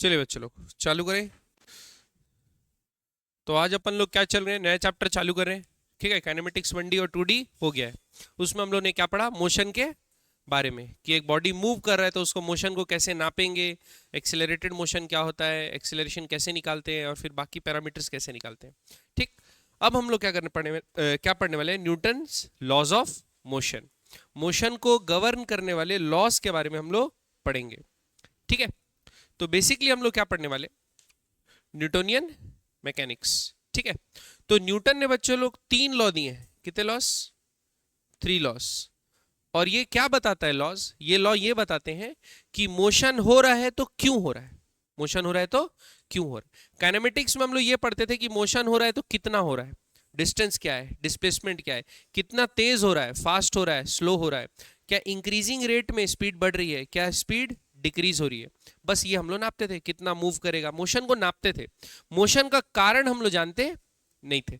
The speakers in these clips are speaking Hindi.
चलिए बच्चे लोग चालू करें। तो आज अपन लोग क्या चल रहे हैं, नया चैप्टर चालू कर रहे हैं। ठीक है, काइनेमेटिक्स 1D और 2D हो गया है। उसमें हम लोग ने क्या पढ़ा, मोशन के बारे में, कि एक बॉडी मूव कर रहा है तो उसको मोशन को कैसे नापेंगे, एक्सेलरेटेड मोशन क्या होता है, एक्सेलरेशन कैसे निकालते हैं, और फिर बाकी पैरामीटर्स कैसे निकालते हैं। ठीक, अब हम लोग क्या पढ़ने वाले हैं, Newton's laws of motion. Motion को गवर्न करने वाले लॉज के बारे में हम लोग पढ़ेंगे। ठीक है, तो बेसिकली हम लोग क्या पढ़ने वाले, न्यूटोनियन मैकेनिक्स। ठीक है, तो न्यूटन ने बच्चों लोग 3 लॉ दिए हैं। कितने लॉस, 3 लॉस। और ये क्या बताता है लॉज, ये लॉ ये बताते हैं कि मोशन हो रहा है तो क्यों हो रहा है, मोशन हो रहा है तो क्यों हो रहा है। काइनेमेटिक्स में हम लोग ये पढ़ते थे कि मोशन हो रहा है तो कितना हो रहा है, डिस्टेंस क्या है, डिस्प्लेसमेंट क्या है, कितना तेज हो रहा है, फास्ट हो रहा है, स्लो हो रहा है, क्या इंक्रीजिंग रेट में स्पीड बढ़ रही है, क्या स्पीड डिक्रीज हो रही है। बस ये हम लोग नापते थे, कितना मूव करेगा, मोशन को नापते थे। मोशन का कारण हम लोग जानते नहीं थे।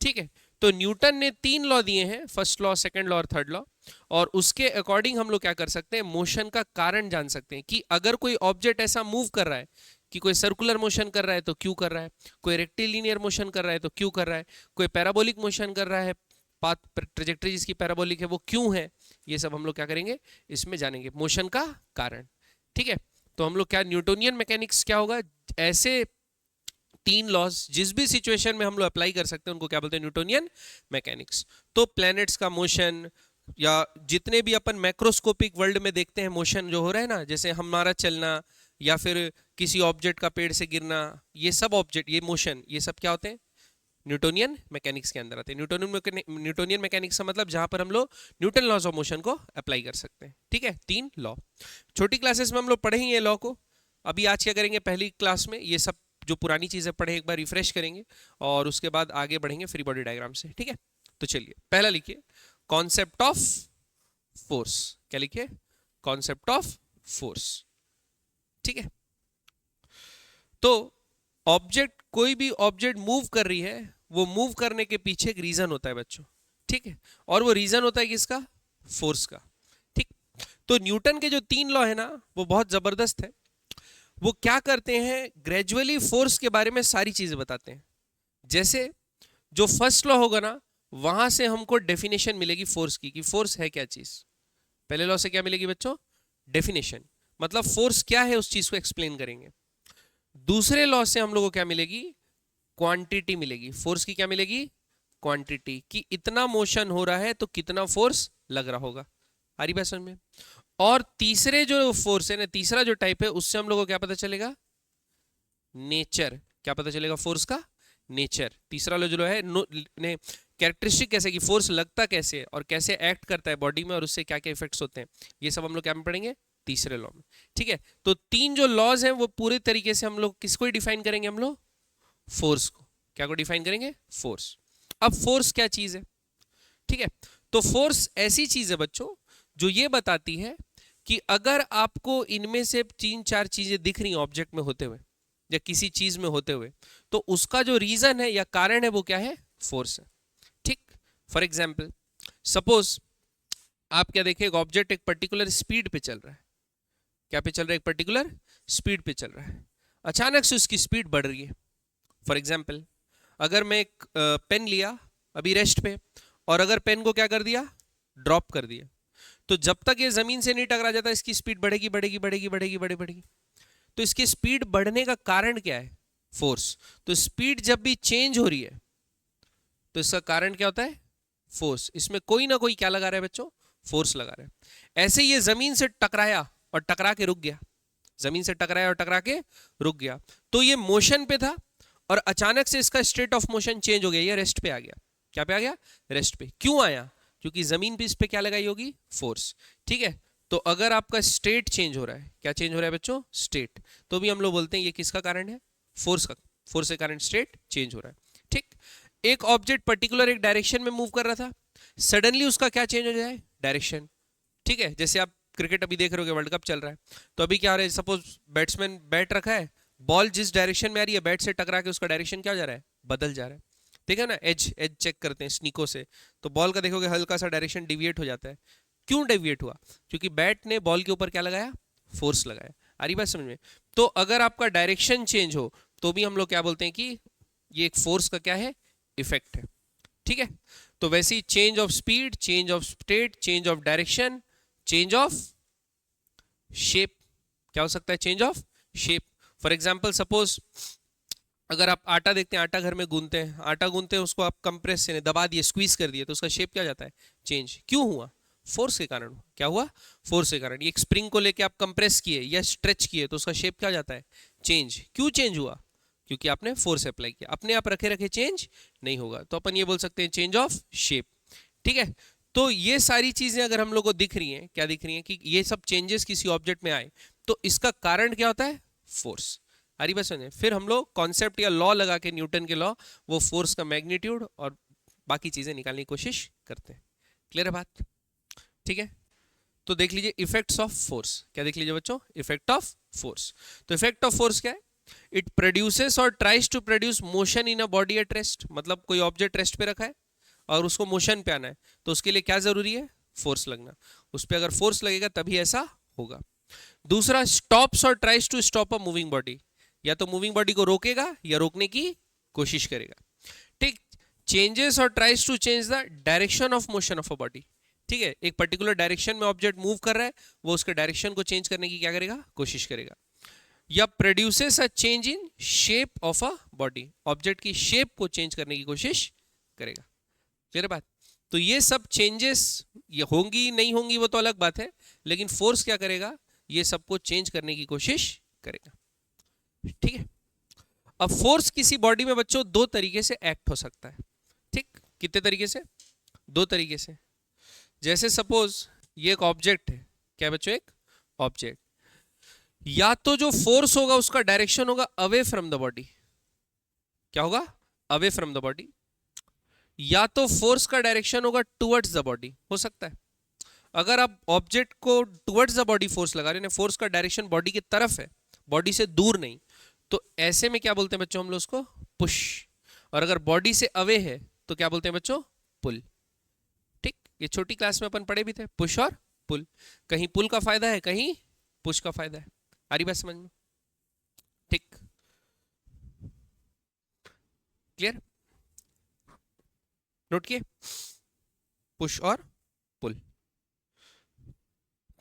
ठीक है, तो न्यूटन ने 3 लॉ दिए हैं, फर्स्ट लॉ, सेकंड लॉ और थर्ड लॉ। और उसके अकॉर्डिंग हम लोग क्या कर सकते हैं, मोशन का कारण जान सकते हैं। कि अगर कोई ऑब्जेक्ट ऐसा मूव कर रहा है कि कोई सर्कुलर मोशन कर रहा है तो क्यों कर रहा है, कोई रेक्टिलिनियर मोशन कर रहा है तो क्यों कर रहा है, कोई पैराबोलिक मोशन कर रहा है, पाथ ट्रेजेक्टरी जिसकी पैराबोलिक है वो क्यों है, ये सब हम लोग क्या करेंगे, इसमें जानेंगे, मोशन का कारण। ठीक है, तो हम लोग क्या, न्यूटोनियन मैकेनिक्स क्या होगा, ऐसे 3 लॉज जिस भी सिचुएशन में हम लोग अप्लाई कर सकते हैं उनको क्या बोलते हैं, न्यूटोनियन मैकेनिक्स। तो प्लैनेट्स का मोशन, या जितने भी अपन मैक्रोस्कोपिक वर्ल्ड में देखते हैं मोशन जो हो रहा है ना, जैसे हमारा चलना या फिर किसी ऑब्जेक्ट का पेड़ से गिरना, ये सब ऑब्जेक्ट, ये मोशन, ये सब क्या होते हैं, न्यूटोनियन मैकेनिक्स के अंदर आते हैं। न्यूटोनियन मैकेनिक्स का मतलब जहां पर हम लोग न्यूटन लॉज ऑफ मोशन को अप्लाई कर सकते हैं। ठीक है, 3 लॉ छोटी क्लासेस में हम लोग पढ़ेंगे ये लॉ को। अभी आज क्या करेंगे, पहली क्लास में ये सब जो पुरानी चीजें पढ़े एक बार रिफ्रेश करेंगे, और उसके बाद आगे बढ़ेंगे फ्री बॉडी डायग्राम से। ठीक है, तो चलिए पहला लिखिए, कॉन्सेप्ट ऑफ फोर्स। क्या लिखिए, कॉन्सेप्ट ऑफ फोर्स। ठीक है, तो ऑब्जेक्ट, कोई भी ऑब्जेक्ट मूव कर रही है, वो मूव करने के पीछे एक रीजन होता है बच्चों। ठीक है, और वो रीजन होता है किसका, फोर्स का। ठीक, तो न्यूटन के जो 3 लॉ है ना, वो बहुत जबरदस्त है। वो क्या करते हैं, ग्रेजुअली फोर्स के बारे में सारी चीजें बताते हैं। जैसे जो फर्स्ट लॉ होगा ना, वहां से हमको डेफिनेशन मिलेगी फोर्स की, कि फोर्स है क्या चीज। पहले लॉ से क्या मिलेगी बच्चों, डेफिनेशन, मतलब फोर्स क्या है उस चीज को एक्सप्लेन करेंगे। दूसरे लॉ से हम लोगों को क्या मिलेगी, क्वांटिटी मिलेगी। फोर्स की क्या मिलेगी, क्वांटिटी, कि इतना मोशन हो रहा है तो कितना फोर्स लग रहा होगा। आ रही बात समझ में। और तीसरे जो फोर्स है ना, तीसरा जो टाइप है, उससे हम लोगों को क्या पता चलेगा, नेचर। क्या पता चलेगा, फोर्स का नेचर। तीसरा लो जो है ने कैरेक्टरिस्टिक, कैसे कि फोर्स लगता कैसे है और कैसे एक्ट करता है बॉडी में, और उससे क्या क्या इफेक्ट्स होते हैं, ये सब हम लोग क्या में पढ़ेंगे, तीसरे लॉ में। ठीक है, तो 3 जो लॉज हैं वो पूरे तरीके से हम लोग किसको डिफाइन करेंगे, हम लोग फोर्स को। क्या को डिफाइन करेंगे, फोर्स। अब फोर्स क्या चीज है, ठीक है, तो फोर्स ऐसी चीज है बच्चों जो ये बताती है कि अगर आपको इनमें से 3-4 चीजें दिख रही ऑब्जेक्ट में होते हुए या किसी चीज में होते हुए, तो उसका जो रीजन है या कारण है वो क्या है, फोर्स है। ठीक, फॉर एग्जाम्पल सपोज आप क्या देखें, एक ऑब्जेक्ट एक पर्टिकुलर स्पीड पे चल रहा है। क्या पे चल रहा है, एक पर्टिकुलर स्पीड पे चल रहा है, अचानक से उसकी स्पीड बढ़ रही है। फॉर एग्जाम्पल अगर मैं एक पेन लिया अभी रेस्ट पे, और अगर पेन को क्या कर दिया, ड्रॉप कर दिया, तो जब तक ये जमीन से नहीं टकरा जाता इसकी स्पीड बढ़ेगी बढ़ेगी बढ़ेगी बढ़ेगी बढ़ेगी बढ़ेगी। तो इसकी स्पीड बढ़ने का कारण क्या है, फोर्स। तो स्पीड जब भी चेंज हो रही है तो इसका कारण क्या होता है, फोर्स। इसमें कोई ना कोई क्या लगा रहा है बच्चों, फोर्स लगा रहा है। ऐसे ये जमीन से टकराया और टकरा के रुक गया, जमीन से टकराया और टकरा के रुक गया, तो ये मोशन पे था, और अचानक से इसका स्टेट ऑफ मोशन चेंज हो गया, ये रेस्ट पे आ गया। क्या पे आ गया, रेस्ट पे। क्यों आया, क्योंकि जमीन पे इस पे क्या लगाई होगी, फोर्स। ठीक है, तो अगर आपका स्टेट चेंज हो रहा है, क्या चेंज हो रहा है बच्चों, स्टेट, तो भी हम लोग बोलते हैं ये किसका कारण है, फोर्स का। फोर्स के कारण स्टेट चेंज हो रहा है। ठीक, एक ऑब्जेक्ट पर्टिकुलर एक डायरेक्शन में मूव कर रहा था, सडनली उसका क्या चेंज हो जाए, डायरेक्शन। ठीक है, जैसे आप क्रिकेट अभी देख रहे हो, वर्ल्ड कप चल रहा है, तो अभी क्या हो रहा है, सपोज बैट्समैन बैट रखा है, बॉल जिस डायरेक्शन में आ रही है बैट से टकरा के उसका डायरेक्शन क्या हो जा रहा है, बदल जा रहा है। ठीक है ना, एज एज चेक करते हैं स्नीकों से, तो बॉल का देखोगे हल्का सा डायरेक्शन डिविएट हो जाता है। क्यों डिविएट हुआ, क्योंकि बैट ने बॉल के ऊपर क्या लगाया, फोर्स लगाया। आ रही बात समझ में? तो अगर आपका डायरेक्शन चेंज हो तो भी हम लोग क्या बोलते हैं कि ये एक फोर्स का क्या है, इफेक्ट है। ठीक है, तो वैसे ही change of speed, change of state, change of direction, change of shape, क्या हो सकता है, change of shape. For example suppose अगर आप आटा देखते हैं, आटा घर में गूंथते हैं, आटा गूंथते हैं, उसको आप कंप्रेस से दबा दिए, स्क्वीज कर दिए, तो उसका शेप क्या जाता है, चेंज। क्यों हुआ, फोर्स के कारण। क्या हुआ, फोर्स के कारण। एक स्प्रिंग को लेके आप कंप्रेस किए या स्ट्रेच किए तो उसका शेप क्या जाता है, चेंज। क्यों चेंज हुआ, क्योंकि आपने फोर्स अप्लाई किया। अपने आप रखे रखे चेंज नहीं होगा, तो अपन ये बोल सकते हैं चेंज ऑफ शेप। ठीक है, तो ये सारी चीजें अगर हम लोग को दिख रही हैं, क्या दिख रही हैं, कि ये सब चेंजेस किसी ऑब्जेक्ट में आए तो इसका कारण क्या होता है, फोर्स। हरी बस समझे। फिर हम लोग कॉन्सेप्ट या लॉ लगा के, न्यूटन के लॉ, वो फोर्स का मैग्नीट्यूड और बाकी चीजें निकालने की कोशिश करते हैं। क्लियर है बात? ठीक है, तो देख लीजिए इफेक्ट्स ऑफ फोर्स। क्या देख लीजिए बच्चों, इफेक्ट ऑफ फोर्स। तो इफेक्ट ऑफ फोर्स क्या है, इट प्रोड्यूसेस और tries to produce motion in a body at rest. मतलब कोई ऑब्जेक्ट रेस्ट पे रखा है और उसको मोशन पे आना है, तो उसके लिए क्या जरूरी है, फोर्स लगना। उस पर अगर फोर्स लगेगा तभी ऐसा होगा। दूसरा, स्टॉप्स और tries to stop a moving body. या तो मूविंग बॉडी को रोकेगा या रोकने की कोशिश करेगा। ठीक, चेंजेस और tries to change the direction of motion of a body. ठीक है, एक पर्टिकुलर डायरेक्शन में ऑब्जेक्ट मूव कर रहा है, वो उसके डायरेक्शन को चेंज करने की क्या करेगा, कोशिश करेगा। या produces a change in shape of a body, object की शेप को चेंज करने की कोशिश करेगा। क्लियर बात? तो ये सब चेंजेस ये होंगी नहीं होंगी वो तो अलग बात है, लेकिन फोर्स क्या करेगा, ये सबको चेंज करने की कोशिश करेगा। ठीक है, अब फोर्स किसी बॉडी में बच्चों दो तरीके से एक्ट हो सकता है। ठीक, कितने तरीके से, दो तरीके से। जैसे सपोज ये एक ऑब्जेक्ट है, क्या बच्चों, एक ऑब्जेक्ट। या तो जो फोर्स होगा उसका डायरेक्शन होगा अवे फ्रॉम द बॉडी। क्या होगा, अवे फ्रॉम द बॉडी। या तो फोर्स का डायरेक्शन होगा टुवर्ड्स द बॉडी, हो सकता है। अगर आप ऑब्जेक्ट को टुवर्ड्स द बॉडी फोर्स लगा रहे हैं, फोर्स का डायरेक्शन बॉडी की तरफ है, बॉडी से दूर नहीं, तो ऐसे में क्या बोलते हैं बच्चों हम लोग उसको, पुश। और अगर बॉडी से अवे है तो क्या बोलते हैं बच्चों, पुल। ठीक, ये छोटी क्लास में अपन पढ़े भी थे, पुश और पुल। कहीं पुल का फायदा है, कहीं पुश का फायदा है। आ रही बात समझ में? ठीक, क्लियर, नोट किए, पुश और पुल।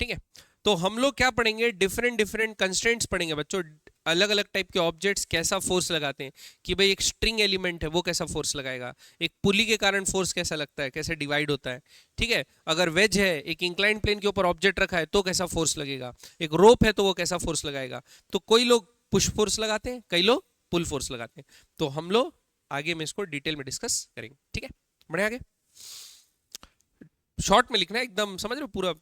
ठीक है, तो हम लोग क्या पढ़ेंगे, डिफरेंट डिफरेंट कंस्ट्रेंट्स पढ़ेंगे बच्चों। अलग अलग टाइप के ऑब्जेक्ट्स कैसा फोर्स लगाते हैं, कि भाई एक स्ट्रिंग एलिमेंट है वो कैसा फोर्स लगाएगा, एक पुली के कारण फोर्स कैसा लगता है, कैसे डिवाइड होता है। ठीक है, अगर वेज है, एक इंक्लाइंड प्लेन के ऊपर ऑब्जेक्ट रखा है तो कैसा फोर्स लगेगा, एक रोप है तो वो कैसा फोर्स लगाएगा। तो कोई लोग पुश फोर्स लगाते हैं, कई लोग पुल फोर्स लगाते हैं। तो हम लोग आगे में इसको डिटेल में डिस्कस करेंगे। ठीक है, बढ़े आगे। शॉर्ट में लिखना है एकदम, समझ रहे हो, पूरा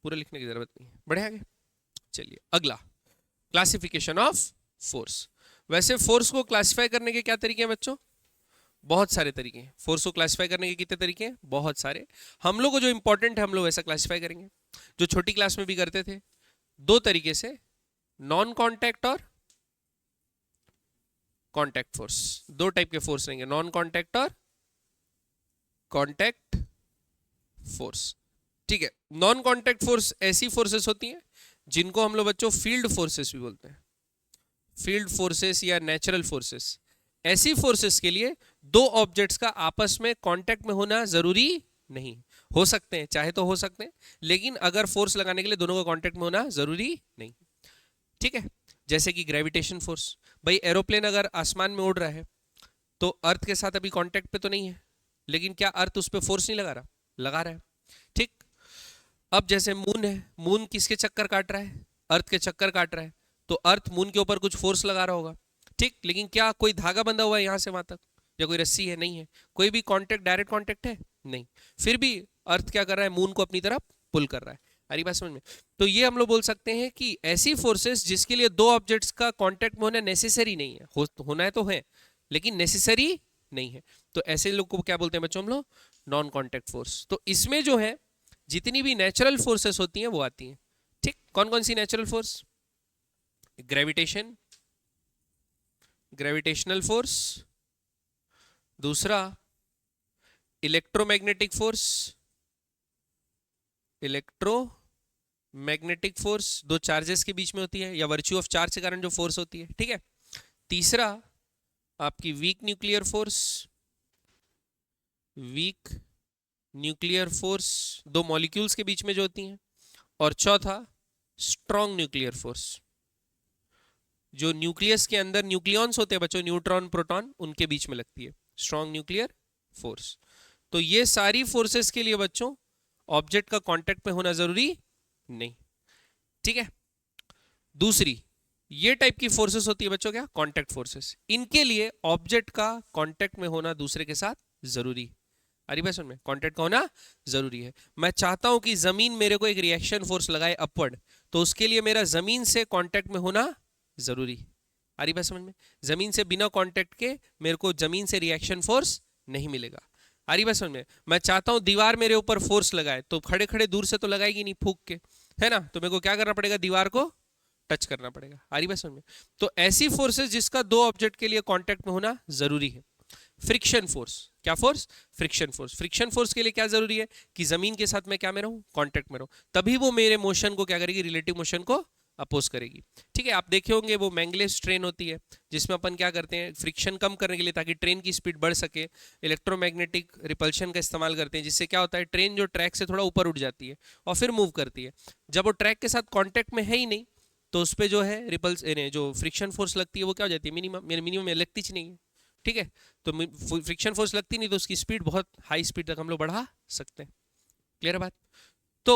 पूरा लिखने की जरूरत नहीं है। बढ़े आगे, चलिए अगला, क्लासिफिकेशन ऑफ फोर्स। वैसे फोर्स को क्लासिफाई करने के क्या तरीके हैं बच्चों, बहुत सारे तरीके हैं। फोर्स को क्लासिफाई करने के कितने तरीके हैं, बहुत सारे। हम लोग को जो इंपॉर्टेंट है हम लोग वैसा क्लासिफाई करेंगे, जो छोटी क्लास में भी करते थे, दो तरीके से, नॉन कांटेक्ट और कांटेक्ट फोर्स। दो टाइप के फोर्स रहेंगे, नॉन कांटेक्ट और कांटेक्ट फोर्स। ठीक है, नॉन कांटेक्ट फोर्स ऐसी फोर्सेस होती हैं जिनको हम लोग बच्चों फील्ड फोर्सेस भी बोलते हैं। फील्ड फोर्सेस या नेचुरल फोर्सेस, ऐसी फोर्सेस के लिए दो ऑब्जेक्ट्स का आपस में कांटेक्ट में होना जरूरी नहीं। हो सकते हैं, चाहे तो हो सकते हैं, लेकिन अगर फोर्स लगाने के लिए दोनों का कांटेक्ट में होना जरूरी नहीं। ठीक है, जैसे कि ग्रेविटेशन फोर्स। भाई एरोप्लेन अगर आसमान में उड़ रहा है तो अर्थ के साथ अभी कांटेक्ट पे तो नहीं है, लेकिन क्या अर्थ उस पर फोर्स नहीं लगा रहा, लगा रहा है। ठीक, अब जैसे मून है, मून किसके चक्कर काट रहा है, अर्थ के चक्कर काट रहा है, तो अर्थ मून के ऊपर कुछ फोर्स लगा रहा होगा। ठीक, लेकिन क्या कोई धागा बंधा हुआ है यहां से वहां तक, या कोई रस्सी है, नहीं है, कोई भी कांटेक्ट, डायरेक्ट कांटेक्ट है नहीं। फिर भी अर्थ क्या कर रहा है, मून को अपनी तरफ पुल कर रहा है। हरी बात समझ में? तो ये हम लोग बोल सकते हैं कि ऐसी फोर्सेस जिसके लिए दो ऑब्जेक्ट्स का कांटेक्ट में होना नेसेसरी नहीं है, होना है तो है लेकिन नेसेसरी नहीं है, तो ऐसे लोग को क्या बोलते हैं बच्चों हम लोग, नॉन कांटेक्ट फोर्स। तो इसमें जो है जितनी भी नेचुरल फोर्सेस होती हैं वो आती हैं। ठीक, कौन कौन सी natural force, gravitation, gravitational force. दूसरा electromagnetic force, electromagnetic magnetic force दो चार्जेस के बीच में होती है या वर्च्यू ऑफ चार्ज के कारण जो फोर्स होती है, ठीक है। तीसरा आपकी weak nuclear force, weak nuclear force दो मॉलिक्यूल्स के बीच में जो होती हैं। और चौथा स्ट्रॉन्ग न्यूक्लियर फोर्स, जो न्यूक्लियस के अंदर न्यूक्लियॉन्स होते हैं बच्चों, न्यूट्रॉन प्रोटॉन, उनके बीच में लगती है स्ट्रॉन्ग न्यूक्लियर फोर्स। तो ये सारी फोर्सेस के लिए बच्चों ऑब्जेक्ट का कांटेक्ट में होना जरूरी नहीं, ठीक है। दूसरी ये टाइप की फोर्सेस होती है बच्चों क्या, कांटेक्ट फोर्सेस, इनके लिए ऑब्जेक्ट का कांटेक्ट में होना दूसरे के साथ जरूरी है। अरे भाई सुन में कांटेक्ट का होना जरूरी है। मैं चाहता हूं कि जमीन मेरे को एक रिएक्शन फोर्स लगाए अपवर्ड, तो उसके लिए मेरा जमीन से कांटेक्ट में होना जरूरी है। अरे भाई समझ में, जमीन से बिना कांटेक्ट के मेरे को जमीन से रिएक्शन फोर्स नहीं मिलेगा। अरे भाई समझ में, मैं चाहता हूं दीवार मेरे ऊपर फोर्स लगाए, तो खड़े खड़े दूर से तो लगाएगी नहीं फूंक के, है ना, तो मेरे को क्या करना पड़ेगा, दीवार को टच करना पड़ेगा। आ रही बात समझ में। तो ऐसी फोर्सेस जिसका दो ऑब्जेक्ट के लिए कांटेक्ट में होना जरूरी है। फ्रिक्शन फोर्स, क्या force, friction force. Friction force के लिए क्या जरूरी है कि जमीन के साथ मैं क्या में रहूं, कांटेक्ट में रहूं, तभी वो मेरे मोशन को क्या करेगी, रिलेटिव मोशन को अपोज करेगी, ठीक है। आप देखे होंगे वो मैंगलेस ट्रेन होती है जिसमें अपन क्या करते हैं, फ्रिक्शन कम करने के लिए ताकि ट्रेन की स्पीड बढ़ सके, इलेक्ट्रोमैग्नेटिक रिपल्शन का इस्तेमाल करते हैं, जिससे क्या होता है ट्रेन जो ट्रैक से थोड़ा ऊपर उठ जाती है और फिर मूव करती है। जब वो ट्रैक के साथ कॉन्टेक्ट में है ही नहीं, तो उस पर जो है रिपल्स जो फ्रिक्शन फोर्स लगती है वो क्या हो जाती है, मिनिमम में लगती ही नहीं है, ठीक है। तो फ्रिक्शन फोर्स लगती नहीं तो उसकी स्पीड बहुत हाई स्पीड तक हम लोग बढ़ा सकते हैं। क्लियर है बात। तो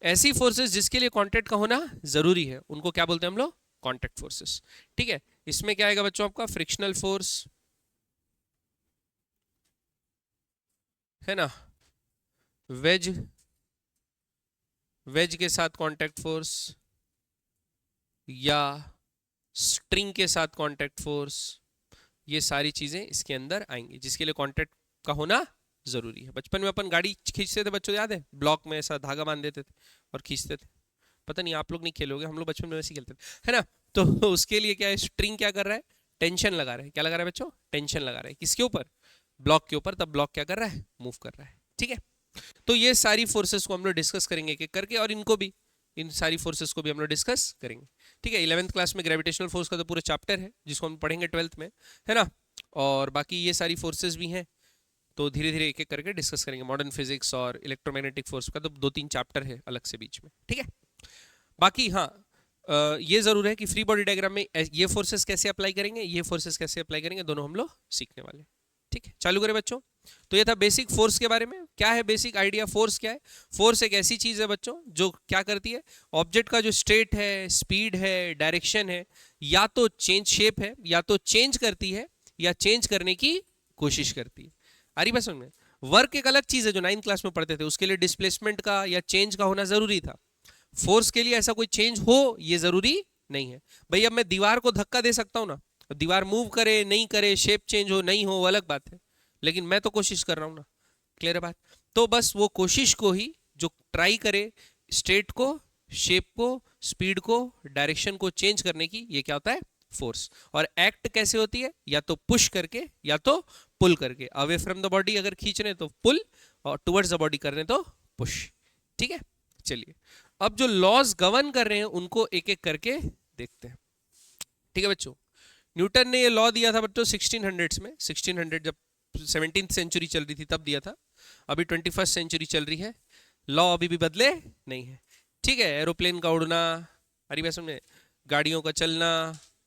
ऐसी फोर्सेस जिसके लिए कांटेक्ट का होना जरूरी है उनको क्या बोलते हैं हम लोग, कांटेक्ट फोर्सेस, ठीक है। इसमें क्या आएगा बच्चों आपका, फ्रिक्शनल फोर्स, है ना, वेज, वेज के साथ कांटेक्ट फोर्स या स्ट्रिंग के साथ कांटेक्ट फोर्स, ये सारी चीजें इसके अंदर आएंगी जिसके लिए कांटेक्ट का होना जरूरी है। बचपन में अपन गाड़ी खींचते थे बच्चों, याद है, ब्लॉक में ऐसा धागा बांध देते थे और खींचते थे। पता नहीं आप लोग नहीं खेलोगे, हम लोग बचपन में वैसे ही खेलते थे, है ना। तो उसके लिए क्या है, स्ट्रिंग क्या कर रहा है, टेंशन लगा रहा है। क्या लगा रहा है बच्चों, टेंशन लगा रहा है, किसके ऊपर, ब्लॉक के ऊपर। तब ब्लॉक क्या कर रहा है, मूव कर रहा है, ठीक है। तो ये सारी फोर्सेस को हम लोग डिस्कस करेंगे एक एक करके, और इनको भी, इन सारी फोर्सेस को भी हम लोग डिस्कस करेंगे, ठीक है। 11th क्लास में ग्रेविटेशनल फोर्स का तो पूरा चैप्टर है जिसको हम पढ़ेंगे 12th में, है ना। और बाकी ये सारी फोर्सेस भी हैं, तो धीरे धीरे एक एक करके डिस्कस करेंगे। मॉडर्न फिजिक्स और इलेक्ट्रोमैग्नेटिक फोर्स का तो 2-3 चैप्टर है अलग से बीच में, ठीक है। बाकी हाँ, ये जरूर है कि फ्री बॉडी डायग्राम में ये फोर्सेस कैसे अप्लाई करेंगे, ये फोर्सेस कैसे अप्लाई करेंगे, दोनों हम लोग सीखने वाले हैं, ठीक है। चालू करें बच्चों। तो ये था बेसिक फोर्स के बारे में। क्या है बेसिक आइडिया, फोर्स क्या है, फोर्स एक ऐसी चीज है बच्चों जो क्या करती है, ऑब्जेक्ट का जो स्टेट है, स्पीड है, डायरेक्शन है, या तो चेंज, शेप है, या तो चेंज करती है या चेंज करने की कोशिश करती है। आ रही बात समझ में। वर्क एक अलग चीज है जो 9th क्लास में पढ़ते थे, उसके लिए डिस्प्लेसमेंट का या चेंज का होना जरूरी था। फोर्स के लिए ऐसा कोई चेंज हो ये जरूरी नहीं है। भाई अब मैं दीवार को धक्का दे सकता हूं ना, दीवार मूव करे नहीं करे, शेप चेंज हो नहीं हो वो अलग बात है, लेकिन मैं तो कोशिश कर रहा हूं ना। क्लियर है बात। तो बस वो कोशिश को ही जो ट्राई करे, स्टेट को, शेप को, स्पीड को, डायरेक्शन को चेंज करने की, ये क्या होता है, फोर्स। और एक्ट कैसे होती है, या तो पुश करके या तो पुल करके। अवे फ्रॉम द बॉडी अगर खींच रहे तो पुल, और टुवर्ड्स द बॉडी कर रहे तो पुश, ठीक है। चलिए अब जो लॉज गवर्न कर रहे हैं उनको एक एक करके देखते हैं, ठीक है बच्चों। न्यूटन ने ये लॉ दिया था बच्चों 1600s में, 1600 जब 17th सेंचुरी चल रही थी तब दिया था। अभी 21st सेंचुरी चल रही है, लॉ अभी भी बदले नहीं है, ठीक है। एरोप्लेन का उड़ना, हरी वैसे में गाड़ियों का चलना,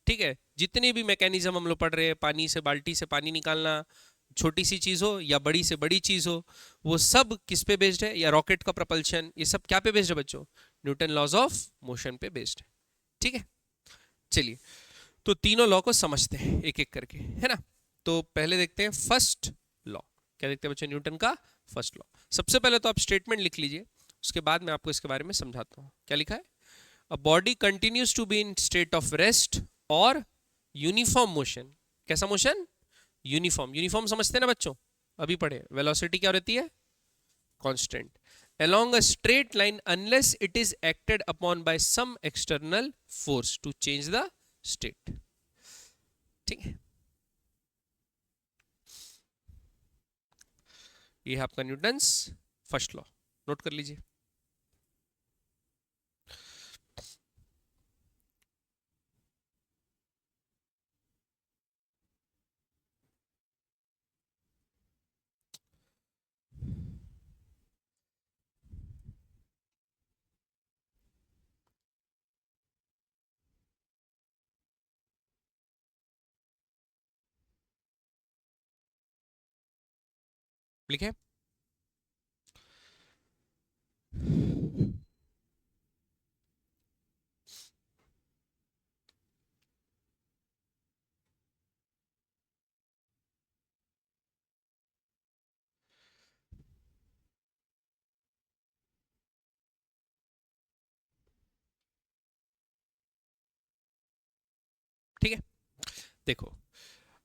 ठीक है, जितने भी मैकेनिज्म हम लोग पढ़ रहे हैं, पानी से, बाल्टी से पानी निकालना, छोटी सी चीज हो या बड़ी से बड़ी चीज हो, वो सब किस पे बेस्ड है, या रॉकेट का प्रपल्शन, ये सब क्या पे बेस्ड है बच्चों, न्यूटन लॉज ऑफ मोशन पे बेस्ड है, ठीक है। चलिए तो तीनों लॉ को समझते हैं एक एक करके, है ना। तो पहले देखते हैं फर्स्ट लॉ। क्या देखते हैं बच्चों, न्यूटन का फर्स्ट लॉ। सबसे पहले तो आप स्टेटमेंट लिख लीजिए, उसके बाद मैं आपको इसके बारे में समझाता हूं। क्या लिखा है, a body continues to be in state of rest और यूनिफॉर्म मोशन। कैसा मोशन, यूनिफॉर्म। यूनिफॉर्म समझते हैं ना बच्चों, अभी पढ़े। वेलोसिटी क्या रहती है, constant, along a straight line unless it is acted upon by some external force to change the state, ठीक है। ये है आपका न्यूटन्स फर्स्ट लॉ, नोट कर लीजिए। लिखे? ठीक है, देखो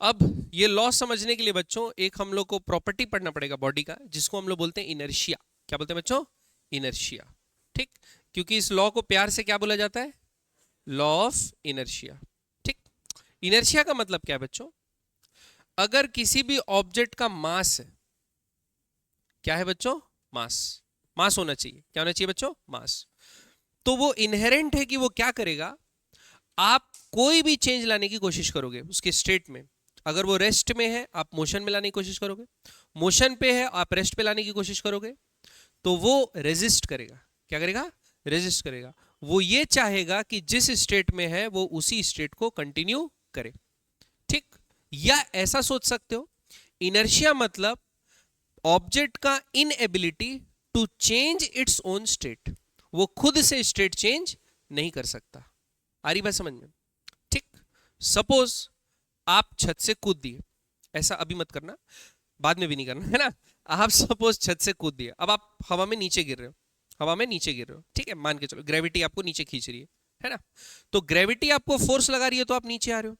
अब ये लॉ समझने के लिए बच्चों एक हम लोग को प्रॉपर्टी पढ़ना पड़ेगा बॉडी का, जिसको हम लोग बोलते हैं इनर्शिया। क्या बोलते हैं बच्चों? इनर्शिया। ठीक, क्योंकि इस लॉ को प्यार से क्या बोला जाता है? Law of inertia. ठीक, इनर्शिया का मतलब क्या है बच्चों? अगर किसी भी ऑब्जेक्ट का मास है, क्या है बच्चों? मास। मास होना चाहिए। क्या होना चाहिए बच्चों? मास। तो वो इनहेरेंट है कि वो क्या करेगा, आप कोई भी चेंज लाने की कोशिश करोगे उसके स्टेट में। अगर वो रेस्ट में है आप मोशन में लाने की कोशिश करोगे, मोशन पे है आप रेस्ट पे लाने की कोशिश करोगे, तो वो रेजिस्ट करेगा। क्या करेगा? रेजिस्ट करेगा। वो ये चाहेगा कि जिस स्टेट में है वो उसी स्टेट को कंटिन्यू करे। ठीक, या ऐसा सोच सकते हो, इनर्शिया मतलब ऑब्जेक्ट का inability to change its own state. वो खुद से स्टेट चेंज नहीं कर सकता। आ रही बात समझ में? ठीक, सपोज आप छत से कूद दिए, ऐसा अभी मत करना, बाद में भी नहीं करना, है ना। आप सपोज छत से कूद दिए, अब आप हवा में नीचे गिर रहे हो, हवा में नीचे गिर रहे हो, ठीक है, मान के चलो ग्रेविटी आपको नीचे खींच रही है ना। तो ग्रेविटी आपको फोर्स लगा रही है तो आप नीचे आ रहे हो।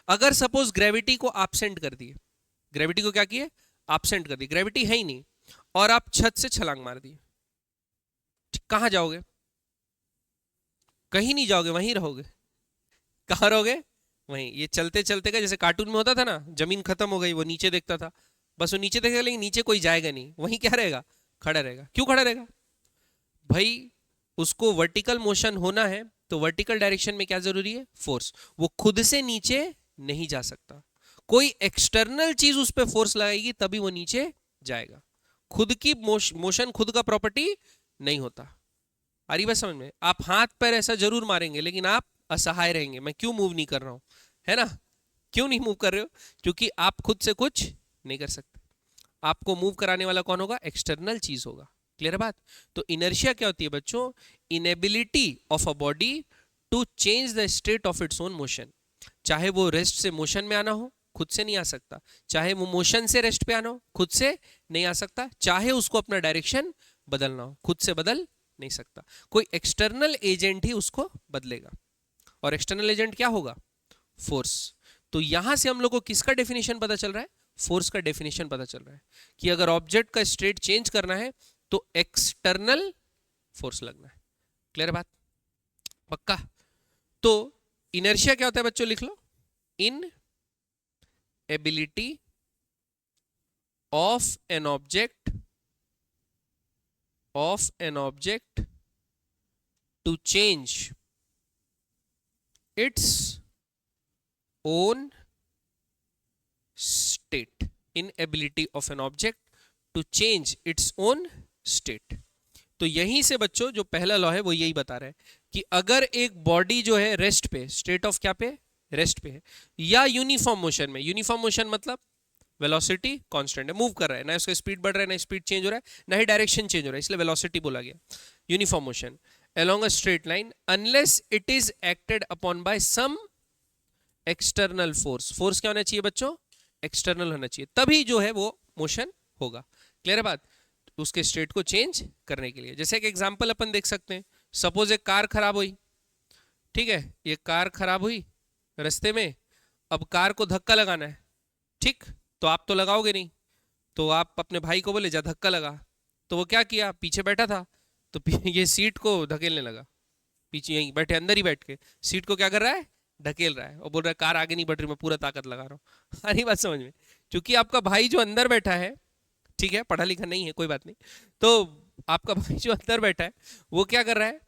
अगर सपोज ग्रेविटी को एब्सेंट कर दिए, ग्रेविटी को क्या किए? एब्सेंट कर दी, ग्रेविटी है ही नहीं, और आप छत से छलांग मार दी, कहां जाओगे? कहीं नहीं जाओगे, वहीं रहोगे। कहां रहोगे? वहीं। ये चलते चलते का जैसे कार्टून में होता था ना, जमीन खत्म हो गई वो नीचे देखता था, बस वो नीचे देखेगा लेकिन नीचे कोई जाएगा नहीं, वहीं क्या रहेगा? खड़ा रहेगा। क्यों खड़ा रहेगा भाई? उसको वर्टिकल मोशन होना है तो वर्टिकल डायरेक्शन में क्या जरूरी है? फोर्स। वो खुद से नीचे नहीं जा सकता, कोई एक्सटर्नल चीज उस पर फोर्स लगाएगी तभी वो नीचे जाएगा। खुद की मोशन खुद का प्रॉपर्टी नहीं होता। आ रही बात समझ में? आप हाथ पैर ऐसा जरूर मारेंगे लेकिन आप असहाय रहेंगे, मैं क्यों मूव नहीं कर रहा हूं, है ना। क्यों नहीं मूव कर रहे हो? क्योंकि आप खुद से कुछ नहीं कर सकते। आपको मूव कराने वाला कौन होगा? एक्सटर्नल चीज होगा। क्लियर है बात? तो इनर्शिया क्या होती है बच्चों? Inability of a body to change the state of its own motion. चाहे वो रेस्ट से मोशन में आना हो, खुद से नहीं आ सकता। चाहे वो मोशन से रेस्ट पे आना हो, खुद से नहीं आ सकता। चाहे उसको अपना डायरेक्शन बदलना हो, खुद से बदल नहीं सकता। कोई एक्सटर्नल एजेंट ही उसको बदलेगा, और एक्सटर्नल एजेंट क्या होगा? फोर्स। तो यहां से हम लोग को किसका डेफिनेशन पता चल रहा है? फोर्स का डेफिनेशन पता चल रहा है कि अगर ऑब्जेक्ट का स्टेट चेंज करना है तो एक्सटर्नल फोर्स लगना है। क्लियर बात? पक्का? तो इनर्शिया क्या होता है बच्चों? लिख लो, inability of an object to change its own state. Inability of an object to change its own state. तो यहीं से बच्चों जो पहला लॉ है वो यही बता रहा है कि अगर एक बॉडी जो है रेस्ट पे, स्टेट ऑफ क्या पे? रेस्ट पे है, या यूनिफॉर्म मोशन में। यूनिफॉर्म मोशन मतलब वेलोसिटी कांस्टेंट है, मूव कर रहा है, ना उसका स्पीड बढ़ रहा है ना स्पीड चेंज हो रहा है ना ही डायरेक्शन चेंज हो रहा है, इसलिए वेलोसिटी बोला गया। Uniform motion along a straight line unless it is acted upon by some external force। Force क्या होना चाहिए बच्चों? एक्सटर्नल होना चाहिए, तभी जो है वो मोशन होगा। क्लियर है बात? उसके स्टेट को चेंज करने के लिए। जैसे एक एग्जांपल अपन देख सकते हैं, सपोज एक कार खराब हुई, ठीक है, ये कार खराब हुई रास्ते में, अब कार को धक्का लगाना है, ठीक, तो आप तो लगाओगे नहीं, तो आप अपने भाई को बोले जा धक्का लगा, तो वो क्या किया? पीछे बैठा था तो ये सीट को धकेलने लगा, पीछे यहीं बैठे अंदर ही बैठ के सीट को क्या कर रहा है? ढकेल रहा है, और बोल रहा है कार आगे नहीं बढ़ रही, मैं पूरा ताकत लगा रहा हूँ। सारी बात समझ में? क्योंकि आपका भाई जो अंदर बैठा है, ठीक है, पढ़ा लिखा नहीं है, कोई बात नहीं, तो आपका भाई जो अंदर बैठा है वो क्या कर रहा है?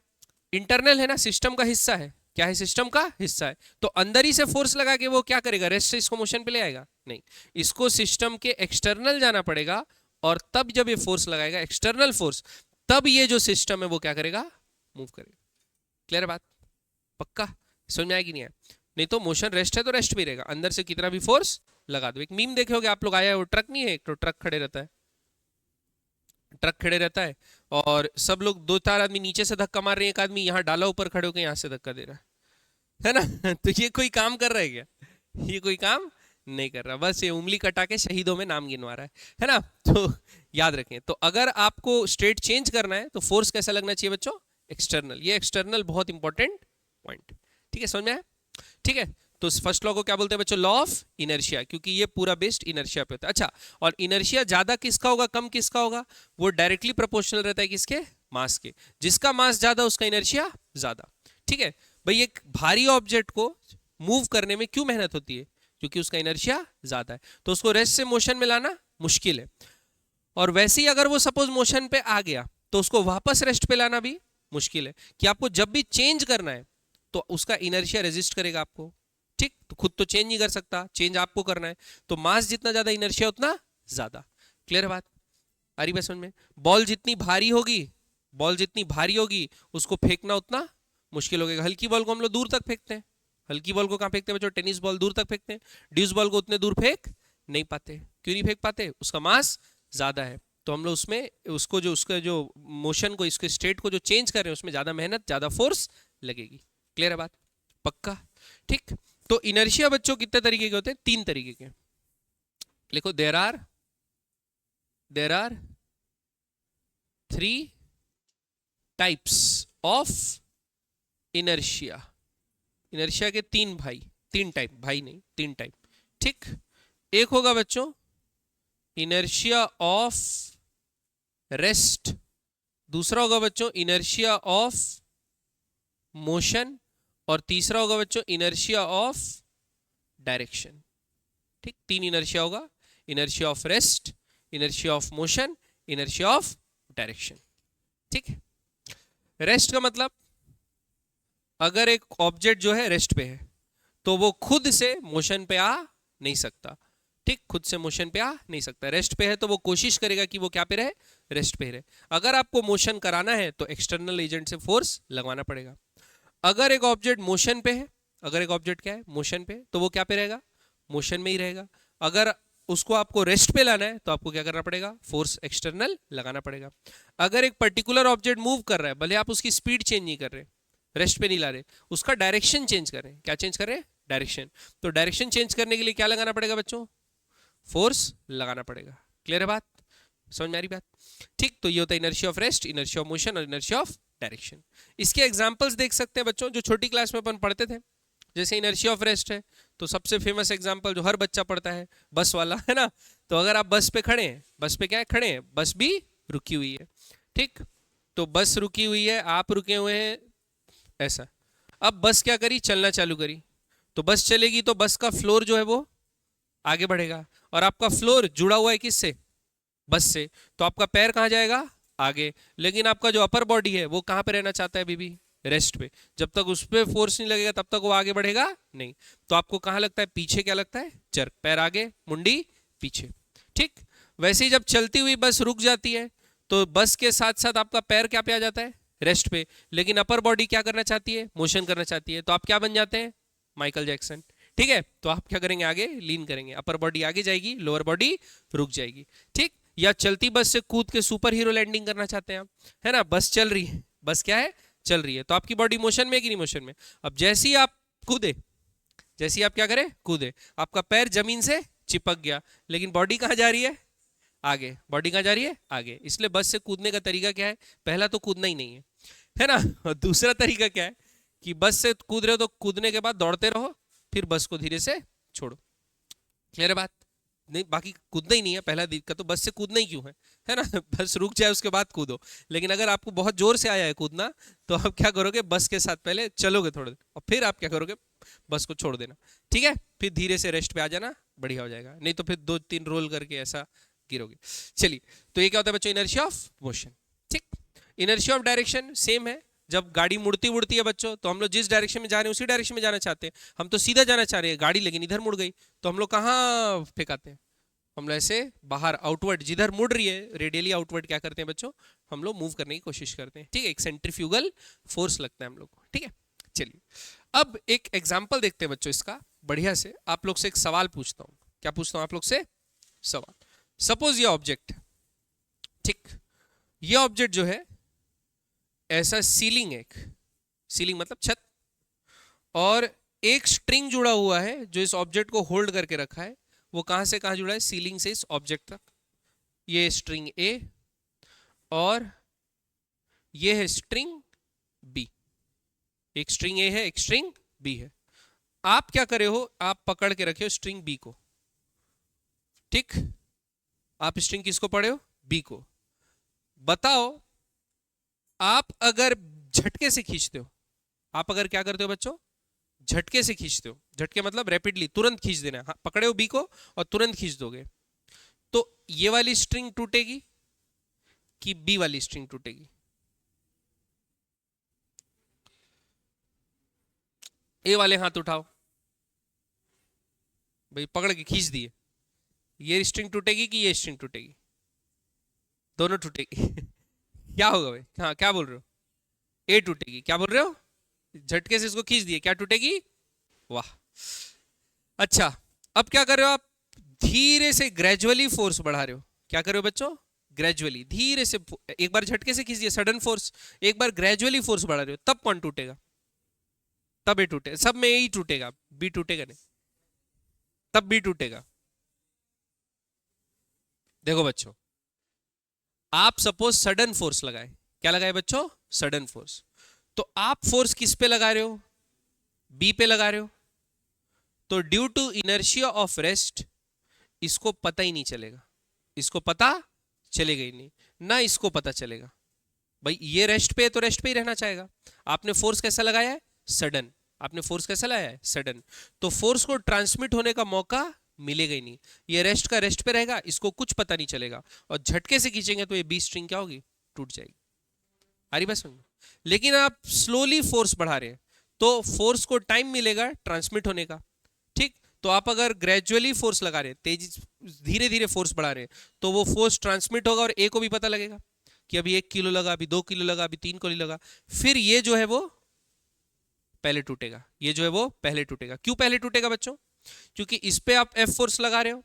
इंटरनल है ना, सिस्टम का हिस्सा है। क्या है? सिस्टम का हिस्सा है। तो अंदर ही से फोर्स लगा के वो क्या करेगा? रेस्ट से इसको मोशन पे ले आएगा? नहीं, इसको सिस्टम के एक्सटर्नल जाना पड़ेगा, और तब जब ये फोर्स लगाएगा एक्सटर्नल फोर्स, तब ये जो सिस्टम है वो क्या करेगा? मूव करेगा। क्लियर बात? पक्का? समझ में आएगी नहीं है? नहीं तो मोशन रेस्ट है तो रेस्ट भी रहेगा, अंदर से कितना भी फोर्स लगा दो। एक मीम देखे होगे आप लोग, आया है वो, ट्रक नहीं है एक, तो ट्रक खड़े रहता है, ट्रक खड़े रहता है और सब लोग, दो चार आदमी नीचे से धक्का मार रहे हैं, एक आदमी यहाँ डाला ऊपर खड़े होकर यहाँ से धक्का दे रहा है ना तो ये कोई काम कर रहा है क्या? ये कोई काम नहीं कर रहा, बस ये उंगली कटा के शहीदों में नाम गिनवा रहा है ना। तो याद रखें, तो अगर आपको स्टेट चेंज करना है तो फोर्स कैसा लगना चाहिए बच्चों? एक्सटर्नल। ये एक्सटर्नल बहुत इंपॉर्टेंट पॉइंट, ठीक है, समझ में आया? ठीक है, तो फर्स्ट लॉ को क्या बोलते हैं बच्चों? लॉ ऑफ इनर्शिया, क्योंकि ये पूरा बेस्ड इनर्शिया पे होता है। अच्छा, और इनर्शिया ज्यादा किसका होगा, कम किसका होगा? वो डायरेक्टली प्रोपोर्शनल रहता है किसके? मास के। जिसका मास ज्यादा उसका इनर्शिया ज्यादा। ठीक है भाई, एक भारी ऑब्जेक्ट को मूव करने में क्यों मेहनत होती है? क्योंकि उसका इनर्शिया ज्यादा है, तो उसको रेस्ट से मोशन में लाना मुश्किल है। और वैसे ही अगर वो सपोज मोशन पे आ गया तो उसको वापस रेस्ट पे लाना भी मुश्किल है। कि आपको जब भी चेंज करना है तो उसका इनर्शिया रेजिस्ट करेगा आपको, ठीक? तो खुद तो चेंज नहीं कर सकता, चेंज आपको करना है, तो मास जितना ज्यादा इनर्शिया उतना ज्यादा। क्लियर बात? आ रही बात समझ में? बॉल जितनी भारी होगी, बॉल जितनी भारी होगी उसको फेंकना उतना मुश्किल होगा। हल्की बॉल को हम लोग दूर तक फेंकते हैं, हल्की बॉल को कहाँ फेंकते हैं बच्चों? टेनिस बॉल दूर तक फेंकते हैं। ड्यूस बॉल को उतने दूर फेंक नहीं पाते। क्यों नहीं फेंक पाते? उसका मास ज्यादा है, तो हम लोग उसमें उसको जो उसका जो मोशन को, इसके स्टेट को जो चेंज कर रहे हैं उसमें ज्यादा मेहनत, ज्यादा फोर्स लगेगी। क्लियर है बात? पक्का? ठीक। तो इनर्शिया बच्चों कितने तरीके के होते हैं? 3 तरीके के। लिखो, there are 3 types of inertia. Inertia के 3 भाई, 3 टाइप, भाई नहीं 3 टाइप। ठीक, एक होगा बच्चों इनर्शिया ऑफ रेस्ट, दूसरा होगा बच्चों इनर्शिया ऑफ मोशन, और तीसरा होगा बच्चों इनर्शिया ऑफ डायरेक्शन। ठीक, 3 इनर्शिया होगा, inertia of rest, inertia of motion, inertia of direction. ठीक है, रेस्ट का मतलब अगर एक ऑब्जेक्ट जो है रेस्ट पे है तो वो खुद से मोशन पे आ नहीं सकता। ठीक, खुद से मोशन पे आ नहीं सकता। रेस्ट पे है तो वो कोशिश करेगा कि वो क्या पे रहे? रेस्ट पे रहे। अगर आपको मोशन कराना है तो एक्सटर्नल एजेंट से फोर्स लगवाना पड़ेगा। अगर एक ऑब्जेक्ट मोशन पे है, अगर एक ऑब्जेक्ट क्या है? मोशन पे, तो वो क्या पे रहेगा? मोशन में ही रहेगा। अगर उसको आपको रेस्ट पे लाना है तो आपको क्या करना पड़ेगा? फोर्स एक्सटर्नल लगाना पड़ेगा। अगर एक पर्टिकुलर ऑब्जेक्ट मूव कर रहा है, भले आप उसकी स्पीड चेंज नहीं कर रहे, रेस्ट पे नहीं ला रहे, उसका डायरेक्शन चेंज कर रहे हैं। क्या चेंज कर रहे हैं? डायरेक्शन। तो डायरेक्शन चेंज करने के लिए क्या लगाना पड़ेगा बच्चों? फोर्स लगाना पड़ेगा। क्लियर है बात? समझ में आ रही बात? ठीक, तो ये होता है inertia of rest, inertia of motion और इनर्शिया ऑफ डायरेक्शन। इसके एग्जांपल्स देख सकते हैं बच्चों, जो छोटी क्लास में अपन पढ़ते थे। जैसे इनर्शिया ऑफ रेस्ट है तो सबसे फेमस एग्जांपल जो हर बच्चा पढ़ता है, बस वाला, है ना? तो अगर आप बस पे खड़े हैं, बस पे क्या है? खड़े हैं, बस भी रुकी हुई है। ठीक, तो बस रुकी हुई है, आप रुके हुए हैं, ऐसा। अब बस क्या करी? चलना चालू करी। तो बस चलेगी तो बस का फ्लोर जो है वो आगे बढ़ेगा, और आपका फ्लोर जुड़ा हुआ है किससे? बस से। तो आपका पैर कहाँ जाएगा? आगे। लेकिन आपका जो अपर बॉडी है वो कहाँ पे रहना चाहता है अभी भी? रेस्ट पे। जब तक उस पर फोर्स नहीं लगेगा तब तक वो आगे बढ़ेगा नहीं। तो आपको कहाँ लगता है? पीछे क्या लगता है? जर्क। पैर आगे, मुंडी पीछे। ठीक, वैसे ही जब चलती हुई बस रुक जाती है तो बस के साथ साथ आपका पैर क्या पे आ जाता है? रेस्ट पे। लेकिन अपर बॉडी क्या करना चाहती है? मोशन करना चाहती है। तो आप क्या बन जाते हैं? Michael Jackson. ठीक है, तो आप क्या करेंगे? आगे लीन करेंगे, अपर बॉडी आगे जाएगी, लोअर बॉडी रुक जाएगी। ठीक, या चलती बस से कूद के सुपर हीरो लैंडिंग करना चाहते हैं आप, है ना? बस चल रही है, बस क्या है? चल रही है, तो आपकी बॉडी मोशन में है कि नहीं? मोशन में। अब जैसे ही आप कूदे, जैसे ही आप क्या करें? कूदे, आपका पैर जमीन से चिपक गया, लेकिन बॉडी कहाँ जा रही है? आगे। बॉडी कहाँ जा रही है? आगे। इसलिए बस से कूदने का तरीका क्या है? पहला तो कूदना ही नहीं है ना? और दूसरा तरीका क्या है कि बस से कूद रहे हो तो कूदने के बाद दौड़ते रहो, फिर बस को धीरे से छोड़ो। क्लियर है बात? नहीं, बाकी कूदना ही नहीं है। पहला दिक्कत तो बस से कूदना ही क्यों है ना? बस रुक जाए उसके बाद कूदो। लेकिन अगर आपको बहुत जोर से आया है कूदना तो आप क्या करोगे? बस के साथ पहले चलोगे थोड़े देर और फिर आप क्या करोगे? बस को छोड़ देना। ठीक है, फिर धीरे से रेस्ट पे आ जाना, बढ़िया हो जाएगा। नहीं तो फिर 2-3 रोल करके ऐसा गिरोगे। चलिए, तो ये क्या होता है बच्चों? Inertia of motion. ठीक, इनर्शिया ऑफ डायरेक्शन सेम है। जब गाड़ी मुड़ती मुड़ती है बच्चों तो हम लोग जिस डायरेक्शन में जा रहे हैं उसी डायरेक्शन में जाना चाहते हैं। हम तो सीधा जाना चाह रहे हैं, गाड़ी लेकिन इधर मुड़ गई, तो हम लोग कहाँ फेंकाते हैं? हम लोग ऐसे बाहर आउटवर्ड, जिधर मुड़ रही है रेडियली आउटवर्ड क्या करते हैं बच्चों? हम लोग मूव करने की कोशिश करते हैं। ठीक है, एक सेंट्रीफ्यूगल फोर्स लगता है हम लोग को। ठीक है, चलिए अब एक एग्जाम्पल देखते हैं बच्चों इसका बढ़िया से। आप लोग से एक सवाल पूछता हूँ। क्या पूछता हूँ आप लोग से? सवाल। सपोज ये ऑब्जेक्ट, ठीक, ये ऑब्जेक्ट जो है ऐसा सीलिंग, एक सीलिंग मतलब छत, और एक स्ट्रिंग जुड़ा हुआ है जो इस ऑब्जेक्ट को होल्ड करके रखा है। वो कहां से कहां जुड़ा है? सीलिंग से इस ऑब्जेक्ट तक। ये स्ट्रिंग ए और ये है स्ट्रिंग बी। एक स्ट्रिंग ए है, एक स्ट्रिंग बी है। आप क्या करे हो? आप पकड़ के रखे हो स्ट्रिंग बी को, ठीक? आप स्ट्रिंग किसको पढ़े हो? बी को। बताओ, आप अगर झटके से खींचते हो, आप अगर क्या करते हो बच्चों? झटके से खींचते हो। झटके मतलब रैपिडली, तुरंत खींच देना। हाँ, पकड़े हो बी को और तुरंत खींच दोगे, तो ये वाली स्ट्रिंग टूटेगी कि बी वाली स्ट्रिंग टूटेगी? ए वाले हाथ उठाओ भाई, पकड़ के खींच दिए। ये स्ट्रिंग टूटेगी कि ये स्ट्रिंग टूटेगी? दोनों टूटेगी। क्या होगा भाई? हाँ, क्या बोल रहे हो? ए टूटेगी। क्या बोल रहे हो? झटके से इसको खींच दिए, क्या टूटेगी? वाह, अच्छा। अब क्या कर रहे हो आप? धीरे से ग्रेजुअली फोर्स बढ़ा रहे हो। क्या कर रहे हो बच्चों? ग्रेजुअली, धीरे से। एक बार झटके से खींच दिया, सडन फोर्स। एक बार ग्रेजुअली फोर्स बढ़ा रहे हो, तब कौन टूटेगा? तब ए टूटेगा। सब में ए ही टूटेगा, बी टूटेगा नहीं। तब बी टूटेगा। देखो बच्चों, आप सपोज सडन फोर्स लगाए। क्या लगाए बच्चों? Sudden force. तो आप फोर्स किस पे लगा रहे हो? बी पे लगा रहे हो। तो due to inertia of rest इसको पता ही नहीं चलेगा। इसको पता चलेगा ही नहीं, ना इसको पता चलेगा। भाई ये रेस्ट पे है तो रेस्ट पे ही रहना चाहेगा। आपने फोर्स कैसा लगाया है? सडन। आपने फोर्स कैसा लगाया है? सडन। तो फोर्स को ट्रांसमिट होने का मौका मिलेगा ही नहीं। ये रेस्ट का रेस्ट पे रहेगा, इसको कुछ पता नहीं चलेगा। और झटके से खींचेंगे तो ये बी स्ट्रिंग क्या होगी? टूट जाएगी। आ रही बात समझ में? लेकिन आप स्लोली फोर्स बढ़ा रहे हैं तो फोर्स को टाइम मिलेगा ट्रांसमिट होने का, ठीक? तो आप अगर ग्रेजुअली फोर्स लगा रहे हैं, तेजी धीरे धीरे फोर्स बढ़ा रहे हैं, तो वो फोर्स ट्रांसमिट होगा और ए को भी पता लगेगा कि अभी 1 किलो लगा, अभी 2 किलो लगा, अभी 3 किलो लगा। फिर ये जो है वो पहले टूटेगा। ये जो है वो पहले टूटेगा। क्यों पहले टूटेगा बच्चों? क्योंकि इस पे आप एफ फोर्स लगा रहे हो,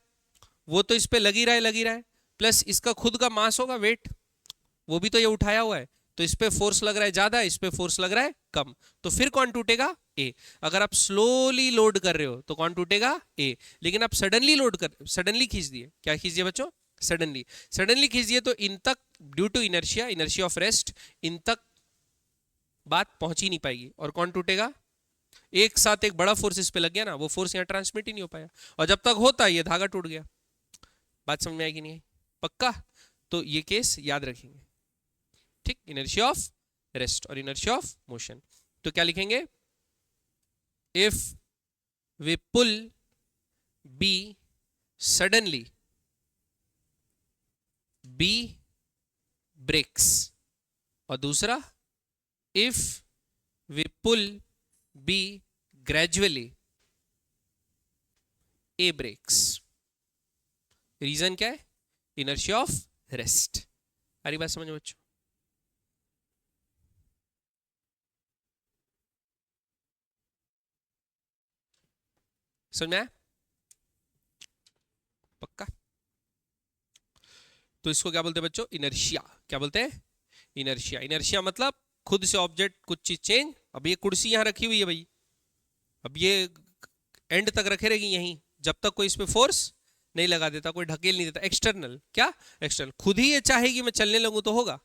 वो तो इस पे लग ही रहा है, लग ही रहा है। प्लस इसका खुद का मास होगा, वेट, वो भी तो ये उठाया हुआ है। तो इस पे फोर्स लग रहा है ज्यादा, इस पे फोर्स लग रहा है कम। तो फिर कौन टूटेगा? ए। अगर आप स्लोली लोड कर रहे हो तो कौन टूटेगा? ए। लेकिन आप सडनली लोड कर, सडनली खींच दिए। क्या खींच दिए बच्चों? सडनली। सडनली खींच दिए तो इन तक, due to inertia, inertia of rest, इन तक बात पहुंच ही नहीं पाएगी। और कौन टूटेगा? एक साथ एक बड़ा फोर्स इस पे लग गया ना, वो फोर्स यहाँ ट्रांसमिट ही नहीं हो पाया। और जब तक होता ये धागा टूट गया। बात समझ में आएगी नहीं आई? पक्का? तो ये केस याद रखेंगे, ठीक? इनर्शिया ऑफ रेस्ट और इनर्शिया ऑफ मोशन। तो क्या लिखेंगे? If we pull B suddenly, B breaks. और दूसरा, if we pull B gradually, A breaks. Reason क्या है? Inertia of rest. सारी बात समझो बच्चों? समझ में आया? पक्का? तो इसको क्या बोलते हैं बच्चों? इनर्शिया। क्या बोलते हैं? इनर्शिया। इनर्शिया मतलब खुद से ऑब्जेक्ट कुछ चीज चेंज। अब ये कुर्सी यहां रखी हुई है भाई, अब ये एंड तक रखे रहेगी यहीं, जब तक कोई इस पे फोर्स नहीं लगा देता, कोई ढकेल नहीं देता। एक्सटर्नल। क्या? एक्सटर्नल। खुद ही ये चाहेगी मैं चलने लगूं तो होगा।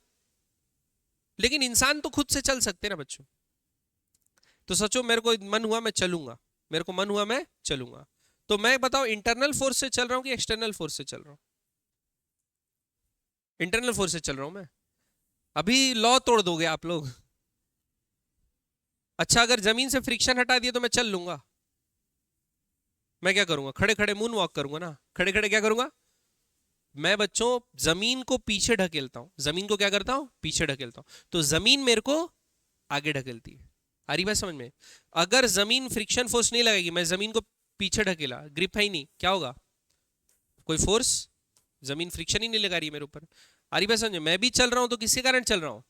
लेकिन इंसान तो खुद से चल सकते ना बच्चों। तो सोचो, मेरे को मन हुआ मैं चलूंगा, मेरे को मन हुआ मैं चलूंगा, तो मैं बताओ इंटरनल फोर्स से चल रहा हूं कि एक्सटर्नल फोर्स से चल रहा हूं? इंटरनल फोर्स से चल रहा हूं मैं। अभी लॉ तोड़ दोगे आप लोग। अच्छा, अगर जमीन से फ्रिक्शन हटा दिया तो मैं चल लूंगा। मैं क्या करूंगा? खड़े खड़े मून वॉक करूंगा ना। खड़े खड़े क्या करूंगा मैं बच्चों? जमीन को पीछे ढकेलता हूं। जमीन को क्या करता हूं? पीछे ढकेलता हूं। तो जमीन मेरे को आगे ढकेलती है। आ रही बात समझ में? अगर जमीन फ्रिक्शन फोर्स नहीं लगेगी, मैं जमीन को पीछे ढकेला, ग्रिप है ही नहीं, क्या होगा? कोई फोर्स, जमीन फ्रिक्शन ही नहीं लगा रही है मेरे ऊपर। आ रही बात समझ में? मैं भी चल रहा हूं तो किसके कारण चल रहा हूं?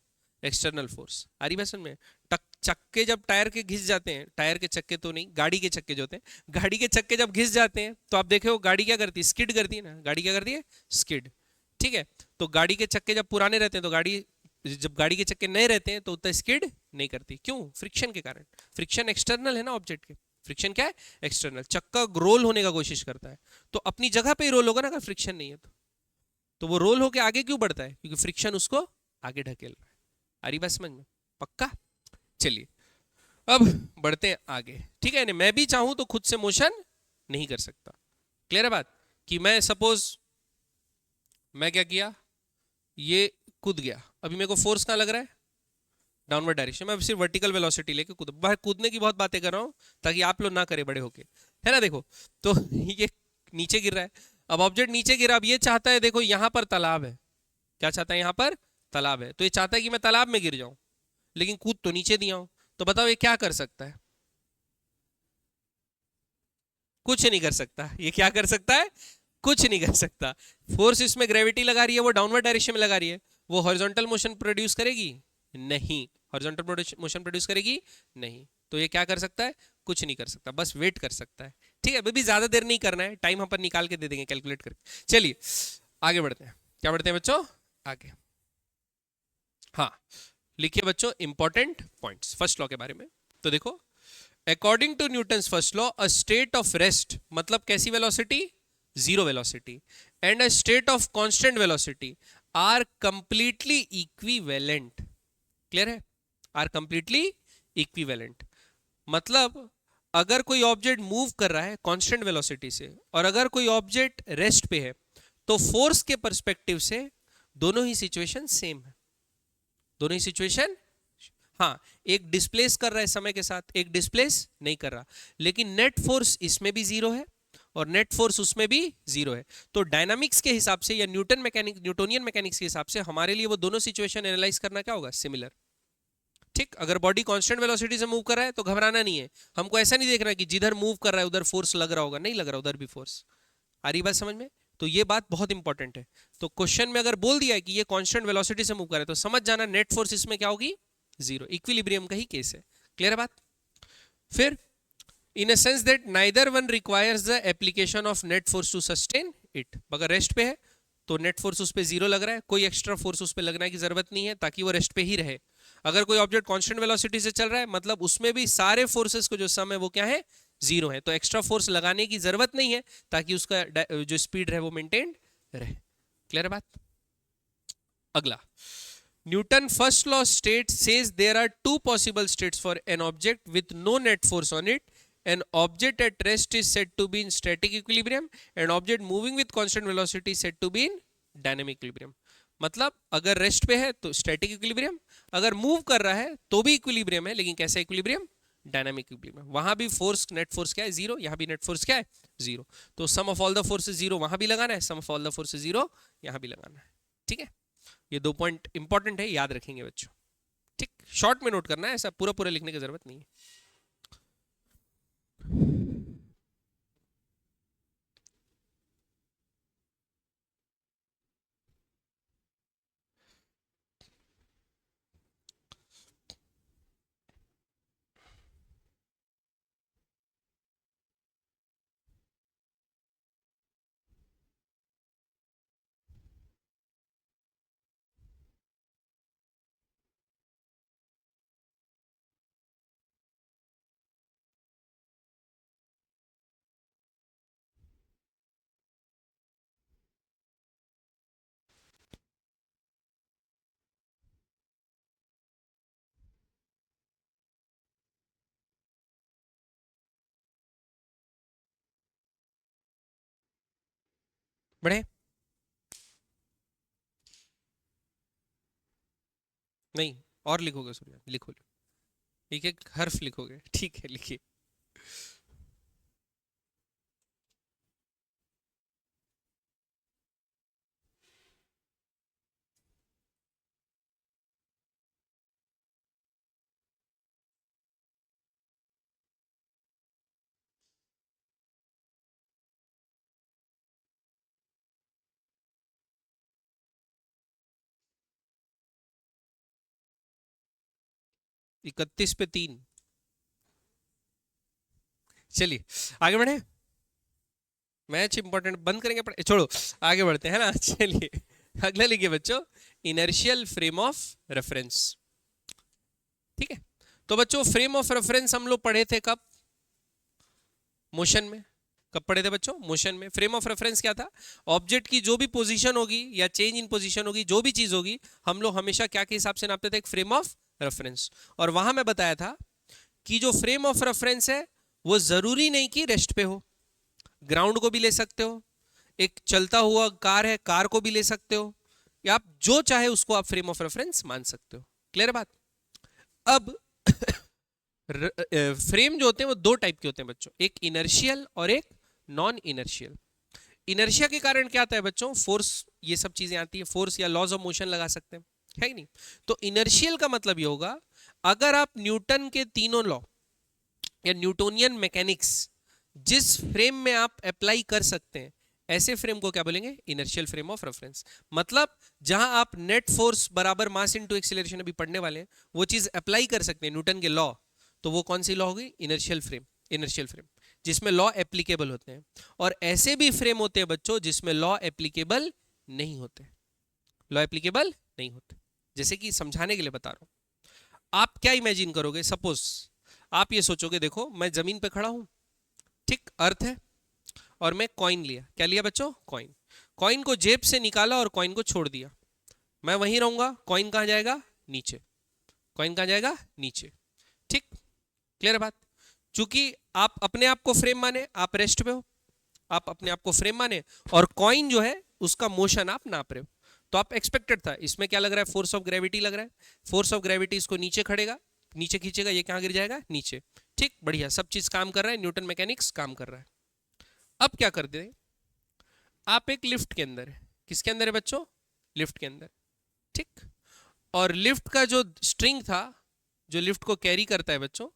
External force. आ रही बात समझ में? चक्के जब टायर के घिस जाते हैं, टायर के चक्के तो नहीं, गाड़ी के चक्के जो होते हैं, गाड़ी के चक्के जब घिस जाते हैं तो आप देखे हो गाड़ी क्या करती है? स्किड करती है ना। गाड़ी क्या करती है? स्किड। ठीक है? तो गाड़ी के चक्के जब पुराने रहते हैं तो जब गाड़ी के चक्के नए रहते हैं तो उतना स्किड नहीं करती। क्यों? फ्रिक्शन के कारण। फ्रिक्शन एक्सटर्नल है ना ऑब्जेक्ट के। फ्रिक्शन क्या है? एक्सटर्नल। चक्का रोल होने का कोशिश करता है तो अपनी जगह पे ही रोल होगा ना अगर फ्रिक्शन नहीं है तो वो रोल होके आगे क्यों बढ़ता है? क्योंकि फ्रिक्शन उसको आगे ढकेल रहा है। आ रही बात समझ में? पक्का? चलिए अब बढ़ते हैं आगे। ठीक है, मैं भी चाहूं तो खुद से मोशन नहीं कर सकता। क्लियर है बात? कि मैं सपोज मैं क्या किया, ये कूद गया, अभी मेरे को फोर्स कहां लग रहा है? Downward direction. मैं सिर्फ वर्टिकल वेलोसिटी लेके कूदने की बहुत बातें कर रहा हूं ताकि आप लोग ना करें बड़े होके, है ना। देखो तो ये नीचे गिर रहा है, अब ऑब्जेक्ट नीचे गिरा, अब ये चाहता है, देखो यहां पर तालाब है, क्या चाहता है? यहां पर तालाब है, तो ये चाहता है कि मैं तालाब में गिर जाऊं, लेकिन कूद तो नीचे दिया हूं। तो बताओ ये क्या कर सकता है? कुछ नहीं कर सकता। ये क्या कर सकता है? कुछ नहीं कर सकता। फोर्स इसमें ग्रेविटी लगा रही है, वो डाउनवर्ड डायरेक्शन में लगा रही है, वो हॉरिजॉन्टल मोशन प्रोड्यूस करेगी? नहीं। हॉरिजॉन्टल मोशन प्रोड्यूस करेगी? नहीं। तो ये क्या कर सकता है? कुछ नहीं कर सकता, बस वेट कर सकता है। ठीक है, अभी ज्यादा देर नहीं करना है, टाइम हम पर निकाल के दे देंगे कैलकुलेट करके। चलिए आगे बढ़ते हैं। क्या बढ़ते हैं बच्चों? आगे। हाँ, लिखिए बच्चों इंपॉर्टेंट पॉइंट्स फर्स्ट लॉ के बारे में। तो देखो, according to Newton's first law, a state of rest मतलब कैसी velocity? Zero velocity, and a state of constant velocity are completely equivalent. Clear है? आर कंप्लीटली इक्विवेलेंट मतलब अगर कोई ऑब्जेक्ट मूव कर रहा है कांस्टेंट वेलोसिटी से और अगर कोई ऑब्जेक्ट रेस्ट पे है, तो फोर्स के पर्सपेक्टिव से दोनों ही सिचुएशन सेम है। दोनों ही सिचुएशन, हाँ, एक डिस्प्लेस कर रहा है समय के साथ, एक डिस्प्लेस नहीं कर रहा, लेकिन नेट फोर्स इसमें भी जीरो है और नेट फोर्स उसमें भी जीरो है। तो डायनामिक्स के हिसाब से या न्यूटोनियन मैकेनिक्स के हिसाब से हमारे लिए वो दोनों सिचुएशन एनालाइज करना क्या होगा? सिमिलर। ठीक, अगर बॉडी कांस्टेंट वेलोसिटी से मूव कर रहा है तो घबराना नहीं है, हमको ऐसा नहीं देखना कि जिधर मूव कर रहा है उधर फोर्स लग रहा होगा, नहीं लग रहा, उधर भी फोर्स। आ रही बात समझ में? तो ये बात बहुत इंपॉर्टेंट है। तो क्वेश्चन में अगर बोल दिया है कि ये कांस्टेंट वेलोसिटी से मूव कर रहा है तो समझ जाना नेट फोर्स इसमें क्या होगी? जीरो। इक्विलिब्रियम का ही केस है। क्लियर है बात? फिर in a sense that neither one requires the application of net force to sustain it. अगर रेस्ट पे है तो नेट फोर्स उस पे जीरो लग रहा है, कोई एक्स्ट्रा फोर्स उस पे लगने की जरूरत नहीं है ताकि वो रेस्ट पे ही रहे। अगर कोई ऑब्जेक्ट कांस्टेंट वेलोसिटी से चल रहा है मतलब उसमें भी सारे फोर्सेस को जो सम है वो क्या है? जीरो है, तो एक्स्ट्रा फोर्स लगाने की जरूरत नहीं है ताकि उसका जो स्पीड है वो मेंटेन रहे। क्लियर है बात? अगला, Newton first law state says there are two possible states for an object with no net force on it. An object at rest is said to be in static equilibrium and object moving with constant velocity is said to be in dynamic equilibrium। मतलब अगर रेस्ट पे है तो स्टैटिक इक्विलिब्रियम, अगर मूव कर रहा है तो भी इक्विलिब्रियम है, लेकिन कैसा इक्विलिब्रियम? Dynamic equilibrium. वहां भी फोर्स, नेट फोर्स क्या है? जीरो। यहां भी नेट फोर्स क्या है? जीरो। तो sum of all the forces zero वहां भी लगाना है, sum of all the forces zero यहां भी लगाना है। ठीक है, ये दो पॉइंट इंपॉर्टेंट है, याद रखेंगे बच्चों। ठीक, शॉर्ट में नोट करना है, ऐसा पूरा पूरा लिखने की जरूरत नहीं है। बढ़े? नहीं, और लिखोगे? सूर्या लिखो, एक एक हर्फ लिखोगे। ठीक है, लिखिए। 31 पे 3। चलिए आगे बढ़े। मैच इंपॉर्टेंट बंद करेंगे, छोड़ो, आगे बढ़ते हैं ना। चलिए अगला लिखिए बच्चों, इनर्शियल फ्रेम ऑफ रेफरेंस। ठीक है, तो बच्चों फ्रेम ऑफ रेफरेंस हम लोग पढ़े थे कब? मोशन में। कब पढ़े थे बच्चों? मोशन में। फ्रेम ऑफ रेफरेंस क्या था? ऑब्जेक्ट की जो भी पोजीशन होगी या चेंज इन पोजीशन होगी, जो भी चीज होगी, हम लोग हमेशा क्या के हिसाब से नापते थे? एक फ्रेम ऑफ रेफरेंस। और वहां मैं बताया था कि जो फ्रेम ऑफ रेफरेंस है वो जरूरी नहीं कि रेस्ट पे हो, ग्राउंड को भी ले सकते हो, एक चलता हुआ कार है, कार को भी ले सकते हो, या आप जो चाहे उसको आप फ्रेम ऑफ रेफरेंस मान सकते हो। क्लियर बात? अब फ्रेम जो होते हैं वो दो टाइप के होते हैं बच्चों, एक इनर्शियल और एक नॉन इनर्शियल। इनर्शिया के कारण क्या आता है बच्चों? फोर्स, ये सब चीजें आती है, फोर्स या लॉज ऑफ मोशन लगा सकते हैं, है कि नहीं? तो इनर्शियल का मतलब ये होगा, अगर आप न्यूटन के तीनों लॉ या न्यूटोनियन मैकेनिक्स जिस फ्रेम में आप अप्लाई कर सकते हैं, ऐसे फ्रेम को क्या बोलेंगे? Inertial frame of reference. मतलब जहां आप नेट फोर्स बराबर मास इनटू एक्सीलरेशन अभी पढ़ने वाले हैं, वो चीज अप्लाई कर सकते हैं न्यूटन के लॉ, तो वो कौन सी लॉ होगी? Inertial frame. इनर्शियल फ्रेम जिसमें लॉ एप्लीकेबल होते हैं। और ऐसे भी फ्रेम होते हैं बच्चों जिसमें लॉ एप्लीकेबल नहीं होते। लॉ एप्लीकेबल नहीं होते, जैसे कि समझाने के लिए बता रहा हूं। आप क्या इमेजिन करोगे? सपोज आप ये सोचोगे, देखो मैं जमीन पे खड़ा हूं, ठीक, अर्थ है, और मैं कॉइन लिया। क्या लिया बच्चों? कॉइन। कॉइन को जेब से निकाला और कॉइन को छोड़ दिया। मैं वहीं रहूंगा, कॉइन कहां जाएगा? नीचे। कॉइन कहां जाएगा? नीचे। ठीक, क्लियर बात? चूंकि आप अपने आप को फ्रेम माने, आप रेस्ट पे हो, आप अपने आप को फ्रेम माने, और कॉइन जो है उसका मोशन आप नाप रहे हो, तो आप एक्सपेक्टेड था, इसमें क्या लग रहा है? फोर्स ऑफ ग्रेविटी लग रहा है। फोर्स ऑफ ग्रेविटी इसको नीचे खड़ेगा, नीचे खींचेगा, ये कहां गिर जाएगा? नीचे। ठीक, बढ़िया, सब चीज काम कर रहा है, न्यूटन मैकेनिक्स काम कर रहा है। अब क्या कर दे, आप एक लिफ्ट के अंदर है। किसके अंदर है बच्चों? लिफ्ट के अंदर। ठीक, और लिफ्ट का जो स्ट्रिंग था, जो लिफ्ट को कैरी करता है बच्चों,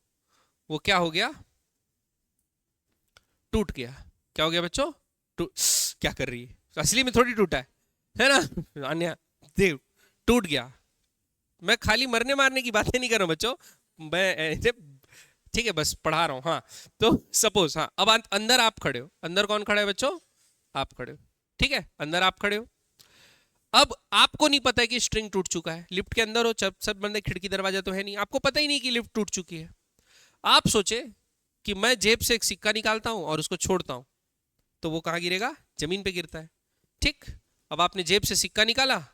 वो क्या हो गया? टूट गया। क्या हो गया बच्चों? क्या कर रही है? असली में थोड़ी टूटा है ना अन्या देव, टूट गया। मैं खाली मरने मारने की बातें नहीं कर रहा हूं बच्चों, मैं ठीक है बस पढ़ा रहा हूं। हाँ, तो सपोज, हाँ, अब अंदर आप खड़े हो। अंदर कौन खड़ा है बच्चों? आप खड़े हो। ठीक है, अंदर आप खड़े हो। अब आपको नहीं पता है कि स्ट्रिंग टूट चुका है। लिफ्ट के अंदर हो, सब बंदे, खिड़की दरवाजा तो है नहीं, आपको पता ही नहीं कि लिफ्ट टूट चुकी है। आप सोचे कि मैं जेब से एक सिक्का निकालता हूं और उसको छोड़ता हूं, तो वो कहां गिरेगा? जमीन पे गिरता है। ठीक, अब आपने जेब से सिक्का निकाला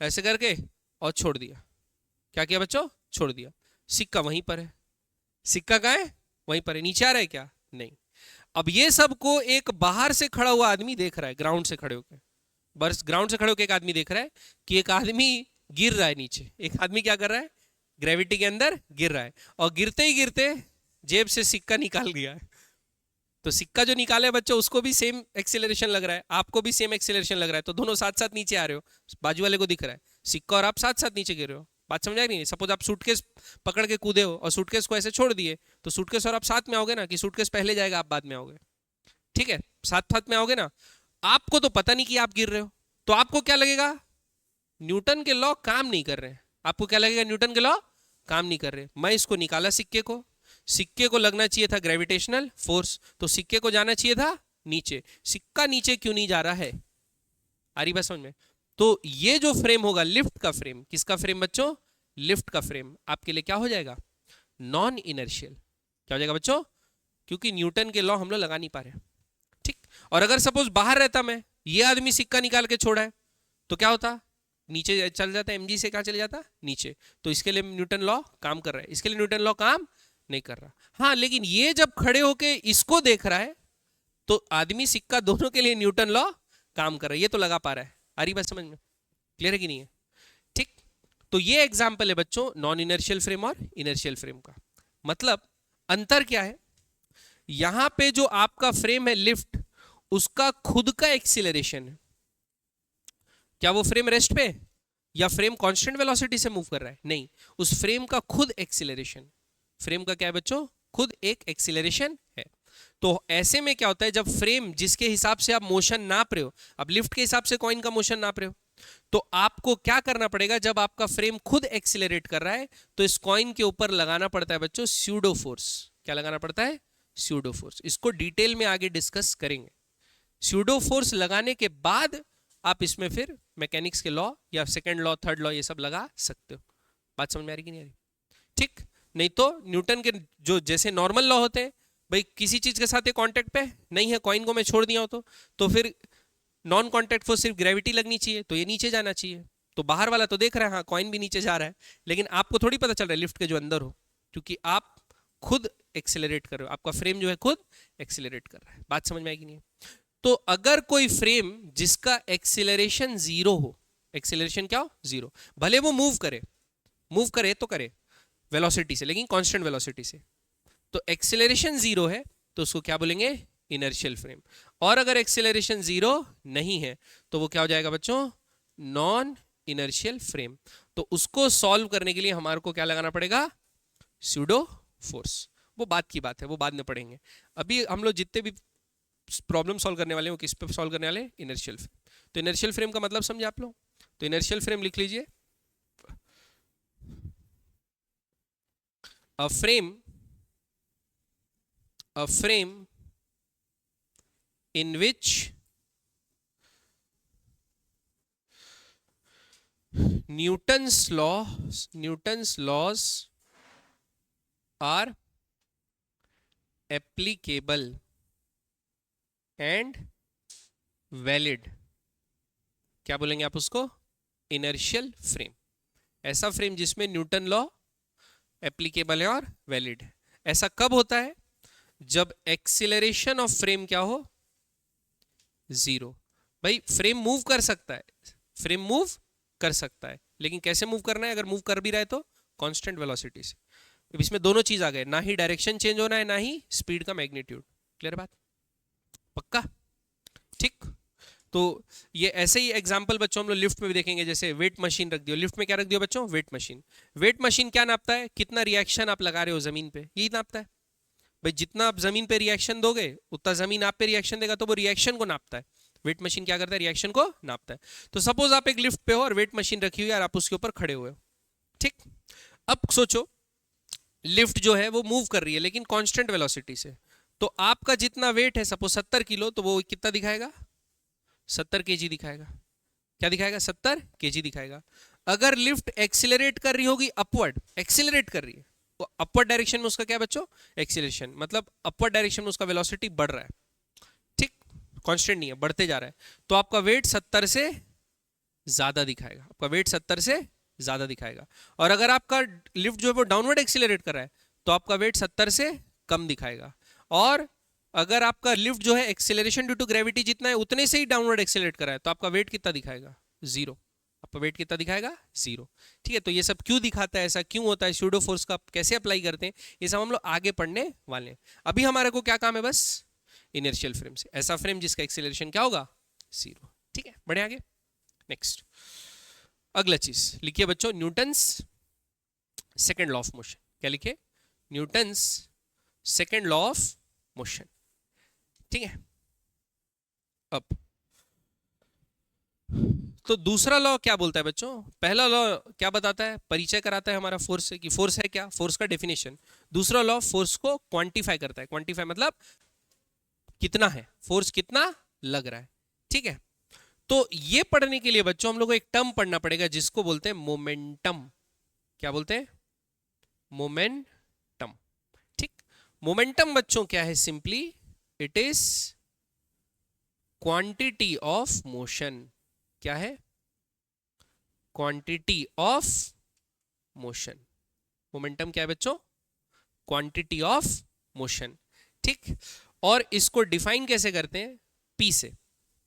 ऐसे करके और छोड़ दिया। क्या किया बच्चों? छोड़ दिया। सिक्का वहीं पर है। सिक्का कहां है? वहीं पर है। नीचे आ रहा है क्या? नहीं। अब ये सबको एक बाहर से खड़ा हुआ आदमी देख रहा है, ग्राउंड से खड़े होकर, बस ग्राउंड से खड़े होकर एक आदमी देख रहा है कि एक आदमी गिर रहा है नीचे। एक आदमी क्या कर रहा है? ग्रेविटी के अंदर गिर रहा है, और गिरते ही गिरते जेब से सिक्का निकाल गया है। तो सिक्का जो निकाले है बच्चों, उसको भी सेम एक्सेलरेशन लग रहा है, आपको भी सेम एक्सेलरेशन लग रहा है, तो दोनों साथ साथ नीचे आ रहे हो। बाजू वाले को दिख रहा है सिक्का और आप साथ साथ नीचे गिर रहे हो। बात समझ आ रही है? सपोज आप सूटकेस पकड़ के कूदे हो और सूटकेस को ऐसे छोड़ दिए, तो सूटकेस और आप साथ में आओगे ना, कि सूटकेस पहले जाएगा, आप बाद में आओगे? ठीक है, साथ साथ में आओगे ना। आपको तो पता नहीं कि आप गिर रहे हो, तो आपको क्या लगेगा? न्यूटन के लॉ काम नहीं कर रहे हैं। आपको क्या लगेगा? न्यूटन के लॉ काम नहीं कर रहे। मैं इसको निकाला सिक्के को, सिक्के को लगना चाहिए था ग्रेविटेशनल फोर्स, तो सिक्के को जाना चाहिए था नीचे। सिक्का नीचे क्यों नहीं जा रहा है? आ रही बात समझ में? तो ये जो फ्रेम होगा लिफ्ट का फ्रेम, किसका फ्रेम बच्चों? लिफ्ट का फ्रेम आपके लिए क्या हो जाएगा? Non inertial. क्या हो जाएगा बच्चों? क्योंकि न्यूटन के लॉ हम लोग लगा नहीं पा रहे। ठीक, और अगर सपोज बाहर रहता मैं, ये आदमी सिक्का निकाल के छोड़ा है, तो क्या होता? नीचे चल जाता, एमजी से कहां चले जाता? नीचे। तो इसके लिए न्यूटन लॉ काम कर रहा है, इसके लिए न्यूटन लॉ काम नहीं कर रहा। हाँ, लेकिन ये जब खड़े होके इसको देख रहा है, तो आदमी सिक्का दोनों के लिए न्यूटन लॉ काम कर रहा है, ये तो लगा पा रहा है। आ रही बात समझ में? क्लियर है कि नहीं है? ठीक, तो ये एग्जाम्पल है बच्चों नॉन इनर्शियल फ्रेम और इनर्शियल फ्रेम का। मतलब अंतर क्या है? यहां पे जो आपका फ्रेम है लिफ्ट, उसका खुद का एक्सीलरेशन है। क्या वो फ्रेम रेस्ट पे, या फ्रेम कांस्टेंट वेलोसिटी से मूव कर रहा है? नहीं, उस फ्रेम का खुद एक्सीलरेशन। फ्रेम का क्या है बच्चों? खुद एक एक्सीलरेशन है। तो ऐसे में क्या होता है, जब फ्रेम जिसके हिसाब से आप मोशन नाप रहे हो, अब लिफ्ट के हिसाब से कॉइन का मोशन नाप रहे हो, तो आपको क्या करना पड़ेगा? जब आपका फ्रेम खुद एक्सीलरेट कर रहा है, तो इस कॉइन के ऊपर लगाना पड़ता है बच्चों स्यूडो फोर्स। क्या लगाना पड़ता है? Pseudo force. इसको डिटेल में आगे डिस्कस करेंगे। स्यूडो फोर्स लगाने के बाद आप इसमें फिर मैकेनिक्स के लॉ या सेकंड लॉ, थर्ड लॉ, ये सब लगा सकते हो। बात समझ में आ रही कि नहीं आ रही? ठीक, नहीं तो न्यूटन के जो जैसे नॉर्मल लॉ होते हैं, भाई किसी चीज के साथ ये कांटेक्ट पे नहीं है, कॉइन को मैं छोड़ दिया हो तो फिर नॉन कांटेक्ट फोर्स सिर्फ ग्रेविटी लगनी चाहिए, तो ये नीचे जाना चाहिए। तो बाहर वाला तो देख रहा है हाँ कॉइन भी नीचे जा रहा है, लेकिन आपको थोड़ी पता चल रहा है लिफ्ट के जो अंदर हो, क्योंकि आप खुद एक्सेलरेट कर रहे हो, आपका फ्रेम जो है खुद एक्सेलरेट कर रहा है। बात समझ में आएगी नहीं? तो अगर कोई फ्रेम जिसका एक्सेलरेशन जीरो हो, एक्सेलरेशन क्या हो? जीरो, भले वो मूव करे तो करे वेलोसिटी से, लेकिन कांस्टेंट वेलोसिटी से, तो एक्सेलरेशन जीरो है तो उसको क्या बोलेंगे? Inertial frame. और अगर एक्सेलरेशन जीरो नहीं है तो वो क्या हो जाएगा बच्चों? Non inertial frame. तो उसको सॉल्व करने के लिए हमारे को क्या लगाना पड़ेगा? Pseudo force. वो बात की बात है, वो बाद में पढ़ेंगे। अभी हम लोग जितने भी प्रॉब्लम सॉल्व करने वाले हैं वो किस पे सॉल्व करने वाले हैं? Inertial frame. तो इनर्शियल फ्रेम का मतलब समझे आप लोग? तो इनर्शियल फ्रेम लिख लीजिए, a frame in which Newton's laws are applicable and valid, क्या बोलेंगे आप उसको? Inertial frame. ऐसा फ्रेम जिसमें न्यूटन लॉ एप्लीकेबल है और वैलिड है। ऐसा कब होता है? जब एक्सीलरेशन ऑफ फ्रेम क्या हो? जीरो। भाई फ्रेम मूव कर सकता है, फ्रेम मूव कर सकता है, लेकिन कैसे मूव करना है? अगर मूव कर भी रहा है तो कांस्टेंट वेलोसिटी से। इसमें दोनों चीज आ गए, ना ही डायरेक्शन चेंज होना है, ना ही स्पीड का मैग्नीट्यूड। क्लियर बात? पक्का? ठीक। तो ये ऐसे ही एग्जांपल बच्चों हम लोग लिफ्ट में भी देखेंगे। जैसे वेट मशीन रख दियो, लिफ्ट में क्या रख दियो बच्चों? Weight machine. वेट मशीन क्या नापता है? कितना रिएक्शन आप लगा रहे हो जमीन पे, यही नापता है। भाई जितना आप जमीन पे रिएक्शन दोगे उतना जमीन आप पे रिएक्शन देगा, तो वो रिएक्शन को नापता है। वेट मशीन क्या करता है? रिएक्शन को नापता है। तो सपोज आप एक लिफ्ट पे हो और वेट मशीन रखी हुई है और आप उसके ऊपर खड़े हुए हो, ठीक। अब सोचो लिफ्ट जो है वो मूव कर रही है लेकिन कांस्टेंट वेलोसिटी से। तो आपका जितना वेट है सपोज 70 किलो, तो वो कितना दिखाएगा? 70 केजी दिखाएगा। क्या दिखाएगा? 70 केजी दिखाएगा। अगर लिफ्ट एक्सीलरेट कर रही होगी, अपवर्ड एक्सीलरेट कर रही है, तो अपवर्ड डायरेक्शन में उसका क्या बच्चों? एक्सीलरेशन, मतलब अपवर्ड डायरेक्शन में उसका वेलोसिटी बढ़ रहा है, ठीक, कांस्टेंट नहीं है, बढ़ते जा रहा है। तो आपका वेट 70 से ज्यादा दिखाएगा, आपका वेट 70 से ज्यादा दिखाएगा। और अगर आपका लिफ्ट जो है वो डाउनवर्ड एक्सीलरेट कर रहा है तो आपका वेट 70 से कम दिखाएगा। और अगर आपका लिफ्ट जो है एक्सेलरेशन ड्यू टू ग्रेविटी जितना है उतने से ही डाउनवर्ड एक्सेलरेट कर रहा है, तो आपका वेट कितना दिखाएगा? जीरो। आपका वेट कितना दिखाएगा? जीरो। ठीक है, तो ये सब क्यों दिखाता है, ऐसा क्यों होता है, स्यूडो फोर्स का कैसे अप्लाई करते हैं, ये सब हम लोग आगे पढ़ने वाले हैं। अभी हमारे को क्या काम है? बस इनर्शियल फ्रेम से, ऐसा फ्रेम जिसका एक्सेलरेशन क्या होगा? जीरो। ठीक है, बढ़े आगे। नेक्स्ट अगला चीज लिखिए बच्चों, Newton's second law of motion. क्या लिखे? Newton's second law of motion. ठीक है, अब तो दूसरा लॉ क्या बोलता है बच्चों? पहला लॉ क्या बताता है? परिचय कराता है हमारा फोर्स से कि फोर्स है क्या, फोर्स का डेफिनेशन। दूसरा लॉ फोर्स को क्वांटिफाई करता है। क्वांटिफाई मतलब कितना है फोर्स, कितना लग रहा है। ठीक है, तो ये पढ़ने के लिए बच्चों हम लोग को एक टर्म पढ़ना पड़ेगा जिसको बोलते हैं मोमेंटम। क्या बोलते हैं? मोमेंटम। ठीक, मोमेंटम बच्चों क्या है? Simply it is quantity of motion. क्या है? Quantity of motion. मोमेंटम क्या है बच्चों? Quantity of motion. ठीक, और इसको डिफाइन कैसे करते हैं? पी से।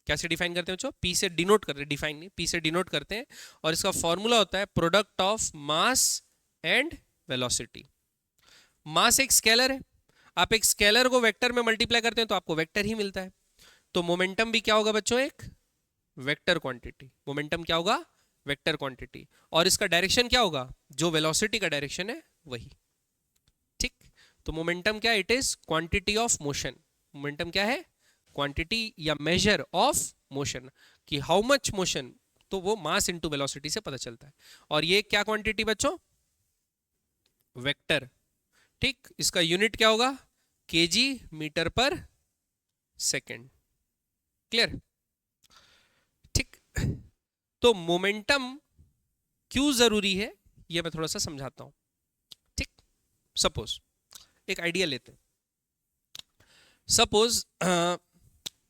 कैसे डिफाइन करते हैं बच्चों? पी से डिनोट करते हैं, डिफाइन नहीं, पी से डिनोट करते हैं। और इसका फॉर्मूला होता है product of mass and velocity. Mass एक स्केलर है, आप एक स्केलर को वेक्टर में मल्टीप्लाई करते हैं तो आपको वेक्टर ही मिलता है। तो मोमेंटम भी क्या होगा बच्चों? एक वेक्टर क्वांटिटी। मोमेंटम क्या होगा? Vector quantity. और इसका डायरेक्शन क्या होगा? जो वेलोसिटी का डायरेक्शन है वही। ठीक, तो मोमेंटम क्या? It is quantity of motion. Momentum क्या है? क्वांटिटी या मेजर ऑफ मोशन, कि हाउ मच मोशन, तो वो मास इनटू वेलोसिटी से पता चलता है। और ये क्या क्वांटिटी बच्चों? वेक्टर। ठीक, इसका यूनिट क्या होगा? केजी मीटर पर सेकेंड। क्लियर? ठीक, तो मोमेंटम क्यों जरूरी है ये मैं थोड़ा सा समझाता हूं। ठीक, सपोज एक आइडिया लेते हैं। सपोज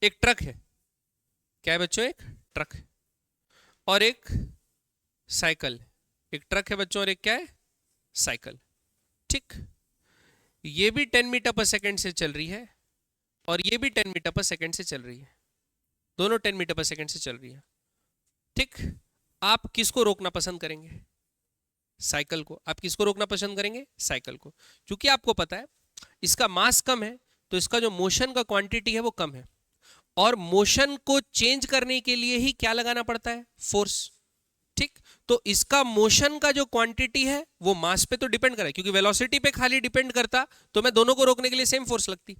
एक ट्रक है। क्या है बच्चों? एक ट्रक है और एक साइकिल। एक ट्रक है बच्चों और एक क्या है? साइकिल। ठीक, ये भी 10 मीटर पर सेकेंड से चल रही है और ये भी 10 मीटर पर सेकेंड से चल रही है। दोनों 10 मीटर पर सेकेंड से चल रही है। ठीक, आप किसको रोकना पसंद करेंगे? साइकिल को। आप किसको रोकना पसंद करेंगे? साइकिल को। क्योंकि आपको पता है इसका मास कम है तो इसका जो मोशन का क्वांटिटी है वो कम है, और मोशन को चेंज करने के लिए ही क्या लगाना पड़ता है? फोर्स। ठीक, तो इसका मोशन का जो क्वांटिटी है वो मास पे तो डिपेंड करे, क्योंकि वेलोसिटी पे खाली डिपेंड करता तो मैं दोनों को रोकने के लिए सेम फोर्स लगती।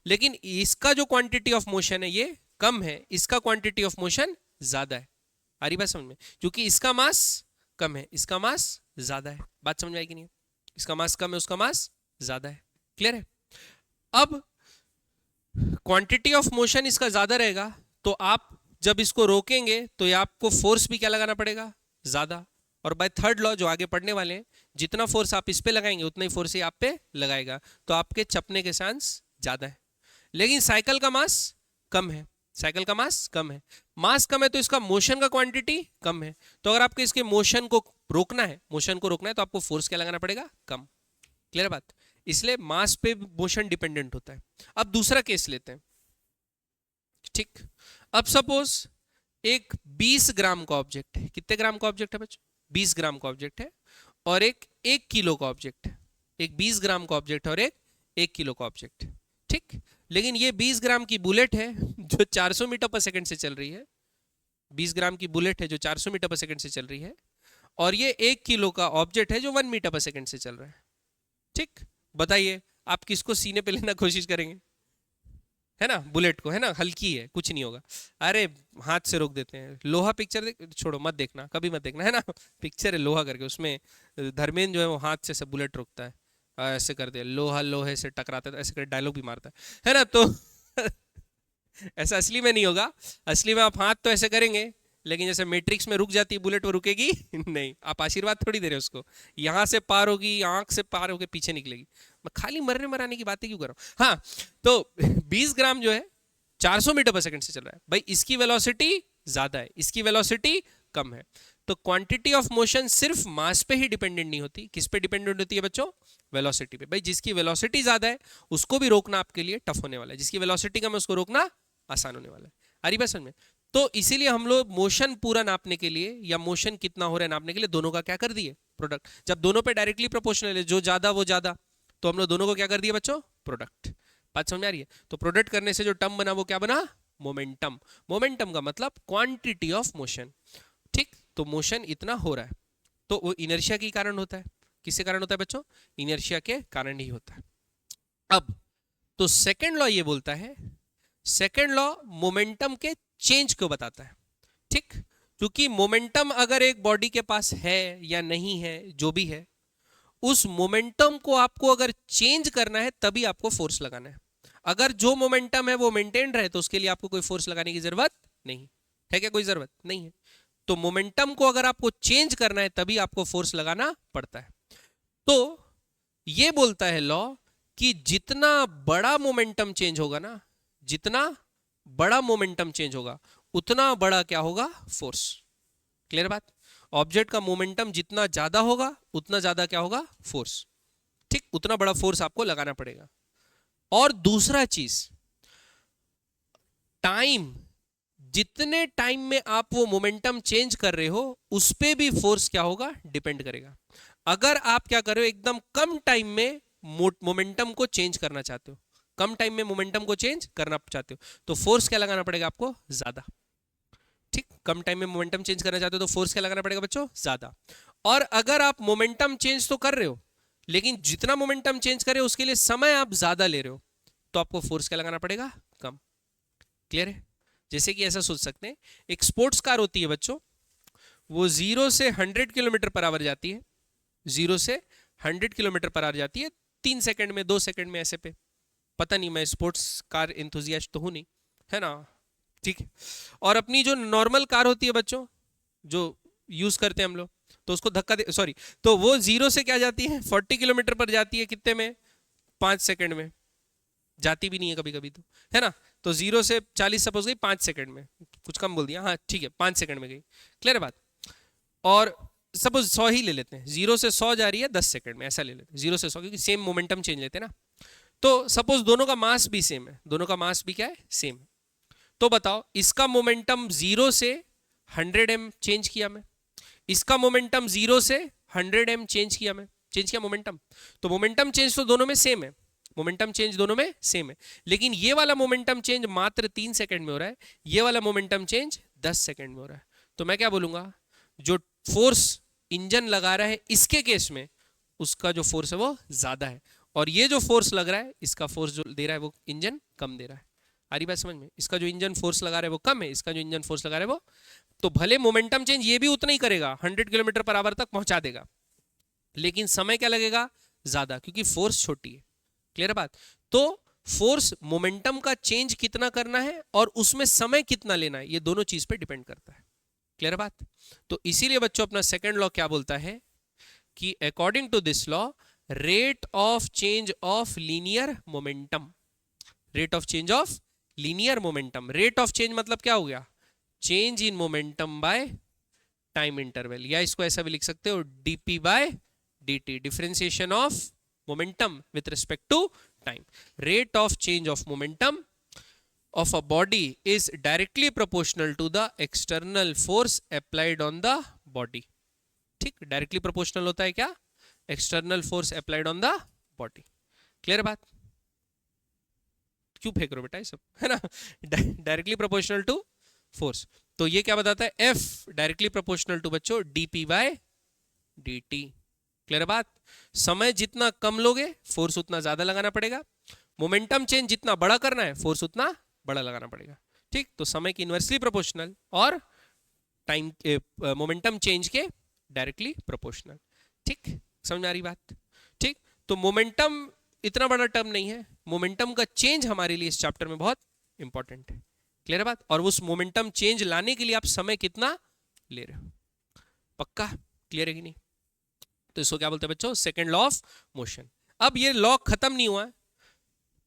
लेकिन इसका जो क्वांटिटी ऑफ मोशन है ये कम है, इसका क्वांटिटी ऑफ मोशन ज्यादा है। आ रही बात समझ में? क्योंकि इसका मास कम है, इसका मास ज्यादा है। बात समझ में आएगी नहीं? इसका मास कम है, उसका मास ज्यादा है। क्लियर है? अब क्वांटिटी ऑफ मोशन इसका ज्यादा रहेगा तो आप जब इसको रोकेंगे तो ये आपको फोर्स भी क्या लगाना पड़ेगा? ज्यादा। और बाय थर्ड लॉ जो आगे पढ़ने वाले हैं, जितना फोर्स आप इस पे लगाएंगे उतना ही फोर्स ही आप पे लगाएगा, तो आपके चपने के चांस ज्यादा है। लेकिन साइकिल का मास कम है, साइकिल का मास कम है। मास कम है तो इसका मोशन का क्वांटिटी कम है, तो अगर आपको इसके मोशन को रोकना है, मोशन को रोकना है तो आपको फोर्स क्या लगाना पड़ेगा? कम। क्लियर बात? इसलिए मास पे मोशन डिपेंडेंट होता है। अब दूसरा केस लेते हैं। ठीक, अब सपोज एक 20 ग्राम का ऑब्जेक्ट है। कितने ग्राम का ऑब्जेक्ट है बच्चों? 20 ग्राम का ऑब्जेक्ट है और एक 1 किलो का ऑब्जेक्ट है। एक 20 ग्राम का ऑब्जेक्ट और एक 1 किलो का ऑब्जेक्ट। ठीक, लेकिन ये 20 ग्राम की बुलेट है जो 400 मीटर पर सेकंड से चल रही है। 20 ग्राम की बुलेट है जो 400 मीटर पर सेकंड से चल रही है, और ये 1 किलो का ऑब्जेक्ट है जो 1 मीटर पर सेकंड से चल रहा है। ठीक, बताइए आप किसको सीने पे लेना कोशिश करेंगे? है ना, बुलेट को। है ना, हल्की है, कुछ नहीं होगा। अरे हाथ से रोक देते हैं। लोहा पिक्चर छोड़ो, मत देखना, कभी मत देखना। है ना, पिक्चर है लोहा करके, उसमें धर्मेंद्र जो है वो हाथ से सब बुलेट रोकता है, ऐसे कर दे, लोहा लोहे से टकराता है, ऐसे कर डायलॉग भी मारता है ना। तो ऐसा असली में नहीं होगा। असली में आप हाथ तो ऐसे करेंगे, लेकिन जैसे मैट्रिक्स में रुक जाती है बुलेट, वो रुकेगी नहीं। आप आशीर्वाद थोड़ी दे रहे हो उसको। यहां से पार होगी, आंख से पार होकर पीछे निकलेगी। मैं खाली मरने मराने की बातें क्यों कर रहा हूं? हाँ, तो 20 ग्राम जो है 400 मीटर पर सेकंड से चल रहा है भाई, इसकी वेलोसिटी ज्यादा है, इसकी वेलोसिटी कम है। तो क्वांटिटी ऑफ मोशन सिर्फ मास पे ही डिपेंडेंट नहीं होती। किस पे डिपेंडेंट होती है बच्चों? वेलोसिटी पे। भाई जिसकी वेलोसिटी ज्यादा है उसको भी रोकना आपके लिए टफ होने वाला है, जिसकी वेलोसिटी कम है उसको रोकना आसान होने वाला है। आ रही बात समझ में? तो इसीलिए हम लोग मोशन पूरा नापने के लिए या मोशन कितना हो रहा है नापने के लिए दोनों का क्या कर दिए? प्रोडक्ट। जब दोनों पे डायरेक्टली प्रोपोर्शनल है, जो ज्यादा वो ज्यादा, तो हम लोग दोनों को क्या कर दिया बच्चों? प्रोडक्ट। बात समझ में आ रही है? तो प्रोडक्ट करने से जो टर्म बना वो क्या बना? मोमेंटम। मोमेंटम का मतलब क्वांटिटी ऑफ मोशन। ठीक, तो मोशन इतना हो रहा है तो वो इनर्शिया के कारण होता है। किसके कारण होता है बच्चों? इनर्शिया के कारण ही होता है। अब तो सेकेंड लॉ ये बोलता है, सेकेंड लॉ मोमेंटम के चेंज को बताता है। ठीक, क्योंकि मोमेंटम अगर एक बॉडी के पास है या नहीं है, जो भी है, उस मोमेंटम को आपको अगर चेंज करना है तभी आपको फोर्स लगाना है। अगर जो मोमेंटम है वो मेंटेन रहे तो उसके लिए आपको कोई फोर्स लगाने की जरूरत नहीं है। क्या कोई जरूरत नहीं है? तो मोमेंटम को अगर आपको चेंज करना है तभी आपको फोर्स लगाना पड़ता है। तो ये बोलता है लॉ कि जितना बड़ा मोमेंटम चेंज होगा ना, जितना बड़ा मोमेंटम चेंज होगा उतना बड़ा क्या होगा? फोर्स। क्लियर बात? ऑब्जेक्ट का मोमेंटम जितना ज्यादा होगा उतना ज्यादा क्या होगा? फोर्स। ठीक, उतना बड़ा फोर्स आपको लगाना पड़ेगा। और दूसरा चीज, टाइम, जितने टाइम में आप वो मोमेंटम चेंज कर रहे हो उस पे भी फोर्स क्या होगा? डिपेंड करेगा। अगर आप क्या कर रहे हो, एकदम कम टाइम में मोमेंटम को चेंज करना चाहते हो, कम टाइम में मोमेंटम को चेंज करना चाहते हो, तो फोर्स क्या लगाना पड़ेगा आपको? ज्यादा। ठीक, कम टाइम में मोमेंटम चेंज करना चाहते हो तो फोर्स क्या लगाना पड़ेगा बच्चों? ज्यादा। और अगर आप मोमेंटम चेंज तो कर रहे हो, लेकिन जितना मोमेंटम चेंज कर रहे हो उसके लिए समय आप ज्यादा ले रहे हो, तो आपको फोर्स क्या लगाना पड़ेगा? कम। क्लियर है? जैसे कि ऐसा सोच सकते हैं, एक स्पोर्ट्स कार होती है बच्चों, वो 0 से 100 किलोमीटर पर आवर जाती है। 0 से 100 किलोमीटर पर आवर जाती है 3 सेकंड में, 2 सेकंड में, ऐसे पे। पता नहीं, मैं स्पोर्ट्स कार एंथुजियास्ट तो हूं नहीं, है ना। ठीक है, और अपनी जो नॉर्मल कार होती है बच्चों, जो यूज करते हैं हम लोग, तो उसको धक्का दे, सॉरी, तो वो 0 से क्या जाती है 40 किलोमीटर पर जाती है, कितने में, 5 सेकंड में, जाती भी नहीं है कभी कभी तो, है ना। तो 0 से 40 सपोज गई 5 सेकंड में, कुछ कम बोल दिया, हाँ ठीक है 5 सेकंड में गई, क्लियर बात। और सपोज 100 ही ले लेते हैं, 0 से 100 जा रही है 10 सेकंड में, ऐसा ले लेते हैं 0 से 100, क्योंकि सेम मोमेंटम चेंज लेते हैं ना। तो सपोज दोनों का मास भी सेम है, दोनों का मास भी क्या है, सेम है। तो बताओ इसका मोमेंटम 0 से 100 m चेंज किया मैं, इसका मोमेंटम 0 से 100 m चेंज किया मैं, चेंज किया मोमेंटम। तो मोमेंटम चेंज तो दोनों में सेम है, मोमेंटम चेंज दोनों में सेम है, लेकिन ये वाला मोमेंटम चेंज मात्र 3 सेकंड में हो रहा है, ये वाला मोमेंटम चेंज 10 सेकंड में हो रहा है। तो मैं क्या बोलूंगा, जो फोर्स इंजन लगा रहा है इसके केस में, उसका जो फोर्स है वो ज्यादा है, और ये जो फोर्स लग रहा है, इसका फोर्स जो दे रहा है वो इंजन कम दे रहा है। आ रही बात समझ में, इसका जो इंजन फोर्स लगा रहा है वो कम है, इसका जो इंजन फोर्स लगा रहा है वो, तो भले मोमेंटम चेंज ये भी उतना ही करेगा, 100 किलोमीटर पर आवर तक पहुंचा देगा, लेकिन समय क्या लगेगा, ज्यादा, क्योंकि फोर्स छोटी है, क्लियर बात। तो फोर्स मोमेंटम का चेंज कितना करना है और उसमें समय कितना लेना है, ये दोनों चीज पे डिपेंड करता है, क्लियर बात। तो इसीलिए बच्चों अपना सेकंड लॉ क्या बोलता है कि according to this law, rate of change of linear momentum, rate of change of linear momentum, rate of change मतलब क्या हो गया, change in momentum by time interval, या इसको ऐसा भी लिख सकते हो dp by dt, differentiation of momentum with respect to time. Rate of change of momentum of a body is directly proportional to the external force applied on the body। ठीक, डायरेक्टली प्रोपोर्शनल होता है क्या, external force applied on the body, clear बात। क्यों फेंक रहे हो बेटा ये सब, है ना, डायरेक्टली प्रोपोर्शनल टू फोर्स। तो ये क्या बताता है, एफ डायरेक्टली प्रोपोर्शनल टू बच्चों dp बाय dt, क्लियर बात। समय जितना कम लोगे फोर्स उतना ज्यादा लगाना पड़ेगा, मोमेंटम चेंज जितना बड़ा करना है फोर्स उतना बड़ा लगाना पड़ेगा, ठीक। तो समय की इनवर्सली प्रोपोर्शनल और टाइम मोमेंटम चेंज के डायरेक्टली प्रोपोर्शनल, ठीक, समझ में आ रही बात, ठीक। तो मोमेंटम इतना बड़ा टर्म नहीं है, मोमेंटम का चेंज हमारे लिए इस चैप्टर में बहुत इंपॉर्टेंट है, क्लियर बात। और उस मोमेंटम चेंज लाने के लिए आप समय कितना ले रहे हो, पक्का क्लियर है कि नहीं। तो इसको क्या बोलते हैं बच्चों, सेकंड लॉ ऑफ मोशन। अब ये लॉ खत्म नहीं हुआ है,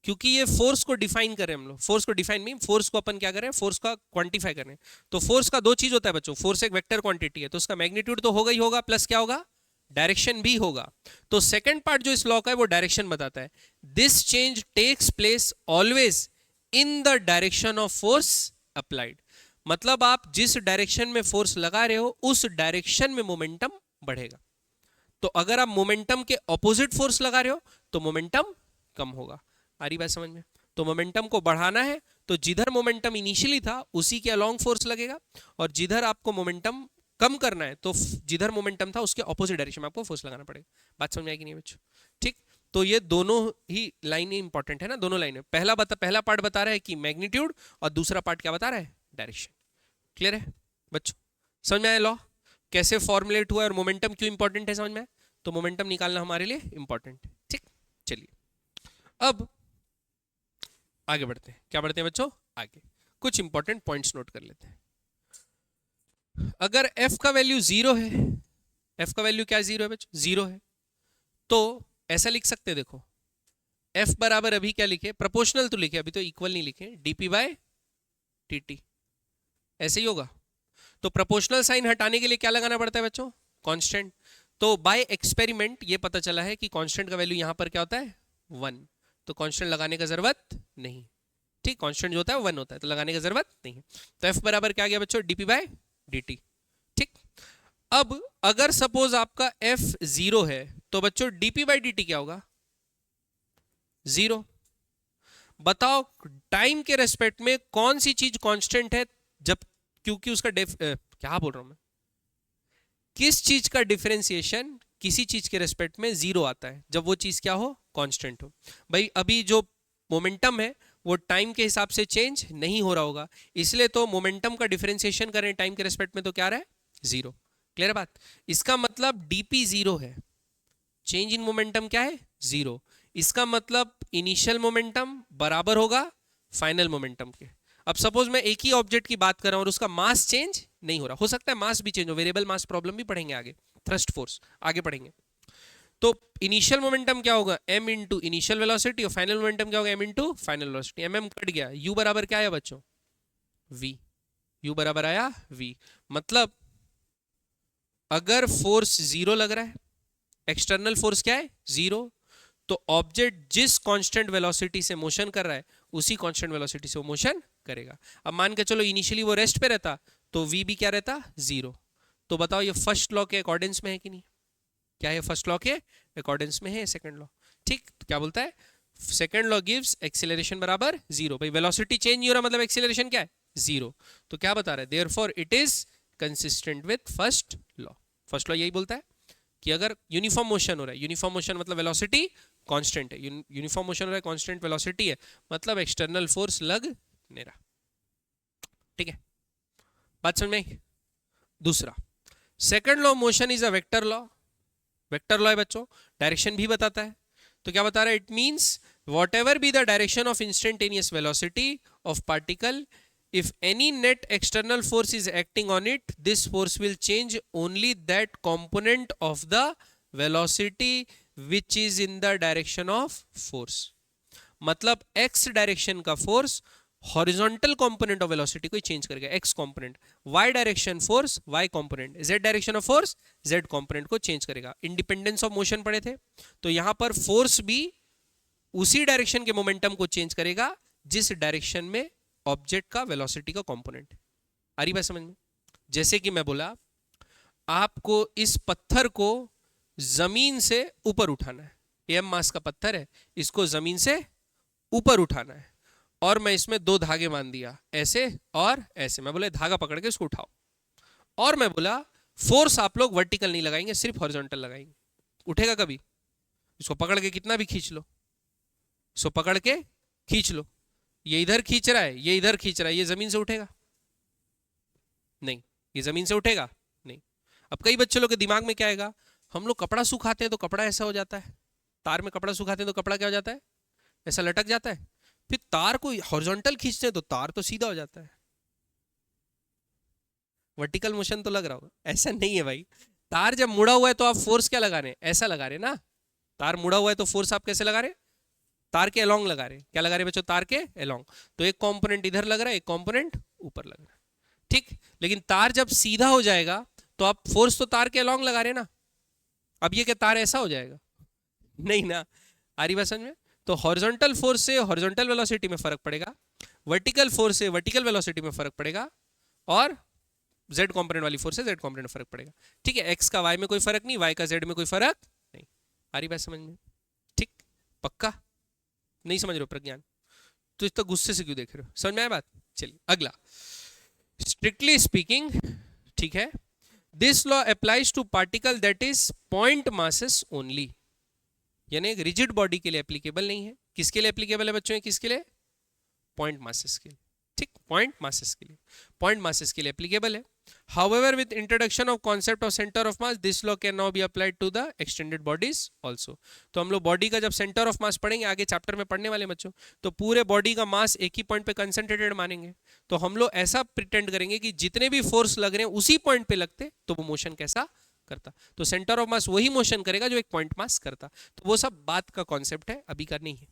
क्योंकि ये फोर्स को डिफाइन करें हम लोग, फोर्स को डिफाइन नहीं, फोर्स को अपन क्या करें, फोर्स का क्वांटिफाई करें। तो फोर्स का दो चीज होता है बच्चों, फोर्स एक वेक्टर क्वांटिटी है, तो उसका मैग्नीट्यूड तो होगा ही होगा, प्लस क्या होगा, डायरेक्शन भी होगा। तो सेकंड पार्ट जो इस लॉ का है वो डायरेक्शन बताता है, this change takes place always in the direction of force applied. मतलब आप जिस डायरेक्शन में फोर्स लगा रहे हो उस डायरेक्शन में मोमेंटम बढ़ेगा। तो अगर आप मोमेंटम के ऑपोजिट फोर्स लगा रहे हो तो मोमेंटम कम होगा। आ रही बात समझ में। तो मोमेंटम को बढ़ाना है तो जिधर मोमेंटम इनिशियली था उसी के अलोंग फोर्स लगेगा, और जिधर आपको मोमेंटम कम करना है तो जिधर मोमेंटम था उसके ऑपोजिट डायरेक्शन में आपको फोर्स लगाना पड़ेगा। बात समझ में आएगी नहीं बच्चों, ठीक। तो ये दोनों ही लाइनें इंपॉर्टेंट है ना, दोनों लाइनें। पहला पार्ट बता रहा है कि मैग्नीट्यूड, और दूसरा पार्ट क्या बता रहा है, डायरेक्शन। क्लियर है बच्चों, समझ में आया लॉ कैसे फॉर्मुलेट हुआ है और मोमेंटम क्यों इंपॉर्टेंट है, समझ में आया। तो मोमेंटम निकालना हमारे लिए इंपॉर्टेंट है, ठीक। चलिए अब आगे बढ़ते हैं, क्या बढ़ते हैं बच्चों, आगे कुछ इंपॉर्टेंट पॉइंट्स नोट कर लेते हैं। अगर f का वैल्यू 0 है, f का वैल्यू क्या 0 है बच्चों, 0 है, तो ऐसा लिख सकते हैं, देखो f बराबर अभी क्या लिखे, प्रोपोर्शनल तो लिखे, अभी तो इक्वल नहीं लिखे, dp बाय dt, ऐसे ही होगा। तो प्रोपोर्शनल साइन हटाने के लिए क्या लगाना पड़ता है बच्चों, कांस्टेंट। तो बाय एक्सपेरिमेंट ये पता चला है कि कांस्टेंट का वैल्यू यहां पर क्या होता है, 1, तो कांस्टेंट लगाने का जरूरत नहीं, ठीक। कांस्टेंट जो होता है 1 होता है, तो लगाने की जरूरत नहीं है। तो f बराबर क्या गया बच्चों, dp बाय dt, ठीक। अब अगर सपोज आपका f 0 है तो बच्चों dp बाय dt क्या होगा, 0। बताओ टाइम के रेस्पेक्ट में कौन सी चीज कांस्टेंट है, जब, क्योंकि उसका क्या बोल रहा हूं मैं, किस चीज का डिफरेंशिएशन किसी चीज के रेस्पेक्ट में 0 आता है, जब वो चीज क्या हो, कांस्टेंट हो। भाई अभी जो मोमेंटम है वो टाइम के हिसाब से चेंज नहीं हो रहा होगा, इसलिए तो मोमेंटम का डिफरेंशिएशन करें टाइम के रेस्पेक्ट में तो क्या रहा है, 0। क्लियर बात। इसका मतलब dp 0 है, चेंज इन मोमेंटम क्या है, 0। इसका मतलब इनिशियल मोमेंटम बराबर होगा फाइनल मोमेंटम के। अब सपोज मैं एक ही ऑब्जेक्ट की बात कर रहा हूं और उसका मास चेंज नहीं हो रहा, हो सकता है मास भी चेंज हो, वेरिएबल मास प्रॉब्लम भी पढ़ेंगे आगे, थ्रस्ट फोर्स आगे पढ़ेंगे। तो इनिशियल मोमेंटम क्या होगा, m इंटू इनिशियल वेलोसिटी, और फाइनल मोमेंटम क्या होगा, m into final velocity. mm cut गया, u बराबर क्या आया बच्चों, v, u बराबर आया v। मतलब अगर फोर्स जीरो लग रहा है, एक्सटर्नल फोर्स क्या है जीरो, तो ऑब्जेक्ट जिस कांस्टेंट वेलोसिटी से मोशन कर रहा है उसी कांस्टेंट वेलोसिटी से वो मोशन करेगा। अब मान के चलो इनिशियली वो रेस्ट पे रहता तो v भी क्या रहता, जीरो। तो बताओ ये फर्स्ट लॉ के अकॉर्डेंस में है कि नहीं, क्या है फर्स्ट लॉ के अकॉर्डेंस में है सेकंड लॉ। ठीक, तो क्या बोलता है, सेकंड लॉ गिव्स एक्सीलरेशन बराबर जीरो। भाई वेलोसिटी चेंज नहीं हो रहा मतलब एक्सीलरेशन क्या है, जीरो। तो क्या बता रहा है, therefore it is consistent with first law. First law यही बोलता है कि अगर यूनिफॉर्म मोशन हो रहा है, यूनिफॉर्म मोशन मतलब वेलोसिटी कांस्टेंट है, यूनिफॉर्म मोशन हो रहा है कांस्टेंट वेलोसिटी है, मतलब एक्सटर्नल फोर्स लग नहीं रहा। ठीक है, बात समझ में आई। दूसरा, second law motion is a vector law. Vector law है बच्चों, डायरेक्शन भी बताता है। तो क्या बता रहा है, it means what ever be the direction of instantaneous velocity of particle, if any net external force is acting on it, this force will change only that component of the velocity which is in the direction of force। मतलब x डायरेक्शन का force horizontal component of velocity को चेंज करेगा, x component, y direction force y component, z direction of force z component को चेंज करेगा। इंडिपेंडेंस ऑफ मोशन पढ़े थे, तो यहां पर फोर्स भी उसी डायरेक्शन के मोमेंटम को चेंज करेगा जिस डायरेक्शन में ऑब्जेक्ट का वेलोसिटी का कंपोनेंट। आ रही बात समझ में। जैसे कि मैं बोला आपको इस पत्थर को जमीन से ऊपर उठाना है, m मास का पत्थर है, इसको जमीन से ऊपर उठाना है, और मैं इसमें दो धागे बांध दिया ऐसे और ऐसे, मैं बोले धागा पकड़ के इसको उठाओ, और मैं बोला फोर्स आप लोग वर्टिकल नहीं लगाएंगे सिर्फ हॉरिजॉन्टल लगाएंगे, उठेगा कभी? इसको पकड़ के कितना भी खींच लो, इसको पकड़ के खींच लो, ये इधर खींच रहा है, ये इधर खींच रहा है, ये जमीन से उठेगा नहीं, ये जमीन से उठेगा नहीं। अब कई बच्चों लोग के दिमाग में क्या आएगा, हम लोग कपड़ा सुखाते हैं तो कपड़ा ऐसा हो जाता है, तार में कपड़ा सुखाते हैं तो कपड़ा क्या हो जाता है, ऐसा लटक जाता है, फिर तार को हॉरिजॉन्टल खींचते हैं तो तार तो सीधा हो जाता है। वर्टिकल मोशन तो लग रहा होगा, ऐसा नहीं है भाई। तार जब मुड़ा हुआ है तो आप फोर्स क्या लगा रहे हैं, ऐसा लगा रहे हैं ना। तार मुड़ा हुआ है तो फोर्स आप कैसे लगा रहे हैं, तार के अलोंग लगा रहे हैं। क्या लगा रहे हैं बच्चों, तार के अलोंग। तो एक कंपोनेंट इधर लग रहा है, एक कंपोनेंट ऊपर लग रहा है, ठीक। लेकिन तार जब सीधा हो जाएगा तो आप फोर्स तो तार के अलोंग लगा रहे हैं ना। अब ये क्या तार ऐसा हो जाएगा, नहीं ना। आ रही बात समझ में। तो हॉरिजॉन्टल फोर्स से हॉरिजॉन्टल वेलोसिटी में फर्क पड़ेगा, वर्टिकल फोर्स से वर्टिकल वेलोसिटी में फर्क पड़ेगा, और जेड कंपोनेंट वाली फोर्स से जेड कंपोनेंट में फर्क पड़ेगा। ठीक है, एक्स का वाई में कोई फर्क नहीं, वाई का जेड में कोई फर्क नहीं। आ रही बात समझ में, ठीक। पक्का नहीं समझ रहे हो प्रज्ञान, तो इतना गुस्से से क्यों देख रहे हो, समझ में आया बात। चलिए अगला, स्ट्रिक्टली स्पीकिंग, ठीक है, this law applies to particle that is point masses only, यानी एक रिजिड बॉडी के लिए एप्लीकेबल नहीं है। किसके लिए एप्लीकेबल है बच्चों, किसके लिए, पॉइंट मासेस के लिए, ठीक, पॉइंट मासेस के लिए, पॉइंट मासेस के लिए एप्लीकेबल है। However, with introduction of concept of center of mass, this law can now be applied to the extended bodies also। तो हम लोग बॉडी का जब सेंटर ऑफ मास पढ़ेंगे आगे चैप्टर में पढ़ने वाले बच्चों, तो पूरे बॉडी का मास एक ही पॉइंट पे कंसंट्रेटेड मानेंगे। तो हम लोग ऐसा प्रिटेंड करेंगे कि जितने भी फोर्स लग रहे हैं उसी पॉइंट पे लगते, तो वो मोशन कैसा करता। तो सेंटर ऑफ मास वही मोशन करेगा जो एक पॉइंट मास करता। तो वो सब बात का कॉन्सेप्ट है, अभी का नहीं है,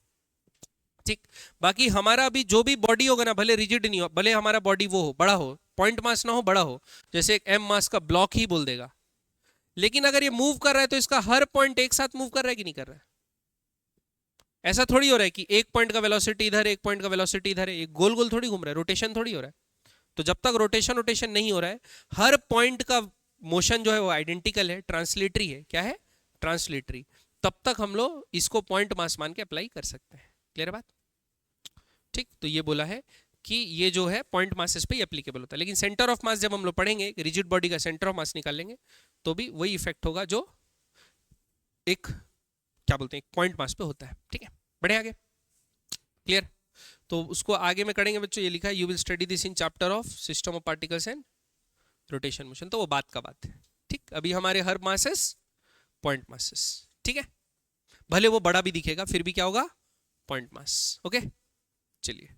ठीक। बाकी हमारा अभी जो भी बॉडी होगा ना, भले रिजिड नहीं हो, भले हमारा बॉडी वो हो, बड़ा हो, पॉइंट मास ना हो, बड़ा हो, जैसे एक m मास का ब्लॉक ही बोल देगा, लेकिन अगर ये मूव कर रहा है तो इसका हर पॉइंट एक साथ मूव कर रहा है कि नहीं कर रहा है। ऐसा थोड़ी हो रहा है कि एक पॉइंट का वेलोसिटी इधर, एक पॉइंट का वेलोसिटी इधर है, एक गोल गोल थोड़ी घूम रहा है, रोटेशन थोड़ी हो रहा है। तो जब तक रोटेशन नहीं हो रहा है, हर पॉइंट का मोशन जो है वो आइडेंटिकल है, ट्रांसलेटरी है। क्या है, ट्रांसलेटरी। तब तक हम लोग इसको पॉइंट मास मान के अप्लाई कर सकते हैं। क्लियर बात, ठीक। तो ये बोला है कि ये जो है पॉइंट मासेस पे एप्लीकेबल होता है, लेकिन सेंटर ऑफ मास जब हम लोग पढ़ेंगे, रिजिड बॉडी का सेंटर ऑफ मास निकालेंगे, तो भी वही इफेक्ट होगा जो एक क्या बोलते हैं एक पॉइंट मास पे होता है। ठीक है, बढ़े आगे, क्लियर। तो उसको आगे में करेंगे बच्चों, ये लिखा है you will study this in chapter of system of particles and rotation motion. तो वो बात का बात है, ठीक। अभी हमारे हर मासेस पॉइंट मासेस, ठीक है, भले वो बड़ा भी दिखेगा फिर भी क्या होगा, पॉइंट मास। ओके, चलिए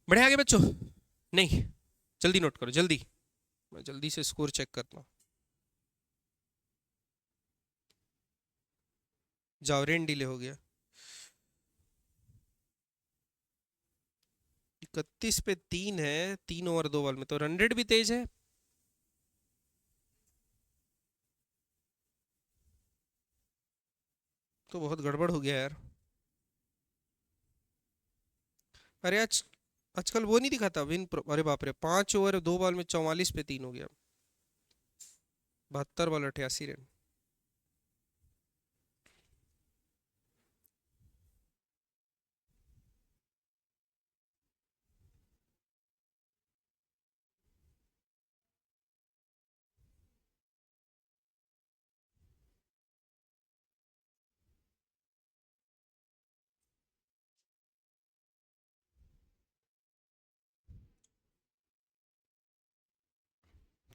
बढ़े आगे बच्चों। नहीं, जल्दी नोट करो जल्दी, मैं जल्दी से स्कोर चेक करता हूँ। जाओ, रेन डिले हो गया। 31 पे 3 है, 3 ओवर 2 बॉल में, तो रन रेट भी तेज है। तो बहुत गड़बड़ हो गया यार। अरे आजकल वो नहीं दिखाता अरे बाप रे, 5 ओवर 2 बॉल में 44 पे 3 हो गया। 72 बॉल 88 रन।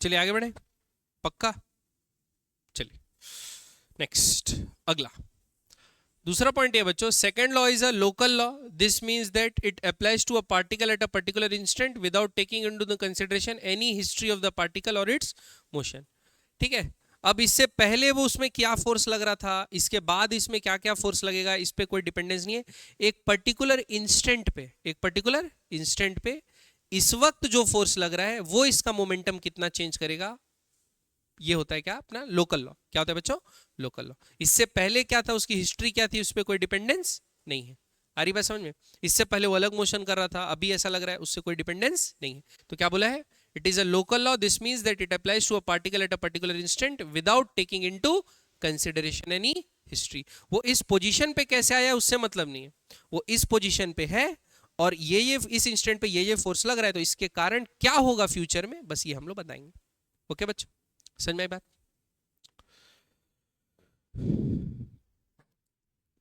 चलिए आगे बढ़े, पक्का। चलिए नेक्स्ट, अगला दूसरा पॉइंट है बच्चों, second law is a local law. This means that it applies to a particle at a particular instant without taking into the consideration any history of the particle और इट्स मोशन। ठीक है, अब इससे पहले वो उसमें क्या फोर्स लग रहा था, इसके बाद इसमें क्या क्या फोर्स लगेगा, इस पे कोई डिपेंडेंस नहीं है। एक पर्टिकुलर इंस्टेंट पे, एक पर्टिकुलर इंस्टेंट पे इस वक्त जो फोर्स लग रहा है वो इसका मोमेंटम कितना चेंज करेगा, ये होता है क्या अपना लोकल लॉ। क्या होता है बच्चों, लोकल लॉ। इससे पहले क्या था, उसकी हिस्ट्री क्या थी, उस पर कोई डिपेंडेंस नहीं है। आ रही बात समझ में? इससे पहले वो अलग मोशन कर रहा था, अभी ऐसा लग रहा है, उससे कोई डिपेंडेंस नहीं है। तो क्या बोला है, it is a local law. This means that it applies to a particle at a particular instant without taking into consideration any history. वो इस पोजीशन पे कैसे आया उससे मतलब नहीं है, वो इस पोजीशन पे है और ये इस इंस्टेंट पे ये फोर्स लग रहा है, तो इसके कारण क्या होगा फ्यूचर में, बस ये हम लोग बताएंगे। ओके बच्चों, समझ में आई बात?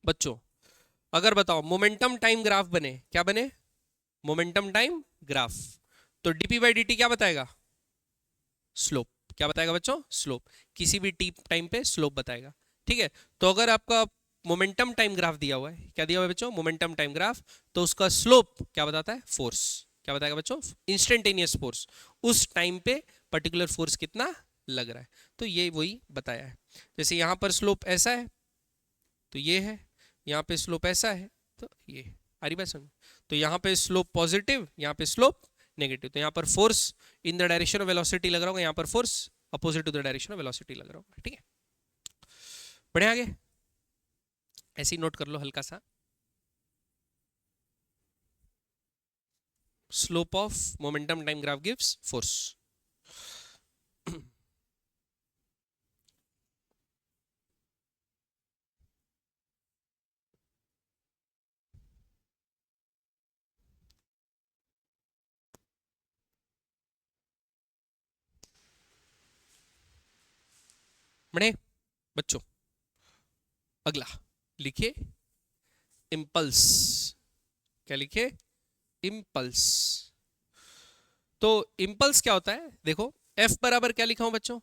बच्चों अगर बताओ मोमेंटम टाइम ग्राफ बने, क्या बने, मोमेंटम टाइम ग्राफ, तो डीपी बाई डी टी क्या बताएगा, स्लोप। क्या बताएगा बच्चों, स्लोप। किसी भी टी टाइम पे स्लोप बताएगा। ठीक है, तो अगर आपका मोमेंटम टाइम ग्राफ दिया हुआ है, क्या दिया हुआ है बच्चों, मोमेंटम टाइम ग्राफ, तो उसका स्लोप क्या बताता है, फोर्स। क्या बताएगा बच्चों, इंस्टेंटेनियस फोर्स, उस टाइम पे पर्टिकुलर फोर्स कितना लग रहा है, तो ये वही बताया है। जैसे यहां पर स्लोप ऐसा है तो ये है, यहाँ पे स्लोप ऐसा है तो ये, आ रही बात समझ? तो यहाँ पे स्लोप पॉजिटिव, यहाँ पे स्लोप नेगेटिव, तो यहाँ पर force in the direction of velocity लग रहा होगा, यहाँ पर force opposite to the direction of velocity लग रहा होगा। ठीक है, बढ़े आगे, ऐसे ही नोट कर लो हल्का सा, slope of momentum time graph gives force. बढ़े बच्चों, अगला लिखिए इम्पल्स। क्या लिखे, इम्पल्स। तो इम्पल्स क्या होता है, देखो एफ बराबर क्या लिखा हूं बच्चों,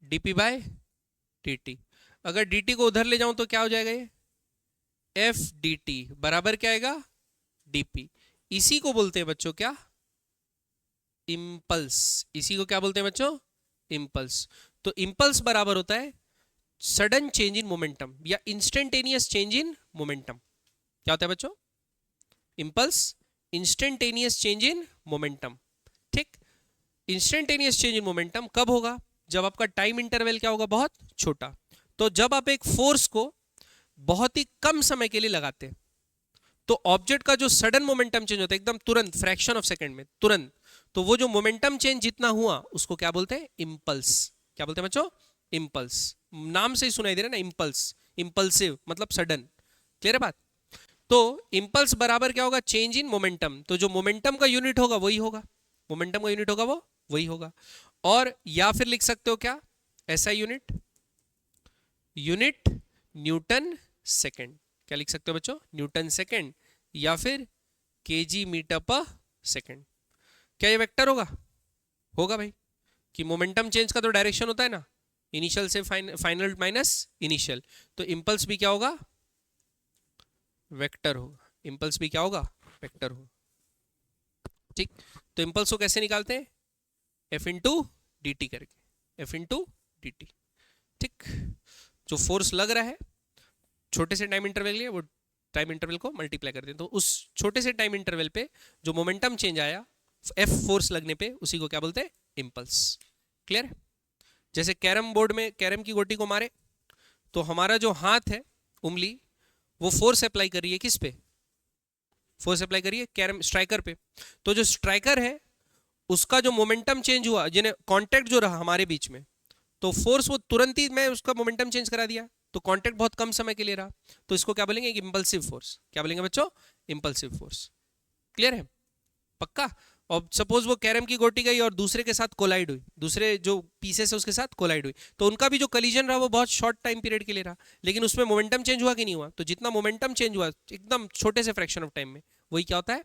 डीपी बाय dt। अगर dt को उधर ले जाऊं तो क्या हो जाएगा, ये एफ डी टी बराबर क्या आएगा, dp। इसी को बोलते हैं बच्चों क्या, इम्पल्स। इसी को क्या बोलते हैं बच्चों, इम्पल्स। तो इम्पल्स बराबर होता है सडन चेंज इन मोमेंटम या इंस्टेंटेनियस चेंज इन मोमेंटम। क्या होता है बच्चों, impulse instantaneous change in momentum. ठीक, इंस्टेंटेनियस चेंज इन मोमेंटम कब होगा, जब आपका टाइम इंटरवल क्या होगा, बहुत छोटा। तो जब आप एक फोर्स को बहुत ही कम समय के लिए लगाते हैं तो ऑब्जेक्ट का जो सडन मोमेंटम चेंज होता है एकदम तुरंत, फ्रैक्शन ऑफ सेकंड में तुरंत, तो वो जो मोमेंटम चेंज जितना हुआ उसको क्या बोलते हैं, इम्पल्स। क्या बोलते हैं बच्चों, इम्पल्स। नाम से ही सुनाई दे रहा है ना, इम्पल्स, इम्पल्सिव मतलब सडन। क्लियर है बात? तो इम्पल्स बराबर क्या होगा, चेंज इन मोमेंटम। तो जो मोमेंटम का यूनिट होगा वही होगा, मोमेंटम का यूनिट होगा वो वही होगा। और या फिर लिख सकते हो क्या, ऐसा यूनिट, यूनिट न्यूटन सेकेंड। क्या लिख सकते हो बच्चों, न्यूटन सेकेंड, या फिर केजी मीटर पर सेकेंड। क्या ये वेक्टर होगा, होगा भाई, कि मोमेंटम चेंज का तो डायरेक्शन होता है ना, इनिशियल से फाइनल माइनस इनिशियल, तो इंपल्स भी क्या होगा, वेक्टर होगा। इंपल्स भी क्या होगा, वेक्टर होगा। ठीक, तो इंपल्स को कैसे निकालते हैं, एफ इंटू डी टी करके, एफ इंटू डी टी। ठीक, जो फोर्स लग रहा है छोटे से टाइम इंटरवल के लिए, वो टाइम इंटरवल को मल्टीप्लाई कर दें, तो उस छोटे से टाइम इंटरवल पे जो मोमेंटम चेंज आया एफ फोर्स लगने पे, उसी को क्या बोलते हैं, इंपल्स। क्लियर है? जैसे कैरम बोर्ड में कैरम की गोटी को मारे तो हमारा जो हाथ है, उंगली, वो फोर्स अप्लाई कर रही है किस पे, फोर्स अप्लाई करिए कैरम स्ट्राइकर पे। तो जो स्ट्राइकर है उसका जो मोमेंटम चेंज हुआ, जिन्हें कांटेक्ट जो रहा हमारे बीच में, तो फोर्स वो तुरंत ही मैं उसका मोमेंटम चेंज करा दिया, तो कांटेक्ट बहुत कम समय के लिए रहा, तो इसको क्या बोलेंगे, इंपल्सिव फोर्स। क्या बोलेंगे बच्चों, इंपल्सिव फोर्स। क्लियर है? पक्का? और सपोज वो कैरम की गोटी गई और दूसरे के साथ कोलाइड हुई, दूसरे जो पीसेस है उसके साथ कोलाइड हुई, तो उनका भी जो कलीजन रहा वो बहुत शॉर्ट टाइम पीरियड के लिए रहा, लेकिन उसमें मोमेंटम चेंज हुआ कि नहीं हुआ? तो जितना मोमेंटम चेंज हुआ एकदम छोटे से फ्रैक्शन ऑफ टाइम में, वही क्या होता है,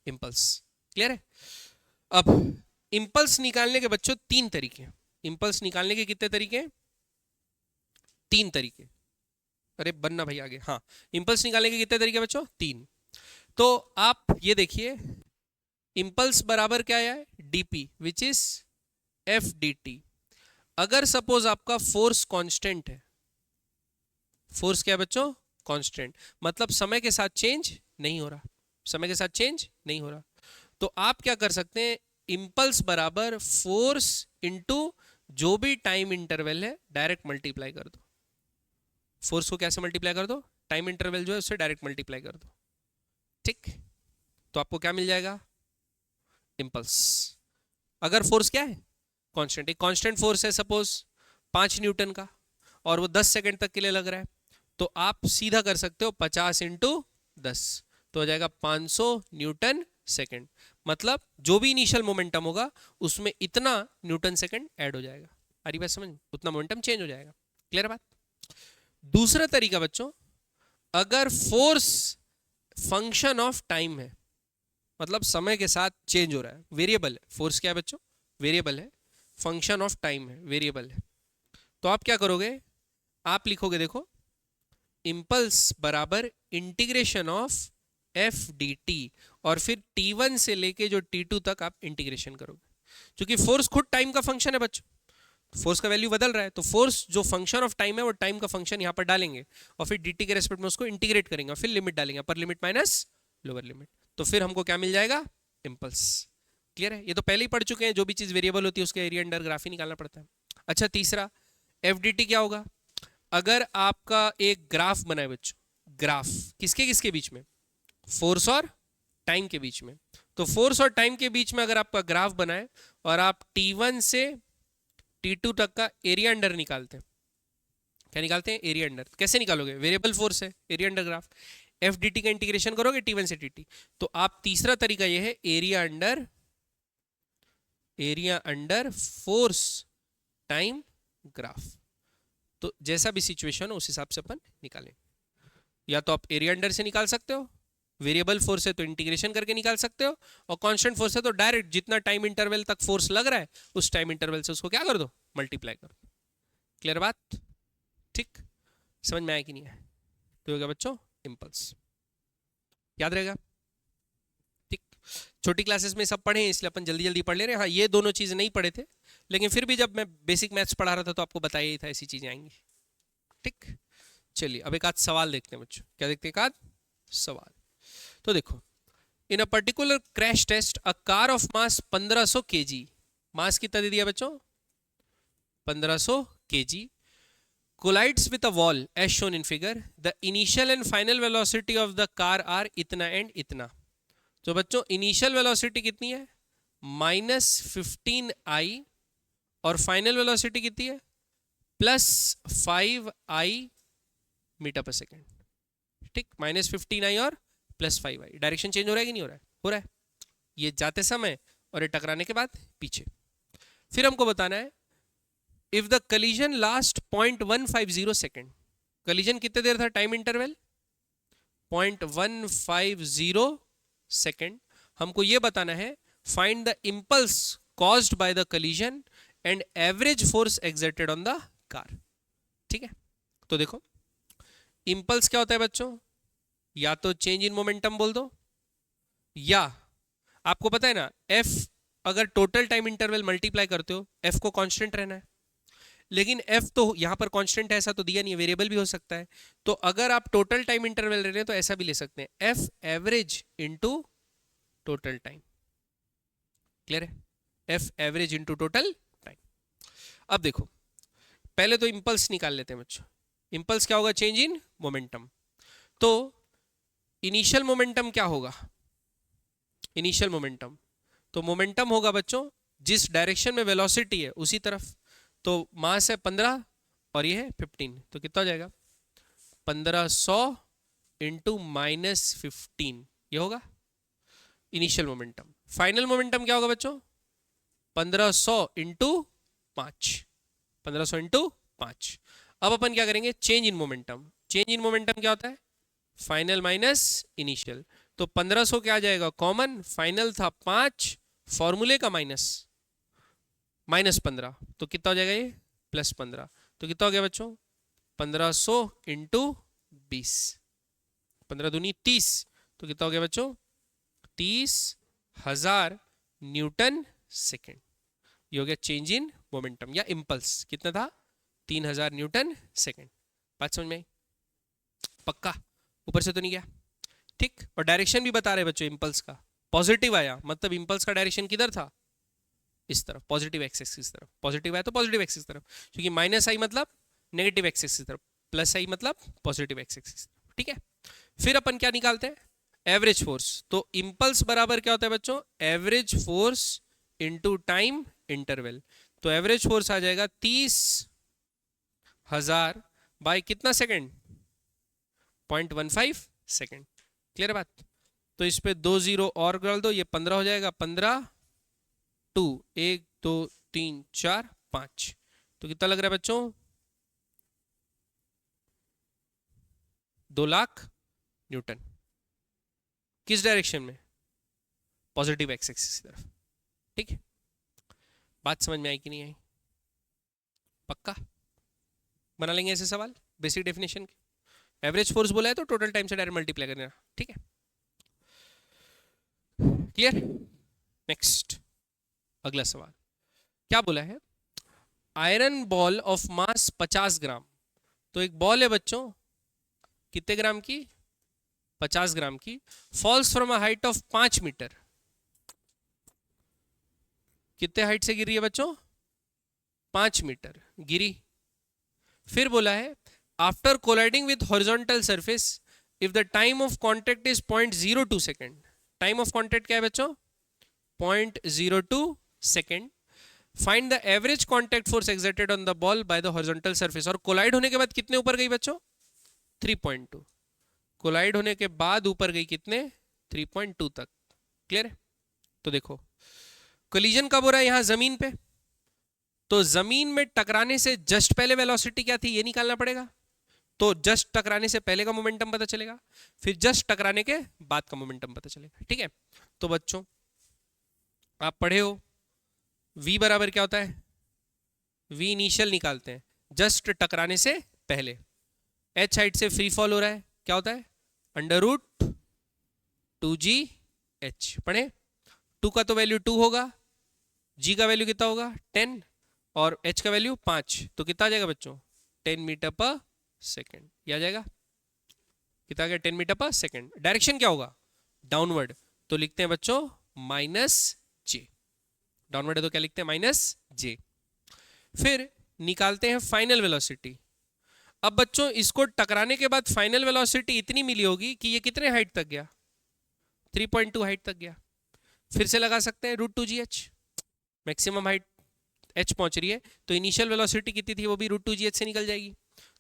इंपल्स। क्लियर है? अब इंपल्स निकालने के बच्चों तीन तरीके, इंपल्स निकालने के कितने तरीके, तीन तरीके। अरे बनना भाई आगे, हाँ, इंपल्स निकालने के कितने तरीके बच्चों, तीन। तो आप ये देखिए, इंपल्स बराबर क्या है, DP which is F D T. अगर सपोज आपका फोर्स कांस्टेंट है, फोर्स क्या है बच्चों, कांस्टेंट, मतलब समय के साथ चेंज नहीं हो रहा, समय के साथ चेंज नहीं हो रहा, तो आप क्या कर सकते हैं, इंपल्स बराबर फोर्स इनटू जो भी टाइम इंटरवल है डायरेक्ट मल्टीप्लाई कर दो। फोर्स को कैसे मल्टीप्लाई कर दो, टाइम इंटरवल जो है उससे डायरेक्ट मल्टीप्लाई कर दो। ठीक, तो आपको क्या मिल जाएगा, इंपल्स। अगर फोर्स क्या है, कांस्टेंट, एक कांस्टेंट फोर्स है सपोज 5 न्यूटन का, और वो 10 सेकंड तक के लिए लग रहा है, तो आप सीधा कर सकते हो 50 इंटू 10, तो हो जाएगा 500 न्यूटन सेकंड। मतलब जो भी इनिशियल मोमेंटम होगा उसमें इतना न्यूटन सेकंड ऐड हो जाएगा। आ रही बात समझ, उतना मोमेंटम चेंज हो जाएगा। क्लियर बात? दूसरा तरीका बच्चों, अगर फोर्स फंक्शन ऑफ टाइम है, मतलब समय के साथ चेंज हो रहा है, वेरिएबल है, फोर्स क्या है बच्चों, वेरिएबल है, फंक्शन ऑफ टाइम है, वेरिएबल है, तो आप क्या करोगे, आप लिखोगे, देखो, इंपल्स बराबर integration of F D T, और फिर T1 से लेके जो T2 तक आप इंटीग्रेशन करोगे, क्योंकि फोर्स खुद टाइम का फंक्शन है बच्चों, फोर्स का वैल्यू बदल रहा है, तो फोर्स जो फंक्शन ऑफ टाइम है वो टाइम का फंक्शन यहाँ पर डालेंगे, और फिर dt के रेस्पेक्ट में उसको इंटीग्रेट करेंगे, और फिर लिमिट डालेंगे, upper limit minus lower limit, तो फिर हमको क्या मिल जाएगा, इंपल्स। क्लियर है? ये तो पहले ही पढ़ चुके हैं, जो भी चीज वेरिएबल होती है उसके एरिया अंडर ग्राफ ही निकालना पड़ता है। अच्छा, तीसरा एफ डी टी क्या होगा, अगर आपका एक ग्राफ बनाए बच्चों, ग्राफ किसके किसके बीच में, फोर्स और टाइम के बीच में, तो फोर्स और टाइम के बीच में अगर आपका ग्राफ बनाए और आप T1 से T2 तक का एरिया अंडर निकालते हैं, क्या निकालते हैं, एरिया अंडर, कैसे निकालोगे, वेरिएबल फोर्स है, area under graph, F D T का इंटीग्रेशन करोगे T1 से T2, तो आप तीसरा तरीका यह है, area under force time graph. तो जैसा भी सिचुएशन हो उस हिसाब से अपन निकालें, या तो आप एरिया अंडर से निकाल सकते हो, वेरिएबल फोर्स है तो इंटीग्रेशन करके निकाल सकते हो, और कांस्टेंट फोर्स है तो डायरेक्ट जितना टाइम इंटरवल तक फोर्स लग रहा है उस टाइम इंटरवल से उसको क्या कर दो, मल्टीप्लाई कर दो। क्लियर बात? ठीक, समझ में आया कि नहीं है? तो होगा बच्चों इंपल्स, याद रहेगा। ठीक, छोटी क्लासेस में सब पढ़े हैं इसलिए अपन जल्दी जल्दी पढ़ ले रहे हैं। हाँ, ये दोनों चीजें नहीं पढ़े थे, लेकिन फिर भी जब मैं बेसिक मैथ्स पढ़ा रहा था तो आपको बताया ही था ऐसी चीजें आएंगी। ठीक, चलिए अब एक आध सवाल देखते हैं बच्चों, क्या देखते हैं, एक आध सवाल। तो देखो, in a particular crash test a car of mass 1500 kg, mass कितना दे दिया बच्चों, 1500 kg, collides with a wall as shown in figure, the initial and final velocity of the car are इतना एंड इतना। तो बच्चों इनिशियल वेलोसिटी कितनी है, -15i, और फाइनल वेलोसिटी कितनी है, +5i मीटर पर सेकेंड। ठीक, -15i और +5i, डायरेक्शन चेंज हो रहा है कि नहीं हो रहा है, हो रहा है, ये जाते समय और ये टकराने के बाद पीछे। फिर हमको बताना है, इफ द कलीजन लास्ट 0.150 सेकेंड, कलीजन कितने देर था, टाइम इंटरवल 0.150 सेकेंड, हमको ये बताना है, find the impulse caused by the collision and average force exerted on the car. ठीक है, तो देखो इंपल्स क्या होता है बच्चों, या तो चेंज इन मोमेंटम बोल दो, या आपको पता है ना, एफ अगर टोटल टाइम इंटरवल मल्टीप्लाई करते हो एफ को कांस्टेंट रहना है, लेकिन एफ तो यहां पर कांस्टेंट ऐसा तो दिया नहीं है, वेरिएबल भी हो सकता है। तो अगर आप टोटल टाइम इंटरवल ले रहे हैं तो ऐसा भी ले सकते हैं, F average into total time. Clear है? F average into total time. अब देखो, पहले तो इंपल्स निकाल लेते हैं बच्चों। इंपल्स क्या होगा? Change in momentum. तो इनिशियल मोमेंटम क्या होगा? इनिशियल मोमेंटम, तो मोमेंटम होगा बच्चों जिस डायरेक्शन में वेलोसिटी है उसी तरफ। तो मास है 15 और ये है 15, तो कितना हो जाएगा? 1500 इंटू -15, ये होगा इनिशियल मोमेंटम। फाइनल मोमेंटम क्या होगा बच्चों? 1500 इंटू 5, 1500 इंटू 5। अब अपन क्या करेंगे? Change in momentum. Change in momentum क्या होता है? Final minus initial. तो 1500 क्या आ जाएगा? कॉमन, फाइनल था 5, फॉर्मूले का -15, तो कितना हो जाएगा ये? +15। तो कितना हो गया बच्चों? 1500 इंटू 20, 15 दूनी 30, तो कितना हो गया बच्चों? 30,000 न्यूटन सेकेंड। ये हो गया चेंज इन मोमेंटम या इंपल्स। कितना था? 3000 न्यूटन सेकेंड। बात समझ में आई? पक्का? ऊपर से तो नहीं गया? ठीक। और डायरेक्शन भी बता रहे बच्चों इंपल्स का, पॉजिटिव आया मतलब इंपल्स का डायरेक्शन किधर था? इस तरफ, पॉजिटिव एक्सिस की तरफ। पॉजिटिव आया तो पॉजिटिव एक्सिस की तरफ, क्योंकि माइनस आई मतलब नेगेटिव एक्सिस की तरफ, प्लस आई मतलब पॉजिटिव एक्सिस की तरफ। ठीक है। फिर अपन क्या निकालते हैं? Average force. तो इंपल्स बराबर क्या होता है बच्चों? Average force into time interval. तो एवरेज फोर्स आ जाएगा 30,000 बाय कितना सेकंड? 0.15 सेकंड। क्लियर बात? तो इस पे 2 0 और डाल दो, ये 15 हो जाएगा। 15 2 1 2 3 4 5, तो कितना लग रहा है बच्चों? 2 लाख न्यूटन। किस डायरेक्शन में? पॉजिटिव एक्स एक्सिस की तरफ। ठीक है। बात समझ में आई कि नहीं आई? पक्का? बना लेंगे ऐसे सवाल बेसिक डेफिनेशन के। एवरेज फोर्स बोला है तो टोटल टाइम से डायरेक्ट मल्टीप्लाई करना। ठीक है, क्लियर? नेक्स्ट, अगला सवाल क्या बोला है? आयरन बॉल ऑफ मास 50 ग्राम। तो एक बॉल है बच्चों, कितने ग्राम की? 50 ग्राम की। Falls from a height of 5 metre. कितने हाइट से गिर रही है बच्चों? 5 मीटर गिरी। फिर बोला है after colliding with horizontal surface if the time of contact is 0.02 second. Time of contact क्या है बच्चों? 0.02 second. Find the average contact force exerted on the ball by the horizontal surface. और कोलाइड होने के बाद कितने ऊपर गई बच्चों? 3.2। कोलाइड होने के बाद ऊपर गई कितने? 3.2 तक। क्लियर है? तो देखो कोलिजन कब हो रहा है? यहां जमीन पे। तो जमीन में टकराने से जस्ट पहले वेलोसिटी क्या थी ये निकालना पड़ेगा। तो जस्ट टकराने से पहले का मोमेंटम पता चलेगा, फिर जस्ट टकराने के बाद का मोमेंटम पता चलेगा। ठीक है। तो बच्चों आप पढ़े हो v बराबर क्या होता है? v इनिशियल निकालते हैं जस्ट टकराने से पहले। h हाइट से फ्री फॉल हो रहा है, क्या होता है? √2gh। पढ़े? 2 का तो वैल्यू 2 होगा, g का वैल्यू कितना होगा? 10, और h का वैल्यू 5, तो कितना आ जाएगा बच्चों? 10 मीटर पर सेकेंड। ये आ जाएगा कितना आ गया? 10 मीटर पर सेकेंड। डायरेक्शन क्या होगा? डाउनवर्ड। तो लिखते हैं बच्चों -j। डाउनवर्ड है तो क्या लिखते हैं? -j। फिर निकालते हैं फाइनल वेलोसिटी। अब बच्चों इसको टकराने के बाद फाइनल वेलोसिटी इतनी मिली होगी कि ये कितने हाइट तक गया? 3.2 हाइट तक गया। फिर से लगा सकते हैं √2gh। मैक्सिमम हाइट h पहुंच रही है तो इनिशियल वेलोसिटी कितनी थी वो भी √2gh से निकल जाएगी।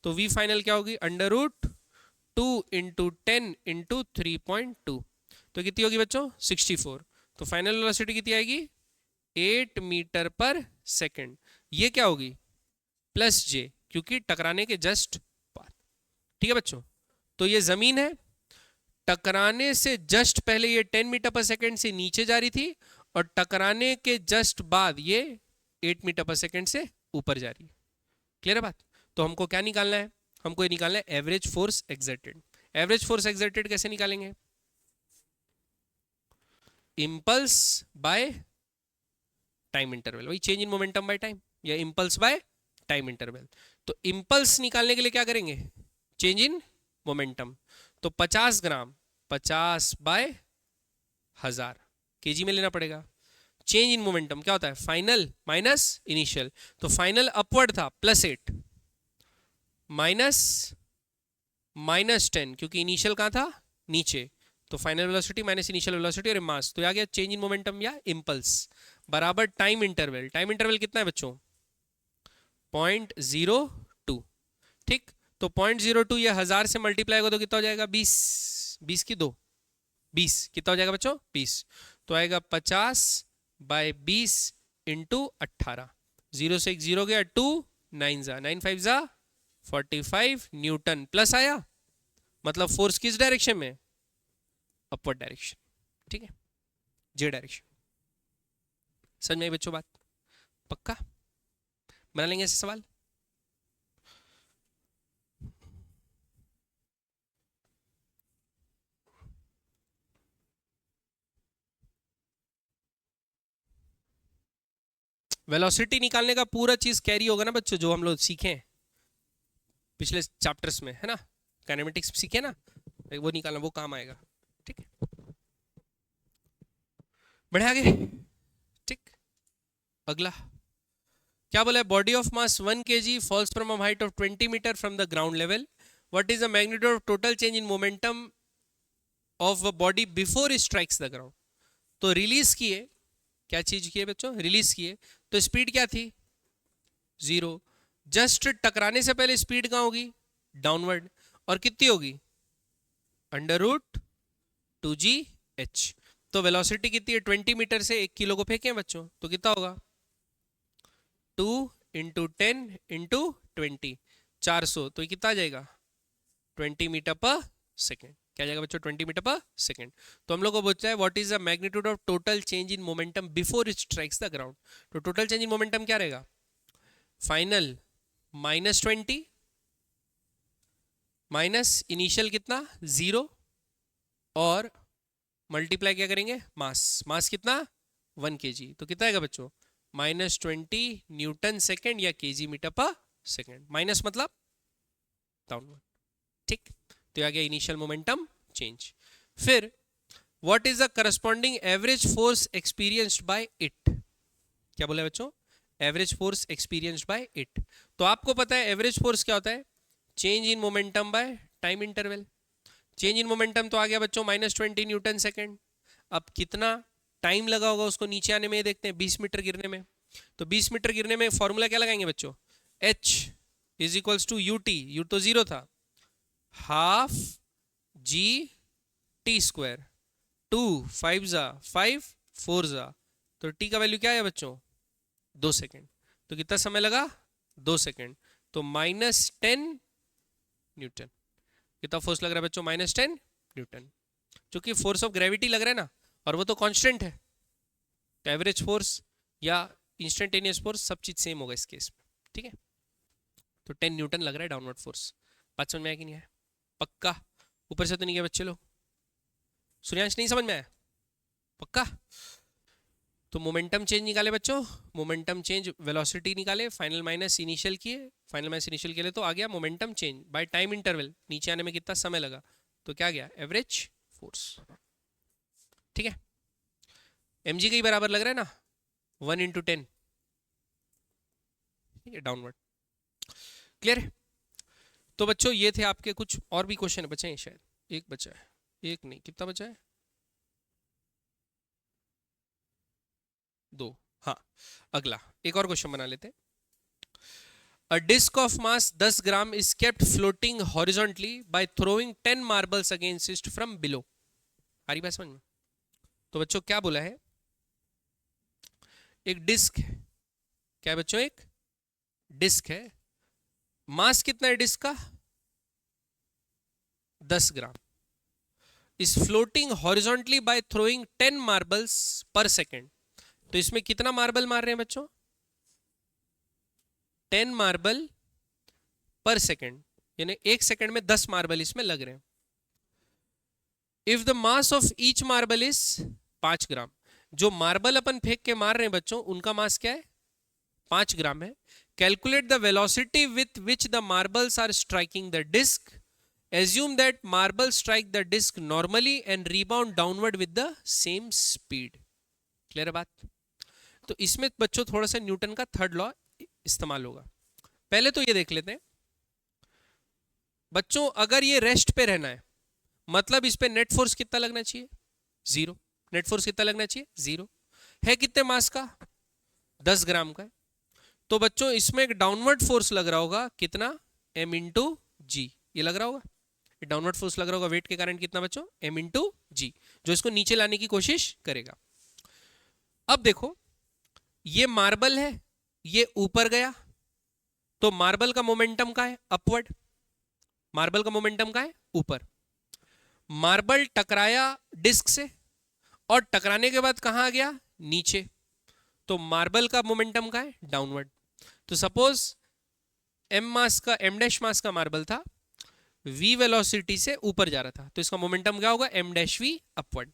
तो v फाइनल क्या होगी? √2 इंटू 10 इंटू 3.2, तो कितनी होगी बच्चों? 64। तो फाइनल वेलोसिटी कितनी आएगी? 8 मीटर पर सेकेंड। ये क्या होगी? +j, क्योंकि टकराने के जस्ट बाद। ठीक है बच्चों, तो ये जमीन है, टकराने से जस्ट पहले ये 10 मीटर पर सेकेंड से नीचे जा रही थी, और टकराने के जस्ट बाद ये 8 मीटर पर सेकेंड से ऊपर जा रही है। क्लियर है बात? तो हमको क्या निकालना है? हमको ये निकालना है average force exerted. Average force exerted कैसे निकालेंगे? इंपल्स बाय टाइम इंटरवल, वही change in momentum by time या इम्पल्स बाय टाइम इंटरवल। तो इम्पल्स निकालने के लिए क्या करेंगे, चेंज इन मोमेंटम। तो 50 ग्राम 50 बाय 1000 केजी में लेना पड़ेगा। चेंज इन मोमेंटम क्या होता है, फाइनल माइनस इनिशियल। तो फाइनल अपवर्ड था +8 माइनस -10 क्योंकि इनिशियल कहाँ था, नीचे। तो final velocity minus initial velocity और मास, तो आ गया चेंज इन मोमेंटम या इम्पल्स बराबर टाइम इंटरवल। टाइम इंटरवल कितना है बच्चों, 0.02। ठीक, तो 0.02 ये 1000 से मल्टीप्लाई होगा तो कितना हो जाएगा, 20 20 की 2 20 कितना हो जाएगा बच्चों, 20। तो आएगा 50 बाय 20 इंटू 18। 0 से 1 0 गया, 2 9 जा 9 5 जा 45 न्यूटन प्लस आया, मतलब फोर्स किस डायरेक्शन में, अपवर्ड डायरेक्शन। ठीक है, जे डायरेक्शन। समझ में आई बच्चों बात, पक्का बना लेंगे ऐसे सवाल। वेलोसिटी निकालने का पूरा चीज कैरी होगा ना बच्चों, जो हम लोग सीखे पिछले चैप्टर्स में, है ना, काइनेमेटिक्स सीखे ना, वो निकालना, वो काम आएगा। ठीक है, बढ़े आगे। ठीक, अगला क्या बोला है, body of mass 1 kg falls from a height of 20 metre from the ground level, what is the magnitude of total change in momentum of a body before it strikes the ground. तो रिलीज किए, क्या चीज की है बच्चों, रिलीज किए, तो स्पीड क्या थी, 0। जस्ट टकराने से पहले स्पीड कहां होगी, डाउनवर्ड, और कितनी होगी, √2gh। तो वेलोसिटी कितनी है, 20 मीटर से 1 किलो को फेंके बच्चों, तो कितना होगा, 2 × 10 × 20 400, तो ये कितना आ जाएगा, 20 मीटर पर सेकेंड। क्या जाएगा बच्चों, 20 मीटर पर सेकेंड। तो हम लोग को पूछता है what is the magnitude of total change in momentum before it strikes the ground. तो टोटल चेंज इन मोमेंटम क्या रहेगा, फाइनल -20 माइनस इनिशियल कितना 0 और मल्टीप्लाई क्या करेंगे, मास, मास कितना 1 kg, तो कितना आएगा बच्चों, -20 न्यूटन सेकेंड या केजी मीटर पर सेकेंड। माइनस मतलब डाउनवर्ड। ठीक, तो आ गया इनिशियल मोमेंटम चेंज। फिर what is the corresponding average force experienced bye it. क्या बोला बच्चों, average force experienced bye it. तो आपको पता है एवरेज फोर्स क्या होता है, change in momentum by time interval. Change in momentum तो आ गया बच्चों -20 न्यूटन सेकेंड। अब कितना टाइम लगा होगा उसको नीचे आने में, देखते हैं 20 मीटर गिरने में। तो 20 मीटर गिरने में फॉर्मूला क्या लगाएंगे बच्चों, h is equals to ut, u तो 0 था, हाफ g t स्क्वायर, 2 5 जा 5 4 जा, तो t का वैल्यू क्या है बच्चों, 2 सेकेंड। तो कितना समय लगा, 2 सेकेंड। तो -10 न्यूटन। कितना फोर्स लग रहा है बच्चों, -10 न्यूटन। क्योंकि फोर्स ऑफ ग्रेविटी लग रहा है ना, और वो तो कांस्टेंट है, तो एवरेज फोर्स या इंस्टेंटेनियस फोर्स सब चीज सेम होगा इस केस में। ठीक है, तो 10 न्यूटन लग रहा है डाउनवर्ड फोर्स। बात समझ में आया कि नहीं है, पक्का, ऊपर से तो नहीं गया बच्चे लोग, सूर्यांश नहीं समझ में आया, पक्का। तो मोमेंटम चेंज निकाले बच्चों, मोमेंटम चेंज वेलोसिटी निकाले, फाइनल माइनस इनिशियल किए, फाइनल माइनस इनिशियल के लिए तो आ गया momentum change bye time interval, नीचे आने में कितना समय लगा, तो क्या गया एवरेज फोर्स। ठीक है, mg के बराबर लग रहा है ना, 1 × 10, ठीक है, डाउनवर्ड। क्लियर है। तो बच्चों ये थे आपके कुछ और भी क्वेश्चन बचे हैं, शायद एक बचा है, एक नहीं, कितना बचा है, 2। हाँ, अगला एक और क्वेश्चन बना लेते हैं। A disk of mass 10 gram is kept floating horizontally by throwing 10 marbles against it from below। आ रही बात समझ में। तो बच्चों क्या बोला है, एक डिस्क है, क्या है बच्चों, एक डिस्क है, मास कितना है डिस्क का, 10 gram, is floating horizontally by throwing 10 marbles per second. तो इसमें कितना मार्बल मार रहे हैं बच्चों, 10 मार्बल पर सेकेंड, यानी 1 सेकेंड में 10 मार्बल इसमें लग रहे हैं। If the mass of each marble is 5 ग्राम, जो मार्बल अपन फेंक के मार रहे हैं बच्चों, उनका मास क्या है? 5 ग्राम है। Calculate the velocity with which the marbles are striking the disc. Assume that marble strike the disc normally and rebound downward with the same speed. Clear है बात? तो इसमें बच्चों थोड़ा सा न्यूटन का थर्ड लॉ इस्तेमाल होगा। पहले तो ये देख लेते हैं बच्चों, अगर ये रेस्ट पे रहना है मतलब इस पे नेट फोर्स कितना लगना चाहिए? 0। नेट फोर्स कितना लगना चाहिए? 0। है कितने मास का? 10 ग्राम का है। तो बच्चों इसमें एक डाउनवर्ड फोर्स लग रहा होगा, कितना? m इंटू जी। ये लग रहा होगा, डाउनवर्ड फोर्स लग रहा होगा वेट के कारण, कितना बच्चों? m इंटू जी, जो इसको नीचे लाने की कोशिश करेगा। अब देखो ये मार्बल है, ये ऊपर गया तो मार्बल का मोमेंटम का है? अपवर्ड। मार्बल का मोमेंटम का है? ऊपर। मार्बल टकराया डिस्क से और टकराने के बाद कहां आ गया? नीचे। तो मार्बल का मोमेंटम का है? डाउनवर्ड। तो सपोज m मास का, m डैश मास का मार्बल था, v वेलोसिटी से ऊपर जा रहा था, तो इसका मोमेंटम क्या होगा? m dash v upward.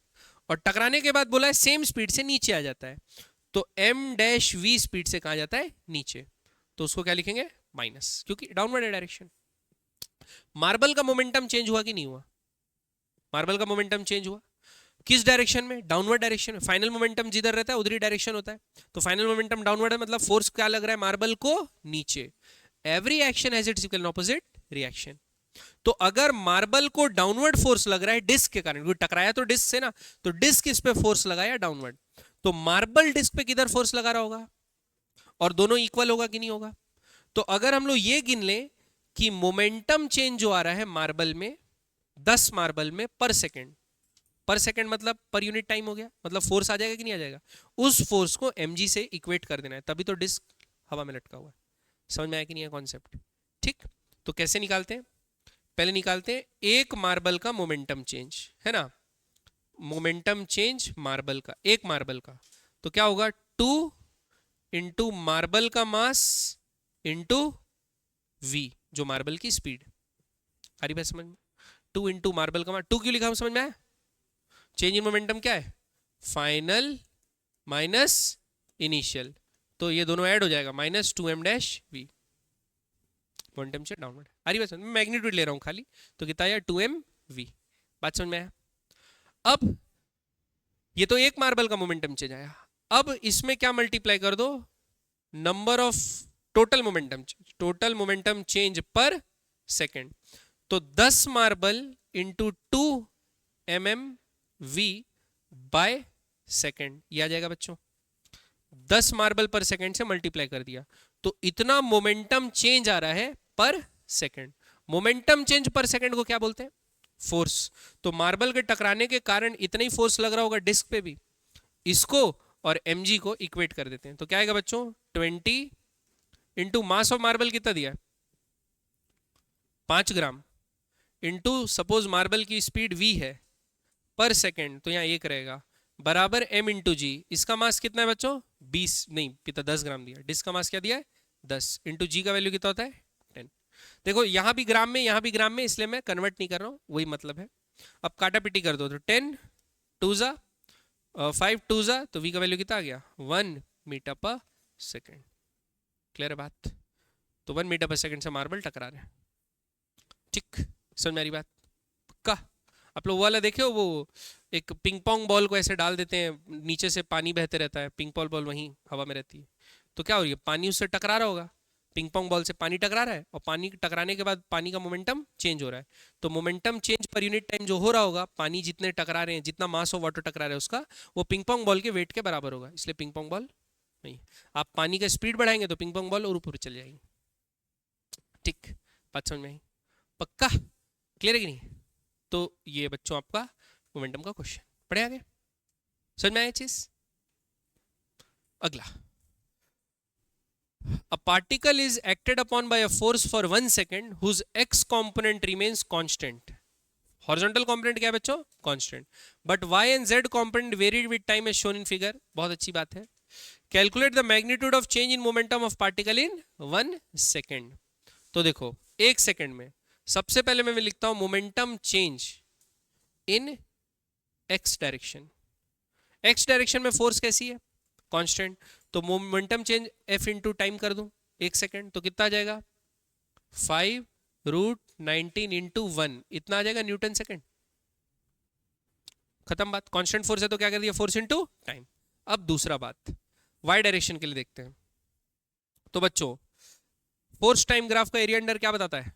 और टकराने के बाद बोला है सेम स्पीड से नीचे आ जाता है, तो m डैश v स्पीड से कहां जाता है? नीचे। तो उसको क्या लिखेंगे? माइनस, क्योंकि डाउनवर्ड है डायरेक्शन। मार्बल का मोमेंटम चेंज हुआ कि नहीं हुआ? मार्बल का मोमेंटम चेंज हुआ। किस डायरेक्शन में? डाउनवर्ड डायरेक्शन में। फाइनल मोमेंटम जिधर रहता है उधर ही डायरेक्शन होता है, तो फाइनल मोमेंटम डाउनवर्ड है, मतलब फोर्स क्या लग रहा है मार्बल को? नीचे। Every action has its equal and opposite reaction. तो अगर मार्बल को डाउनवर्ड फोर्स लग रहा है डिस्क के कारण, क्योंकि टकराया तो डिस्क से ना, तो डिस्क इस पे फोर्स लगाया डाउनवर्ड, तो मार्बल डिस्क पे किधर फोर्स लगा रहा होगा? और दोनों इक्वल होगा कि नहीं होगा? तो अगर हम लोग ये गिन लें कि मोमेंटम चेंज जो आ रहा है मार्बल में, 10 मार्बल में पर सेकेंड, पर सेकेंड मतलब पर यूनिट टाइम हो गया, मतलब फोर्स आ जाएगा कि नहीं आ जाएगा? उस फोर्स को mg से इक्वेट कर देना है, तभी तो डिस्क हवा में लटका हुआ है। समझ में आया कि नहीं है कॉन्सेप्ट? ठीक, तो कैसे निकालते हैं? पहले निकालते हैं एक मार्बल का मोमेंटम चेंज, है ना? मोमेंटम चेंज मार्बल का, एक मार्बल का, तो क्या होगा? 2 इंटू मार्बल का मास इंटू v, जो मार्बल की स्पीड। आ रही बात समझ में? 2 इंटू मार्बल का मास, 2 क्यों लिखा हूं समझ में आया? चेंज इन मोमेंटम क्या है? फाइनल माइनस इनिशियल, तो ये दोनों ऐड हो जाएगा, minus 2m dash v। Momentum से डाउनवर्ड। आ रही बात समझ में? मैग्नीट्यूड ले रहा हूं खाली, तो कितना आया? 2m v। बात समझ में आया? अब ये तो एक मार्बल का मोमेंटम चेंज आया, अब इसमें क्या मल्टीप्लाई कर दो? Number of total momentum, total momentum change पर सेकेंड। तो 10 marble into 2 mm v by second, ये आ जाएगा बच्चों। 10 मार्बल पर सेकेंड से मल्टीप्लाई कर दिया, तो इतना मोमेंटम चेंज आ रहा है पर सेकेंड। मोमेंटम चेंज पर सेकेंड को क्या बोलते हैं? फोर्स। तो मार्बल के टकराने के कारण इतना ही फोर्स लग रहा होगा डिस्क पे भी, इसको और mg को इक्वेट कर देते हैं, तो क्या आएगा बच्चों? 20 इंटू मास ऑफ मार्बल कितना दिया है? 5 ग्राम, इंटू सपोज मार्बल की स्पीड v है पर सेकेंड, तो यहाँ 1 रहेगा, बराबर m इंटू जी। इसका मास कितना है बच्चों? 20 नहीं, कितना? 10 ग्राम दिया। डिस्क का मास क्या दिया है? 10 इंटू जी का वैल्यू कितना होता है? 10। देखो यहाँ भी ग्राम में, यहाँ भी ग्राम में, इसलिए मैं कन्वर्ट नहीं कर रहा हूँ, वही मतलब है। अब काटा पिटी कर दो, तो 10 2 जा 5 2 जा, तो v का वैल्यू कितना आ गया? 1 मीटर पर सेकेंड। क्लियर है बात? तो 1 मीटर पर सेकेंड से मार्बल टकरा रहे हैं। ठीक, समझ में आ रही बात? पक्का? आप लोग वो वाला देखे हो, वो एक पिंग पोंग बॉल को ऐसे डाल देते हैं, नीचे से पानी बहते रहता है, पिंग पोंग बॉल वहीं हवा में रहती है, तो क्या हो रही है? पानी उससे टकरा रहा होगा, पिंग पोंग बॉल से पानी टकरा रहा है, और पानी टकराने के बाद पानी का मोमेंटम चेंज हो रहा है। तो momentum change per unit time जो हो रहा होगा, पानी जितने टकरा रहे हैं, जितना मास ऑफ वाटर टकरा रहा है उसका, वो पिंग पोंग बॉल के वेट के बराबर होगा, इसलिए पिंग पोंग बॉल नहीं। आप पानी का स्पीड बढ़ाएंगे तो पिंग पोंग बॉल और ऊपर चल जाएगी। ठीक, बात समझ में आई? पक्का? क्लियर है कि नहीं? तो ये बच्चों आपका मोमेंटम का क्वेश्चन। पढ़े आगे? समझ में आया चीज? अगला, a particle is acted upon by a force for 1 second whose x component remains constant. horizontal component क्या है बच्चों? constant, but y and z component varied with time as shown in figure. बहुत अच्छी बात है। calculate the magnitude of change in momentum of particle in 1 second. तो देखो 1 सेकेंड में सबसे पहले मैं लिखता हूं momentum change in x direction. X direction में फोर्स कैसी है, कांस्टेंट, तो momentum change F into time कर दूं 1 सेकेंड, तो कितना आ जाएगा 5√19 इंटू 1, इतना आ जाएगा न्यूटन सेकेंड। खत्म बात। कांस्टेंट फोर्स है तो क्या कर दिया, फोर्स इंटू टाइम। अब दूसरा बात वाई डायरेक्शन के लिए देखते हैं। तो बच्चों फोर्स टाइम ग्राफ का एरिया अंडर क्या बताता है,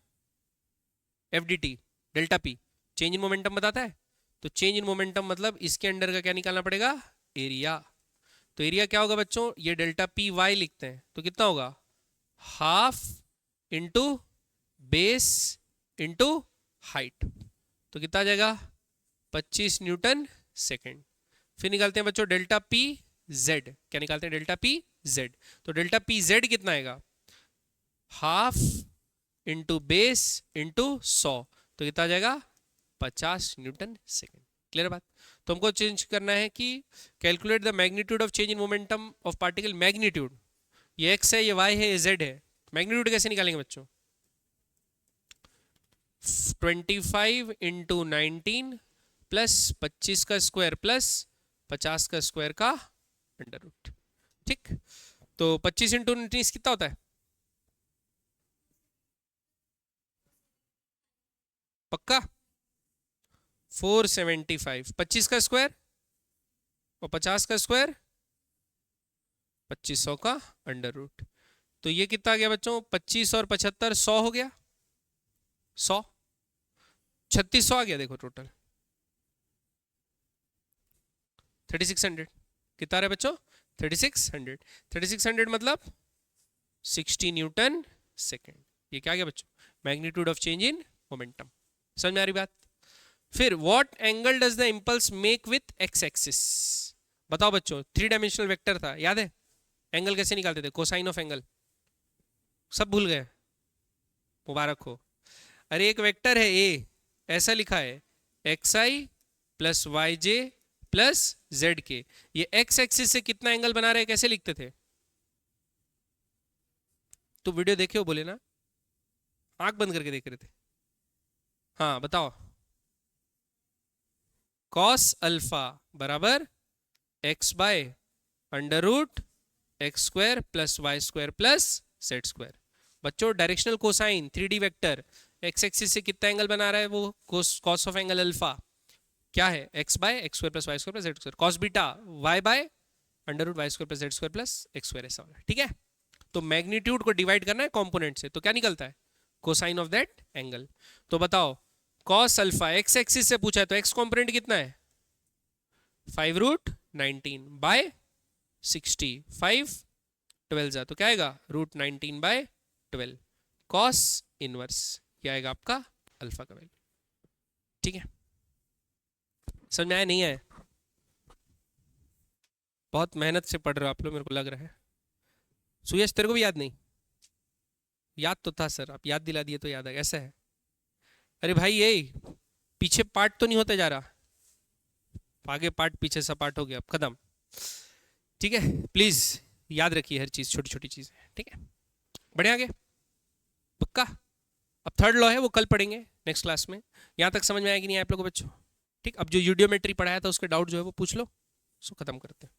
F D T delta P, change in momentum बताता है। तो चेंज इन मोमेंटम मतलब इसके अंडर का क्या निकालना पड़ेगा, एरिया। तो एरिया क्या होगा बच्चों, ये डेल्टा पी वाई लिखते हैं, तो कितना होगा half into base into height, तो कितना आ जाएगा 25 न्यूटन सेकेंड। फिर निकालते हैं बच्चों डेल्टा पी जेड, क्या निकालते हैं डेल्टा पी जेड, तो डेल्टा पी जेड कितना आएगा हाफ इंटू बेस इंटू 100, तो कितना आ जाएगा 50 न्यूटन सेकेंड। क्लियर बात। तो हमको चेंज करना है कि calculate the magnitude of change in momentum of particle, magnitude ये एक्स है, ये वाई है, ये जेड है, मैग्नीट्यूड कैसे निकालेंगे बच्चों, 25 इंटू 19 प्लस 25 का स्क्वायर प्लस 50 का स्क्वायर का अंडर रूट। ठीक, तो 25 इंटू 19 कितना होता है, पक्का 475, 25 का स्क्वायर और 50 का स्क्वायर 2500 का अंडर रूट, तो ये कितना आ गया बच्चों 25 और 75 100 हो गया, 100 3600 आ गया, देखो टोटल 3600 कितना आ रहा है बच्चों 3600, 3600 मतलब 60 न्यूटन सेकेंड। ये क्या आ गया बच्चों, magnitude of change in momentum. समझ में आ रही बात। फिर what angle does the impulse make with x axis, बताओ बच्चों 3 डायमेंशनल वेक्टर था, याद है एंगल कैसे निकालते थे, कोसाइन ऑफ एंगल, सब भूल गए, मुबारक हो। अरे एक वेक्टर है ए, ऐसा लिखा है एक्स आई प्लस वाई जे प्लस जेड के, ये एक्स एक्सिस से कितना एंगल बना रहे हैं, कैसे लिखते थे, तो वीडियो देखे हो बोले ना, आंख बंद करके देख रहे थे, हाँ बताओ, कॉस अल्फा बराबर x by under root x square plus y square plus z square. बच्चों directional cosine 3D vector x axis से कितना एंगल बना रहा है, वो कॉस ऑफ एंगल अल्फा क्या है, x by x square plus y square plus z square, cos beta y by under root y square plus z square plus x square, ऐसा होगा। ठीक है, तो मैग्नीट्यूड को डिवाइड करना है कंपोनेंट से, तो क्या निकलता है कोसाइन ऑफ दैट एंगल। तो बताओ कॉस अल्फा एक्स एक्सिस से पूछा है, तो एक्स कंपोनेंट कितना है 5√19 बाय 60, 5 12 जा, तो क्या आएगा √19 बाय 12, कॉस इनवर्स क्या आएगा आपका अल्फा का वैल्यू। ठीक है, समझ में आया नहीं आया, बहुत मेहनत से पढ़ रहे हो आप लोग, मेरे को लग रहा है। सुयश तेरे को भी याद नहीं, याद तो था सर, आप याद दिला दिए तो याद है, ऐसा है। अरे भाई ये पीछे पार्ट तो नहीं होता जा रहा, आगे पार्ट पीछे सा पार्ट हो गया, अब खत्म। ठीक है, प्लीज याद रखिए हर चीज, छोटी छोटी चीज। ठीक है, बढ़िया आगे पक्का। अब थर्ड लॉ है वो कल पढ़ेंगे नेक्स्ट क्लास में। यहाँ तक समझ में आया कि नहीं आप लोगों को बच्चों। ठीक, अब जो यूडियोमेट्री पढ़ाया था उसके डाउट जो है वो पूछ लो, उसको खत्म करते हैं।